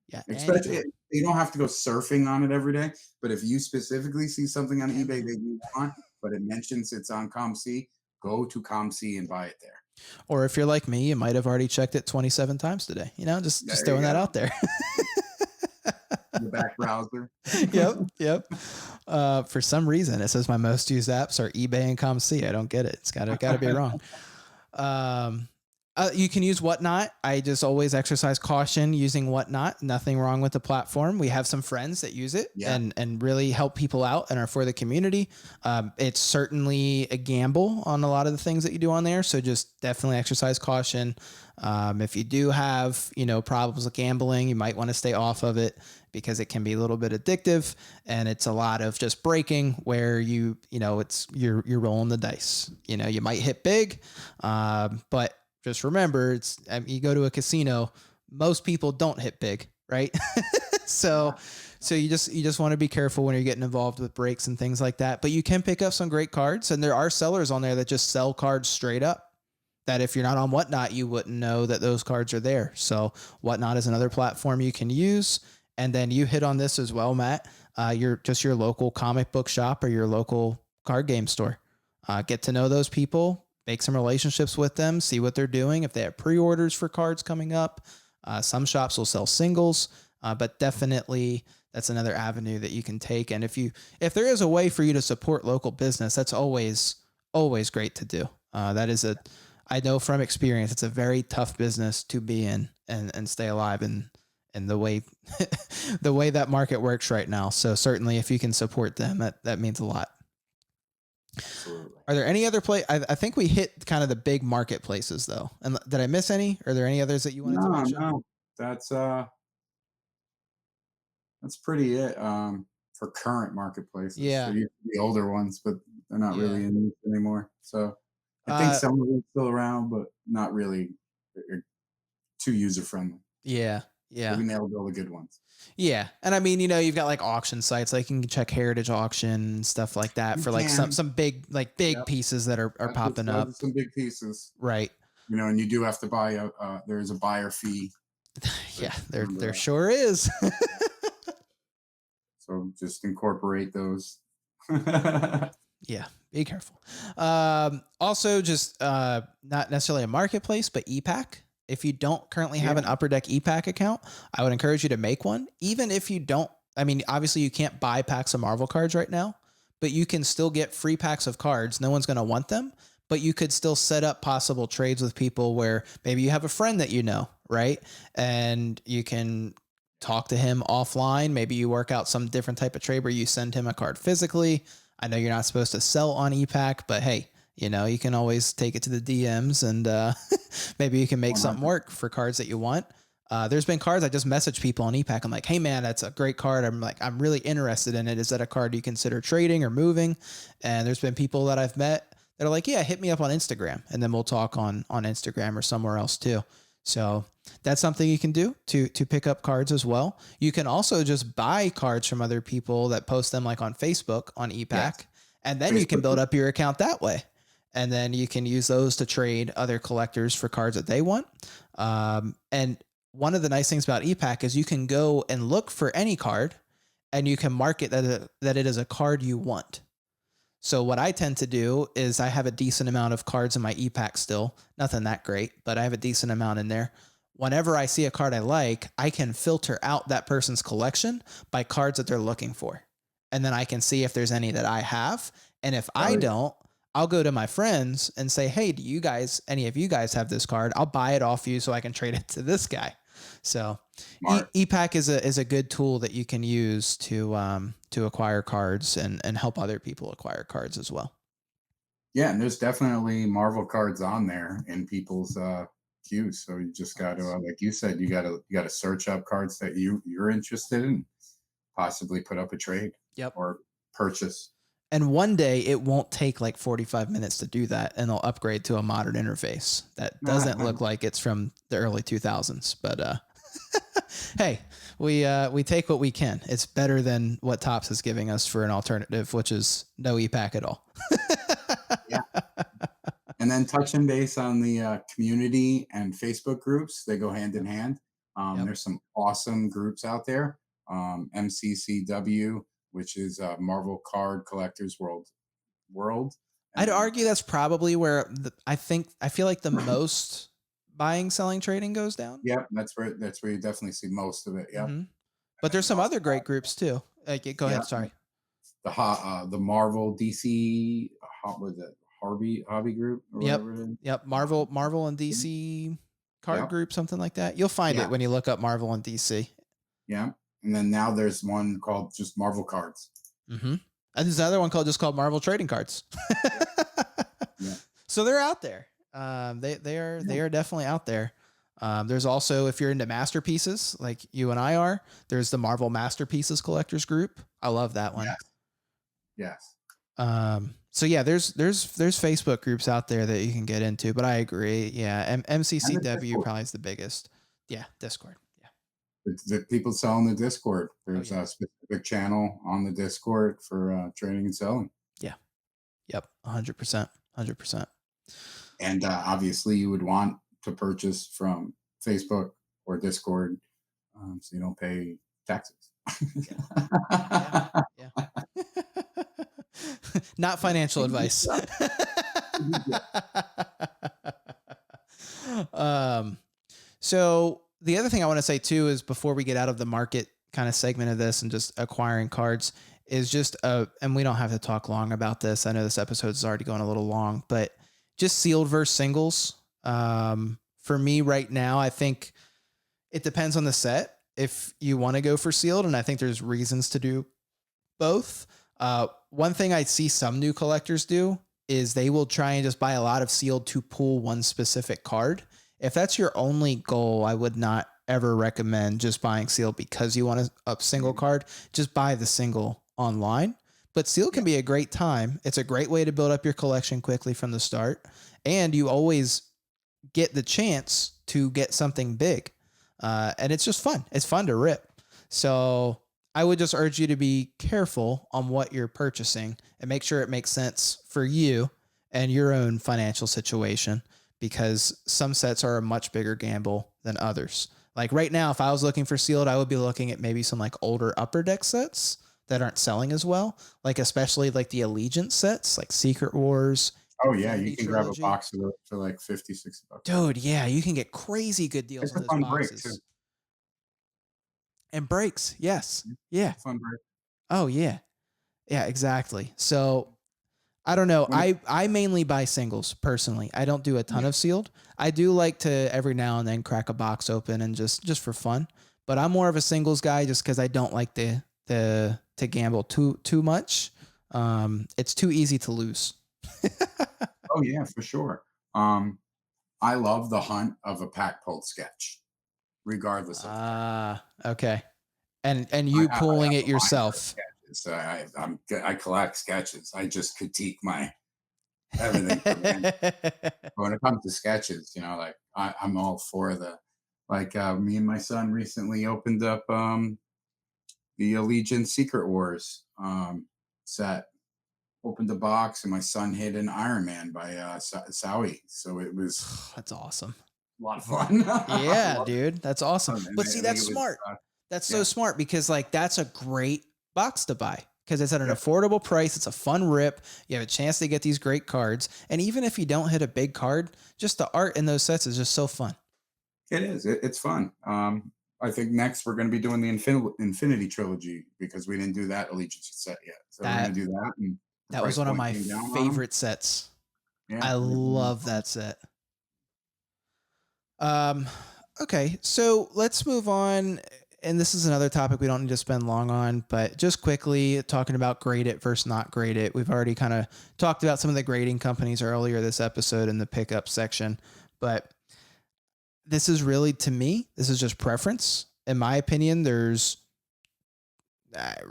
Yeah. Especially you don't have to go surfing on it every day, but if you specifically see something on eBay that you want, but it mentions it's on ComC, go to ComC and buy it there. Or if you're like me, you might have already checked it 27 times today. You know, just throwing that out there. The back browser. Yep. For some reason, it says my most used apps are eBay and ComC. I don't get it. It's gotta be wrong. You can use Whatnot. I just always exercise caution using Whatnot. Nothing wrong with the platform. We have some friends that use it and really help people out and are for the community. It's certainly a gamble on a lot of the things that you do on there. So just definitely exercise caution. If you do have, problems with gambling, you might want to stay off of it because it can be a little bit addictive and it's a lot of just breaking where you're rolling the dice. You might hit big, but just remember, you go to a casino, most people don't hit big, right? So you just want to be careful when you're getting involved with breaks and things like that. But you can pick up some great cards, and there are sellers on there that just sell cards straight up. That if you're not on Whatnot, you wouldn't know that those cards are there. So Whatnot is another platform you can use. And then you hit on this as well, Matt. Your local comic book shop or your local card game store. Get to know those people. Make some relationships with them, see what they're doing. If they have pre-orders for cards coming up, some shops will sell singles, but definitely that's another avenue that you can take. And if there is a way for you to support local business, that's always great to do. I know from experience, it's a very tough business to be in and stay alive in the way the way that market works right now. So certainly if you can support them, that means a lot. Absolutely. Are there any other I think we hit kind of the big marketplaces though. And did I miss any? Are there any others that you wanted to No, mention? no, that's that's pretty it. For current marketplaces, there Yeah. used to be older ones, but they're not Yeah. really in use anymore. So I think Uh, some of them still around, but not really too user friendly. yeah. Maybe Yeah. nailed all the good ones. Yeah. And I mean, you've got like auction sites, like you can check Heritage Auction and stuff like that You for like can. some big, like big Yep. pieces that are popping Those are up. some big pieces. Right. And you do have to buy there's a buyer fee. So Yeah, remember there that. sure is. So just incorporate those. Yeah, be careful. Also, just not necessarily a marketplace, but ePack. If you don't currently have Yeah. an Upper Deck ePack account, I would encourage you to make one. Even if you don't, I mean, obviously you can't buy packs of Marvel cards right now, but you can still get free packs of cards. No one's going to want them, but you could still set up possible trades with people where maybe you have a friend that you know, right? And you can talk to him offline. Maybe you work out some different type of trade where you send him a card physically. I know you're not supposed to sell on ePack, but hey, you can always take it to the DMs and maybe you can make something work for cards that you want. There's been cards I just message people on ePack. I'm like, hey man, that's a great card. I'm really interested in it. Is that a card you consider trading or moving? And there's been people that I've met that are like, yeah, hit me up on Instagram, and then we'll talk on Instagram or somewhere else too. So that's something you can do to pick up cards as well. You can also just buy cards from other people that post them like on Facebook on ePack, Yes. and then you can Facebook build up your account that way. And then you can use those to trade other collectors for cards that they want. And one of the nice things about ePack is you can go and look for any card and you can mark it that it is a card you want. So what I tend to do is I have a decent amount of cards in my ePack still. Nothing that great, but I have a decent amount in there. Whenever I see a card I like, I can filter out that person's collection by cards that they're looking for. And then I can see if there's any that I have. And if I don't, I'll go to my friends and say, hey, any of you guys have this card? I'll buy it off you so I can trade it to this guy. So ePack is a good tool that you can use to acquire cards and help other people acquire cards as well. Yeah, and there's definitely Marvel cards on there in people's queues. So you just got to, like you said, you got to search up cards that you're interested in, possibly put up a trade. Yep. Or purchase. And one day it won't take like 45 minutes to do that, and they'll upgrade to a modern interface that doesn't look like it's from the early 2000s. But hey, we take what we can. It's better than what Topps is giving us for an alternative, which is no ePack at all. Yeah. And then touching base on the community and Facebook groups, they go hand in hand. There's some awesome groups out there. MCCW, which is Marvel Card Collectors World. I'd argue that's probably where I feel like the most buying, selling, trading goes down. Yep, that's where you definitely see most of it. Yep. Mm-hmm. But there's some other great groups too. Go ahead. Sorry. The Marvel DC, what was it? Hobby group or whatever it is. Yep. Marvel and DC card group, something like that. You'll find it when you look up Marvel and DC. Yeah. And then now there's one called just Marvel Cards. Mm-hmm. And there's another one called Marvel Trading Cards. Yeah. So they're out there. They are definitely out there. There's also, if you're into masterpieces like you and I are, there's the Marvel Masterpieces Collectors Group. I love that one. Yes. So yeah, there's Facebook groups out there that you can get into, but I agree. Yeah. MCCW probably is the biggest. Yeah. Discord. Yeah. The people selling the Discord. There's a specific channel on the Discord for trading and selling. Yeah. Yep. 100%. 100%. And obviously you would want to purchase from Facebook or Discord so you don't pay taxes. Yeah. Not financial advice. So the other thing I want to say too is before we get out of the market kind of segment of this and just acquiring cards is just and we don't have to talk long about this. I know this episode is already going a little long, but just sealed versus singles. For me right now, I think it depends on the set. If you want to go for sealed, and I think there's reasons to do both. one thing I see some new collectors do is they will try and just buy a lot of sealed to pull one specific card. If that's your only goal, I would not ever recommend just buying sealed because you want a single card. Just buy the single online. But sealed can be a great time. It's a great way to build up your collection quickly from the start. And you always get the chance to get something big. And it's just fun. It's fun to rip. So I would just urge you to be careful on what you're purchasing and make sure it makes sense for you and your own financial situation, because some sets are a much bigger gamble than others. Like right now, if I was looking for sealed, I would be looking at maybe some like older upper deck sets that aren't selling as well. Like especially like the Allegiance sets, like Secret Wars. Oh yeah, you Infinity can grab a Trilogy. box of those for like 50, $60. Dude, yeah, you can get crazy good deals It's on a those fun break too. boxes. And breaks, yes. Yeah. Fun break. Oh, yeah. Yeah, exactly. So I don't know. When it, I mainly buy singles personally. I don't do a ton of sealed. I do like to every now and then crack a box open and just for fun. But I'm more of a singles guy just because I don't like to gamble too much. It's too easy to lose. oh yeah, for sure. I love the hunt of a pack pulled sketch, regardless of the card. Okay. And I, you I pulling have it a mind for yourself. sketches. I collect sketches. I just critique my everything from the end. But when it comes to sketches, like I'm all for me and my son recently opened up the Allegiance Secret Wars set. Opened the box and my son hit an Iron Man by Sowie. So it was That's awesome. a lot of fun. Yeah, dude, that's awesome. And But I see, think that's it was, smart. That's so yeah. smart because like that's a great box to buy because it's at an Yep. affordable price. It's a fun rip. You have a chance to get these great cards. And even if you don't hit a big card, just the art in those sets is just so fun. It is. It's fun. I think next we're going to be doing the Infinity Trilogy because we didn't do that Allegiance set yet. So we're going That to do that. And the that was price one of point my came down on them. favorite sets. Yeah. I It was a lot of love fun. that set. Um, okay, so let's move on. And this is another topic we don't need to spend long on, but just quickly talking about grade it versus not grade it. We've already kind of talked about some of the grading companies earlier this episode in the pickup section, but this is really, to me, this is just preference. In my opinion, there's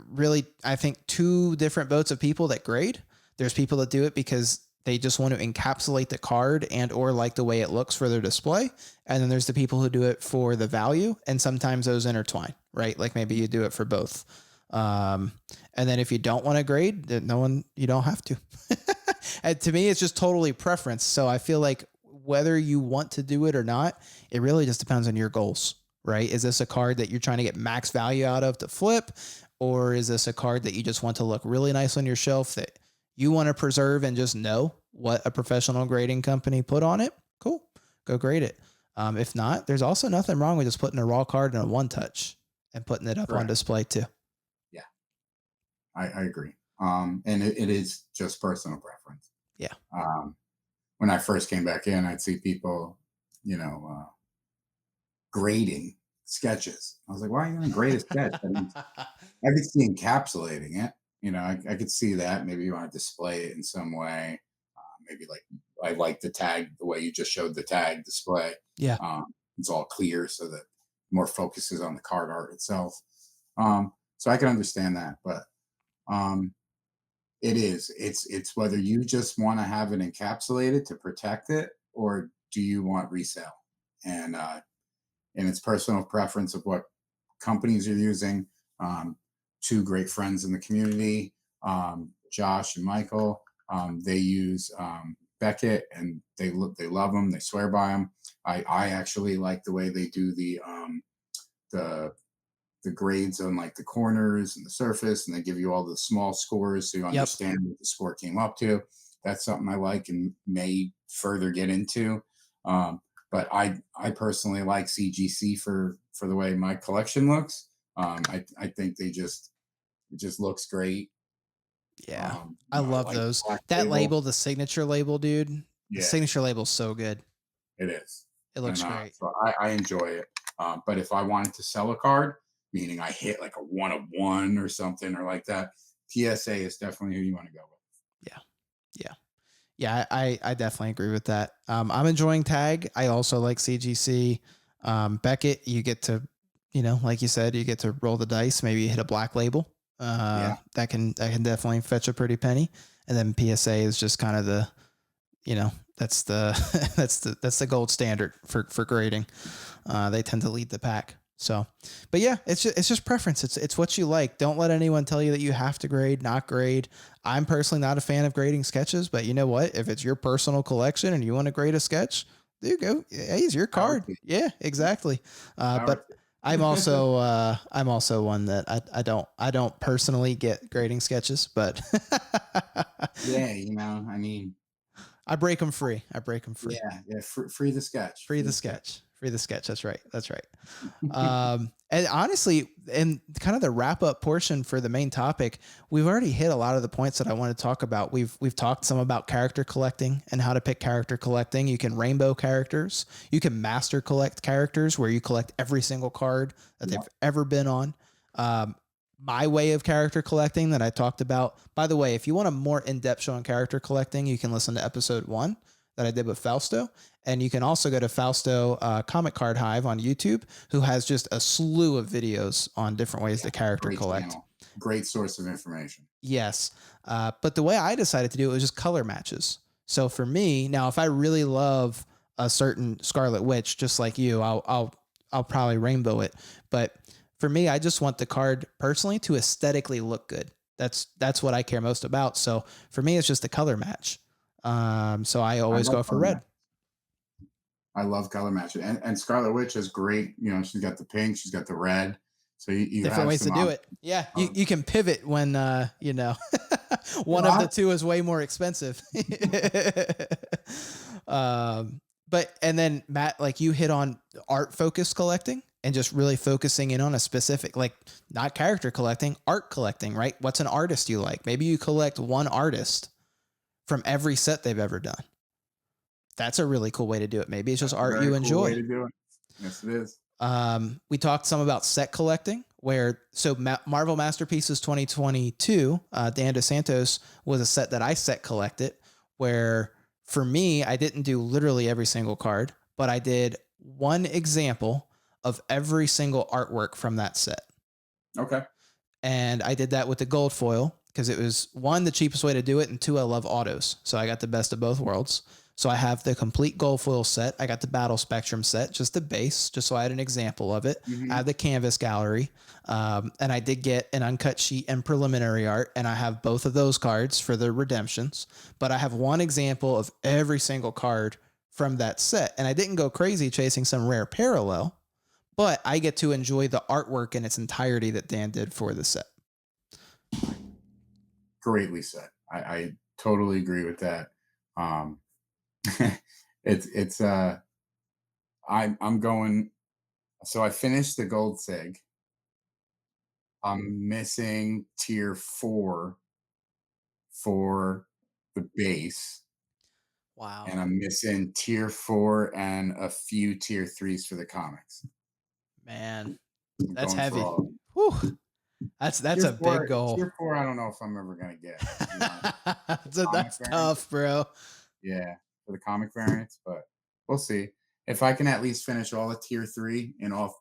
really, I think, two different boats of people that grade. There's people that do it because they just want to encapsulate the card and or like the way it looks for their display. And then there's the people who do it for the value. And sometimes those intertwine, right? Like maybe you do it for both. And then if you don't want to grade, then you don't have to. And to me, it's just totally preference. So I feel like whether you want to do it or not, it really just depends on your goals, right? Is this a card that you're trying to get max value out of to flip? Or is this a card that you just want to look really nice on your shelf that you want to preserve and just know what a professional grading company put on it? Cool. Go grade it. If not, there's also nothing wrong with just putting a raw card in a one touch and putting it up on Correct. display too. Yeah. I agree. And it is just personal preference. Yeah. When I first came back in, I'd see people, grading sketches. I was like, why are you going to grade a sketch? I mean, I could see encapsulating it. I could see that. Maybe you want to display it in some way. Maybe like I like the tag, the way you just showed the tag display. Yeah. It's all clear so that more focuses on the card art itself. So I can understand that, but it's whether you just want to have it encapsulated to protect it, or do you want resale? And it's personal preference of what companies you're using. Two great friends in the community, Josh and Michael. They use Beckett, and they love them. They swear by them. I actually like the way they do the grades on like the corners and the surface, and they give you all the small scores so you understand what the score came up to. That's something I like and may further get into. But I personally like CGC for the way my collection looks. I think it just looks great. Yeah. I love like those. black That label, the signature label, dude. The Yeah, signature label's so good. it is. It looks And great. so I enjoy it. But if I wanted to sell a card, meaning I hit like a 1 of 1 or something or like that, PSA is definitely who you want to go with. Yeah, I definitely agree with that. I'm enjoying Tag. I also like CGC. Beckett, you get to, like you said, you get to roll the dice. Maybe you hit a black label. That can definitely fetch a pretty penny. And then PSA is just kind of the, that's the that's the gold standard for grading. They tend to lead the pack. So, but yeah, it's just preference. It's what you like. Don't let anyone tell you that you have to grade, not grade. I'm personally not a fan of grading sketches, but you know what? If it's your personal collection and you want to grade a sketch, there you go. Hey, it's your card. Yeah, exactly. But I'm also one that I don't personally get grading sketches, but yeah, I mean, I break them free. Yeah, free the sketch. Free the sketch. That's right. And honestly, in kind of the wrap up portion for the main topic, we've already hit a lot of the points that I want to talk about. We've talked some about character collecting and how to pick character collecting. You can rainbow characters. You can master collect characters where you collect every single card that they've ever been on. My way of character collecting that I talked about. By the way, if you want a more in-depth show on character collecting, you can listen to episode 1 that I did with Fausto. And you can also go to Fausto Comic Card Hive on YouTube, who has just a slew of videos on different ways to character collect. Channel. Great source of information. Yes. But the way I decided to do it was just color matches. So for me, now, if I really love a certain Scarlet Witch, just like you, I'll probably rainbow it. But for me, I just want the card personally to aesthetically look good. That's what I care most about. So for me, it's just a color match. So I always go for red. I love color matching, and Scarlet Witch is great. She's got the pink, she's got the red. So you different have ways to do it. Yeah, you can pivot when one of the two is way more expensive. But then Matt, like you hit on art focused collecting and just really focusing in on a specific, like not character collecting, art collecting, right? What's an artist you like? Maybe you collect one artist from every set they've ever done. That's a really cool way to do it. Maybe it's just art you enjoy. Way to do it. Yes, it is. We talked some about set collecting, Marvel Masterpieces 2022, Dan DeSantos was a set that I set collected, where for me, I didn't do literally every single card, but I did one example of every single artwork from that set. Okay. And I did that with the gold foil because it was 1, the cheapest way to do it, and 2, I love autos. So I got the best of both worlds. So I have the complete gold foil set. I got the Battle Spectrum set, just the base, just so I had an example of it. Mm-hmm. I have the canvas gallery. And I did get an uncut sheet and preliminary art, and I have both of those cards for the redemptions. But I have one example of every single card from that set. And I didn't go crazy chasing some rare parallel, but I get to enjoy the artwork in its entirety that Dan did for the set. Greatly said. I totally agree with that. I'm going, so I finished the gold sig. I'm missing tier 4 for the base. Wow. And I'm missing tier 4 and a few tier 3s for the comics. Man, that's heavy. Whew. That's a big goal. Tier 4, I don't know if I'm ever gonna get. That's tough, bro. Yeah, for the comic variants, but we'll see. If I can at least finish all of tier 3 in all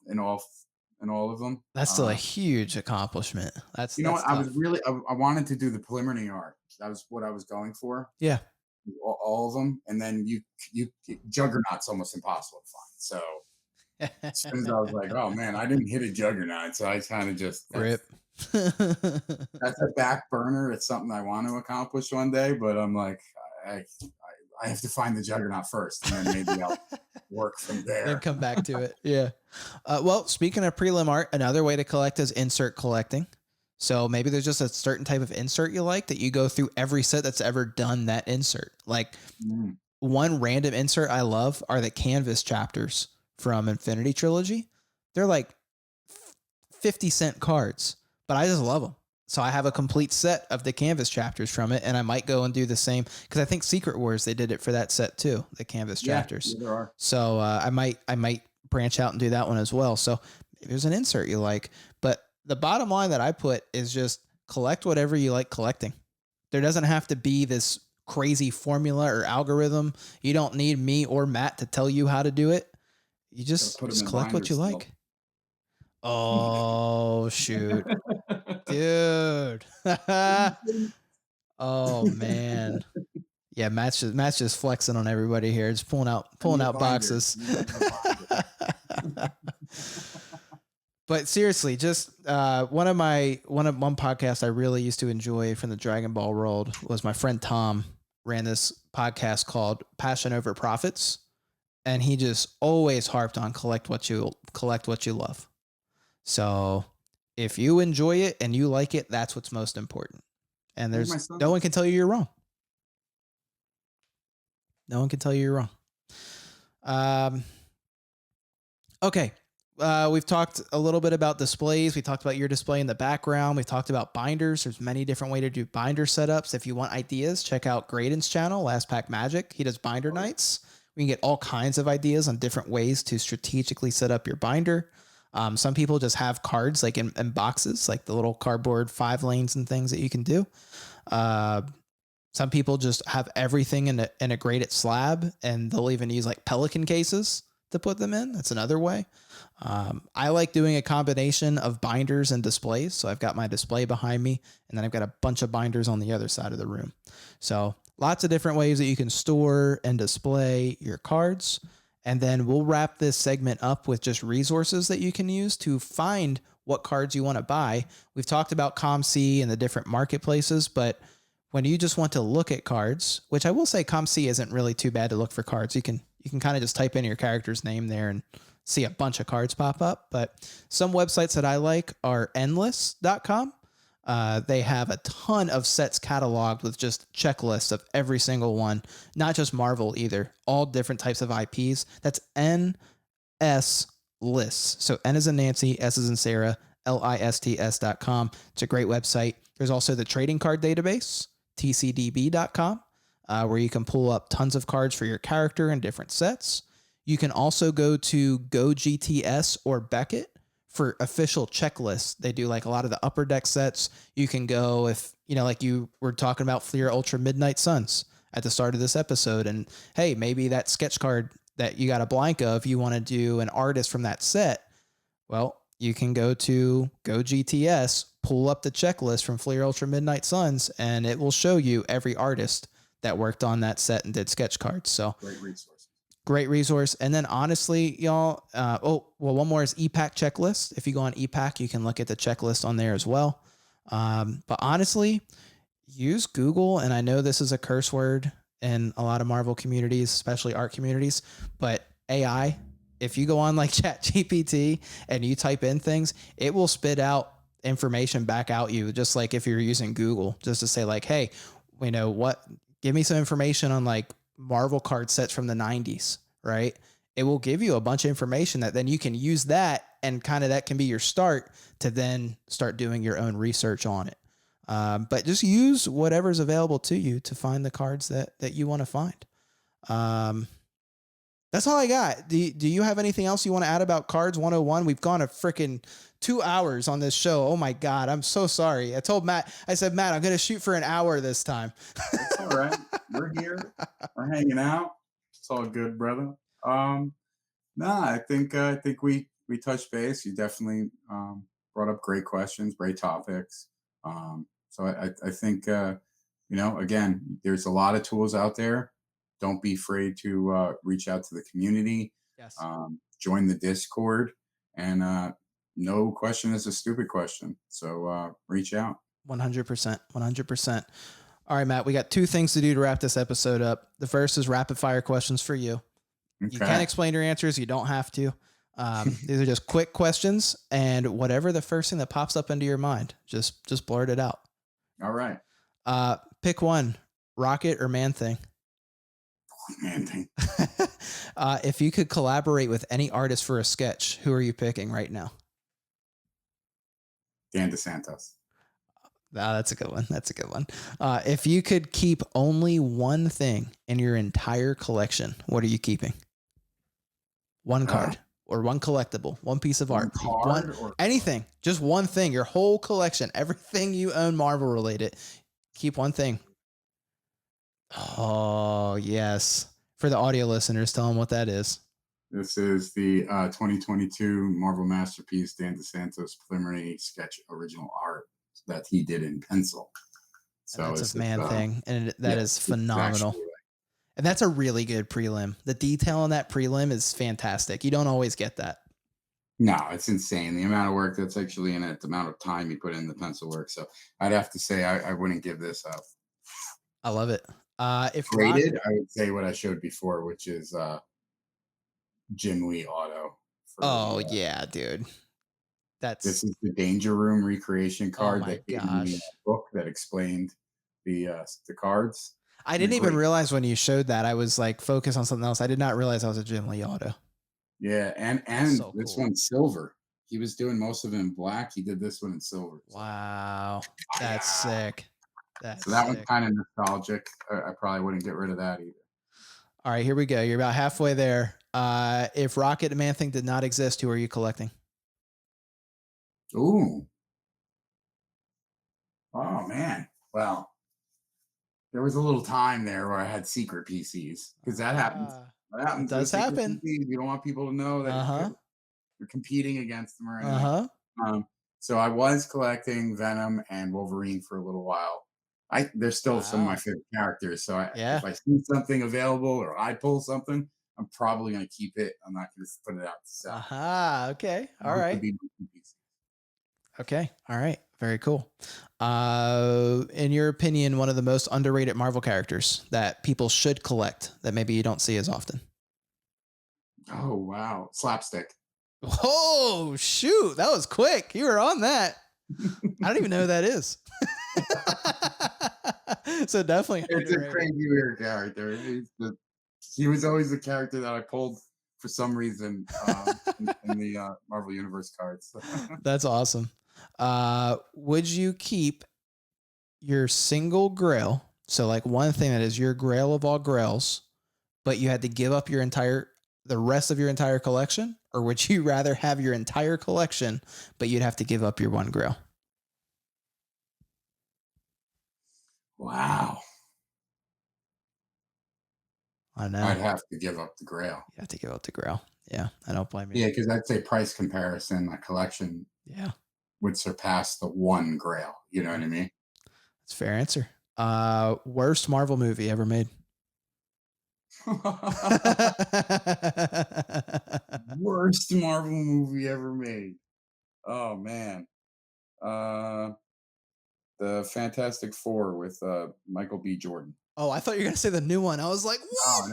of them. That's still a huge accomplishment. That's what I wanted to do the preliminary art. That was what I was going for. Yeah. All of them, and then you Juggernaut's almost impossible to find. So as soon as I was like, oh man, I didn't hit a Juggernaut, so I kind of just rip. That's a back burner. It's something I want to accomplish one day, but I'm like, I have to find the Juggernaut first, and then maybe I'll work from there. Then come back to it. Yeah. Well, speaking of prelim art, another way to collect is insert collecting. So maybe there's just a certain type of insert you like that you go through every set that's ever done that insert. Like one random insert I love are the canvas chapters from Infinity Trilogy. They're like 50-cent cards, but I just love them. So I have a complete set of the canvas chapters from it, and I might go and do the same because I think Secret Wars, they did it for that set too, the canvas chapters. Yeah, there are. So I might branch out and do that one as well. So maybe there's an insert you like, but the bottom line that I put is just collect whatever you like collecting. There doesn't have to be this crazy formula or algorithm. You don't need me or Matt to tell you how to do it. You just collect what you like. Oh, shoot. Dude. Oh, man. Yeah, Matt's just flexing on everybody here. It's pulling out boxes. But seriously, just one podcast I really used to enjoy from the Dragon Ball world was my friend Tom ran this podcast called Passion Over Profits, and he just always harped on collect what you love. So if you enjoy it and you like it, that's what's most important. And there's no one can tell you you're wrong. No one can tell you you're wrong. Okay. We've talked a little bit about displays. We talked about your display in the background. We've talked about binders. There's many different ways to do binder setups. If you want ideas, check out Graydon's channel, Last Pack Magic. He does binder nights. We can get all kinds of ideas on different ways to strategically set up your binder. Some people just have cards like in boxes, like the little cardboard 5 lanes and things that you can do. Some people just have everything in a graded slab, and they'll even use like Pelican cases to put them in. That's another way. I like doing a combination of binders and displays. So I've got my display behind me, and then I've got a bunch of binders on the other side of the room. So lots of different ways that you can store and display your cards. And then we'll wrap this segment up with just resources that you can use to find what cards you want to buy. We've talked about ComC and the different marketplaces, but when you just want to look at cards, which I will say ComC isn't really too bad to look for cards. You can kind of just type in your character's name there and see a bunch of cards pop up. But some websites that I like are endless.com. They have a ton of sets cataloged with just checklists of every single one, not just Marvel either, all different types of IPs. That's NS lists. So N as in Nancy, S as in Sarah, lists.com. It's a great website. There's also the trading card database, tcdb.com, where you can pull up tons of cards for your character in different sets. You can also go to GoGTS or Beckett for official checklists. They do like a lot of the upper deck sets. You can go if, like you were talking about Fleer Ultra Midnight Suns at the start of this episode. And hey, maybe that sketch card that you got a blank of, you want to do an artist from that set. Well, you can go to GoGTS, pull up the checklist from Fleer Ultra Midnight Suns, and it will show you every artist that worked on that set and did sketch cards. So great resource. And then honestly, y'all, one more is EPAC checklist. If you go on EPAC, you can look at the checklist on there as well. But honestly, use Google. And I know this is a curse word in a lot of Marvel communities, especially art communities, but AI, if you go on like ChatGPT and you type in things, it will spit out information back out you, just like if you're using Google, just to say like, hey, give me some information on like Marvel card sets from the 90s, right? It will give you a bunch of information that then you can use that, and kind of that can be your start to then start doing your own research on it. But just use whatever's available to you to find the cards that you want to find. That's all I got. Do you have anything else you want to add about Cards 101? We've gone a freaking 2 hours on this show. Oh my God. I'm so sorry. I told Matt, I'm going to shoot for an hour this time. It's all right. We're here. We're hanging out. It's all good, brother. I think we touched base. You definitely brought up great questions, great topics. So I think, again, there's a lot of tools out there. Don't be afraid to reach out to the community. Yes. Join the Discord, and no question is a stupid question. So reach out. 100%. 100%. All right, Matt, we got 2 things to do to wrap this episode up. The first is rapid fire questions for you. Okay. You can explain your answers. You don't have to. These are just quick questions, and whatever the first thing that pops up into your mind, just blurt it out. All right. Pick one, Rocket or Man-Thing. Man-Thing. If you could collaborate with any artist for a sketch, who are you picking right now? Dan DeSantos. That's a good one. That's a good one. If you could keep only one thing in your entire collection, what are you keeping? One card. or one collectible, one piece of One art, card or anything, just one thing, your whole collection, everything you own Marvel related. Keep one thing. Oh, yes. For the audio listeners, tell them what that is. this is the 2022 Marvel Masterpiece Dan DeSantos preliminary sketch original art that he did in pencil. And So that's a Man Thing, and that is it's phenomenal. actually, And that's a really good prelim. The detail on that prelim is fantastic. You don't always get that. no, it's insane. The amount of work that's actually in it, the amount of time you put in the pencil work. So I'd have to say I wouldn't give this up. I love it. If Graded, I would say what I showed before, which is Jim Lee auto. Oh yeah, dude. This is the Danger Room recreation Oh card my that gave me gosh. a book that explained the cards. I didn't even realize when you showed that. I was like focused on something else. I did not realize I was a Jim Lee auto. Yeah, and so this cool. one's silver. He was doing most of it in black. He did this one in silver. Wow, that's sick. That's so that one's sick. kind of nostalgic. I probably wouldn't get rid of that either. All right, here we go. You're about halfway there. If Rocket and Man Thing did not exist, who are you collecting? Ooh. Oh man. Well, there was a little time there where I had secret PCs because that happens. That happens. It does with secret happen. PCs. You don't want people to know that you're competing against them or anything. So I was collecting Venom and Wolverine for a little while. They're still some of my favorite characters. So if I see something available or I pull something, I'm probably going to keep it. I'm not going to put it out to sell. Okay. All right. Okay. All right. Very cool. In your opinion, one of the most underrated Marvel characters that people should collect that maybe you don't see as often? Oh, wow. Slapstick. Oh, shoot. That was quick. You were on that. I don't even know who that is. So definitely. It's a crazy weird character. He was always the character that I pulled for some reason in the Marvel Universe cards. That's awesome. Would you keep your single grail? So like one thing that is your grail of all grails, but you had to give up the rest of your entire collection? Or would you rather have your entire collection, but you'd have to give up your one grail? Wow. I know. I'd have to give up the grail. You have to give up the grail. Yeah, I don't blame you. Yeah, because I'd say price comparison, my collection would surpass the one grail. You know what I mean? That's a fair answer. Worst Marvel movie ever made? Worst Marvel movie ever made. Oh man. The Fantastic Four with Michael B. Jordan. Oh, I thought you were gonna say the new one. I was like, what? Oh,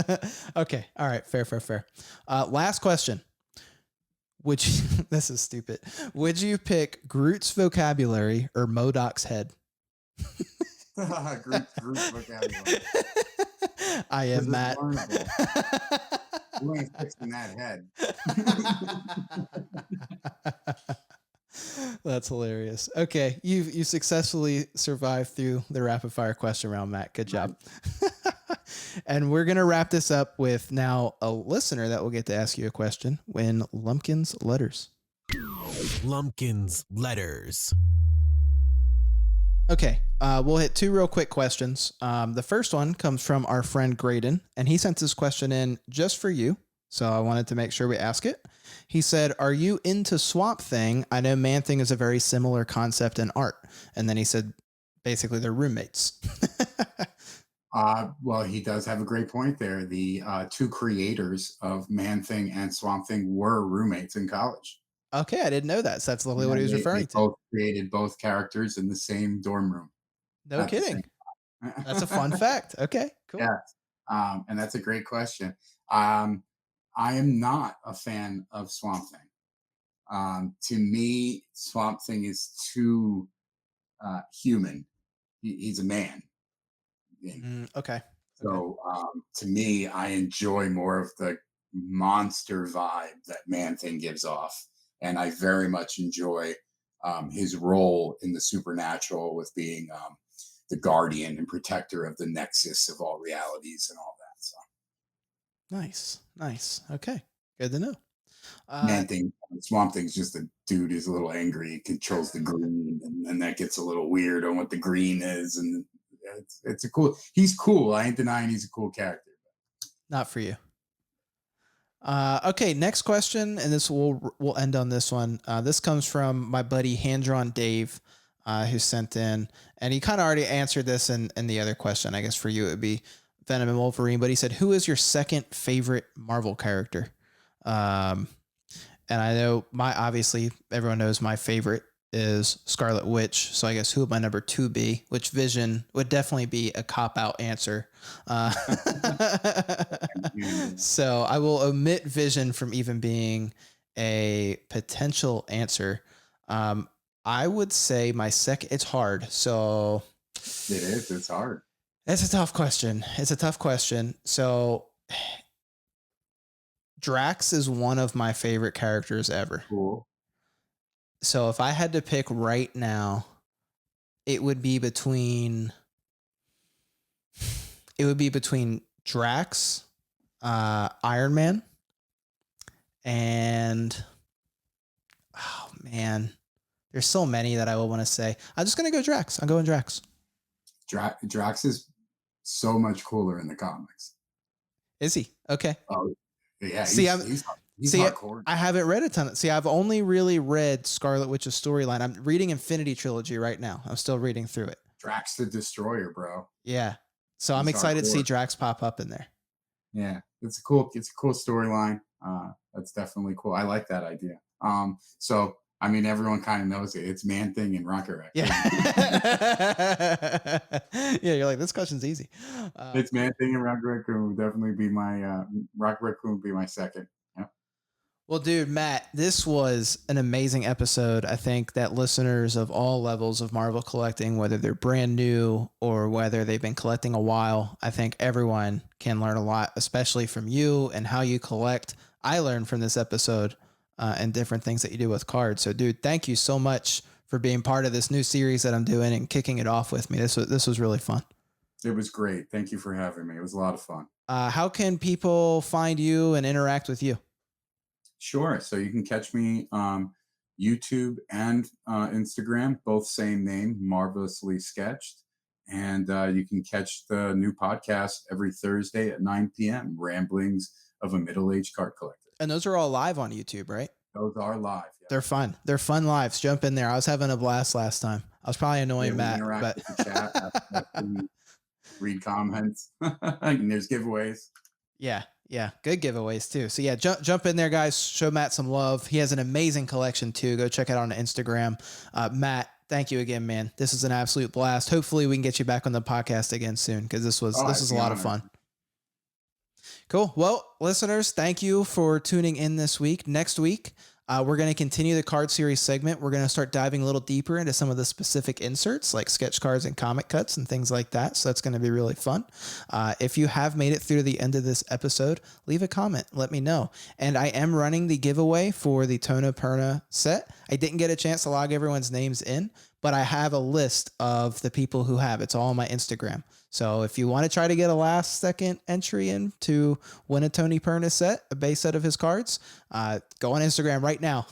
no. Okay. All right. Fair. Last question. Would you, this is stupid. Would you pick Groot's vocabulary or MODOK's head? Groot's vocabulary. I am Matt. You ain't fixing that head. That's hilarious. Okay, you successfully survived through the rapid fire question round, Matt. Good job. And we're gonna wrap this up with now a listener that will get to ask you a question when Lumpkin's letters. Lumpkin's letters. Okay, we'll hit two real quick questions. The first one comes from our friend Graydon, and he sent this question in just for you. So I wanted to make sure we ask it. He said, "Are you into Swamp Thing? I know Man Thing is a very similar concept in art." And then he said, basically, they're roommates. Well, he does have a great point there. The two creators of Man Thing and Swamp Thing were roommates in college. Okay, I didn't know that. So that's literally what he was referring to. Both created both characters in the same dorm room. No kidding. That's a fun fact. Okay, cool. Yeah, and that's a great question. I am not a fan of Swamp Thing. To me, Swamp Thing is too human. He's a man. Okay. So to me, I enjoy more of the monster vibe that Man Thing gives off. And I very much enjoy his role in the supernatural with being the guardian and protector of the nexus of all realities and all that. So Nice. Okay. Good to know. Uh, Man Thing, Swamp Thing's just a dude who's a little angry. He controls the green, and then that gets a little weird on what the green is. And it's a cool. He's cool. I ain't denying he's a cool character. not for you. Okay, next question, and this we'll end on this one. This comes from my buddy Handron Dave, who sent in, and he kind of already answered this in the other question. I guess for you it would be Venom and Wolverine, but he said, "Who is your second favorite Marvel character?" And I know obviously everyone knows my favorite is Scarlet Witch. So I guess who would my number 2 be? Which Vision would definitely be a cop-out answer. So I will omit Vision from even being a potential answer. I would say my second, it's hard. So it is, it's hard. It's a tough question. So Drax is one of my favorite characters ever. Cool. So if I had to pick right now, it would be between Drax, Iron Man, and oh man, there's so many that I will want to say. I'm just gonna go Drax. I'm going Drax. Drax is so much cooler in the comics. Is he? Okay. Oh, yeah. See, he's hardcore. I haven't read a ton. I've only really read Scarlet Witch's storyline. I'm reading Infinity Trilogy right now. I'm still reading through it. Drax the Destroyer, bro. Yeah. So I'm excited to see Drax pop up in there. Yeah, it's a cool storyline. That's definitely cool. I like that idea. So I mean, everyone kind of knows it. It's Man Thing and Rocket Raccoon. Yeah. Yeah, you're like, this question's easy. It's Man Thing and Rocket Raccoon would definitely be my Rocket Raccoon would be my second. Yeah. Well, dude, Matt, this was an amazing episode. I think that listeners of all levels of Marvel collecting, whether they're brand new or whether they've been collecting a while, I think everyone can learn a lot, especially from you and how you collect. I learned from this episode and different things that you do with cards. So, dude, thank you so much for being part of this new series that I'm doing and kicking it off with me. This was really fun. It was great. Thank you for having me. It was a lot of fun. How can people find you and interact with you? Sure. So you can catch me YouTube and Instagram, both same name, Marvelously Sketched. And you can catch the new podcast every Thursday at 9 p.m., Ramblings of a Middle-Aged Card Collector. And those are all live on YouTube, right? Those are live. Yeah. They're fun. They're fun lives. Jump in there. I was having a blast last time. I was probably annoying Matt, but with the chat, read comments, and there's giveaways. Yeah. Good giveaways too. So yeah, jump in there, guys. Show Matt some love. He has an amazing collection too. Go check it out on Instagram. Matt, thank you again, man. This is an absolute blast. Hopefully we can get you back on the podcast again soon, because this was a lot of fun. Cool. Well, listeners, thank you for tuning in this week. Next week, we're going to continue the card series segment. We're going to start diving a little deeper into some of the specific inserts like sketch cards and comic cuts and things like that. So that's going to be really fun. If you have made it through the end of this episode, leave a comment. Let me know. And I am running the giveaway for the Tona Perna set. I didn't get a chance to log everyone's names in, but I have a list of the people who have. It's all on my Instagram. So if you want to try to get a last second entry in to win a Tony Perna set, a base set of his cards, go on Instagram right now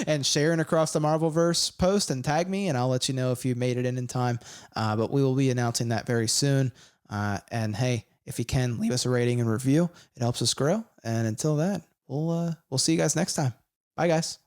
and share an Across the Marvelverse post and tag me, and I'll let you know if you made it in time. But we will be announcing that very soon. And hey, if you can, leave us a rating and review. It helps us grow. And until then, we'll see you guys next time. Bye, guys.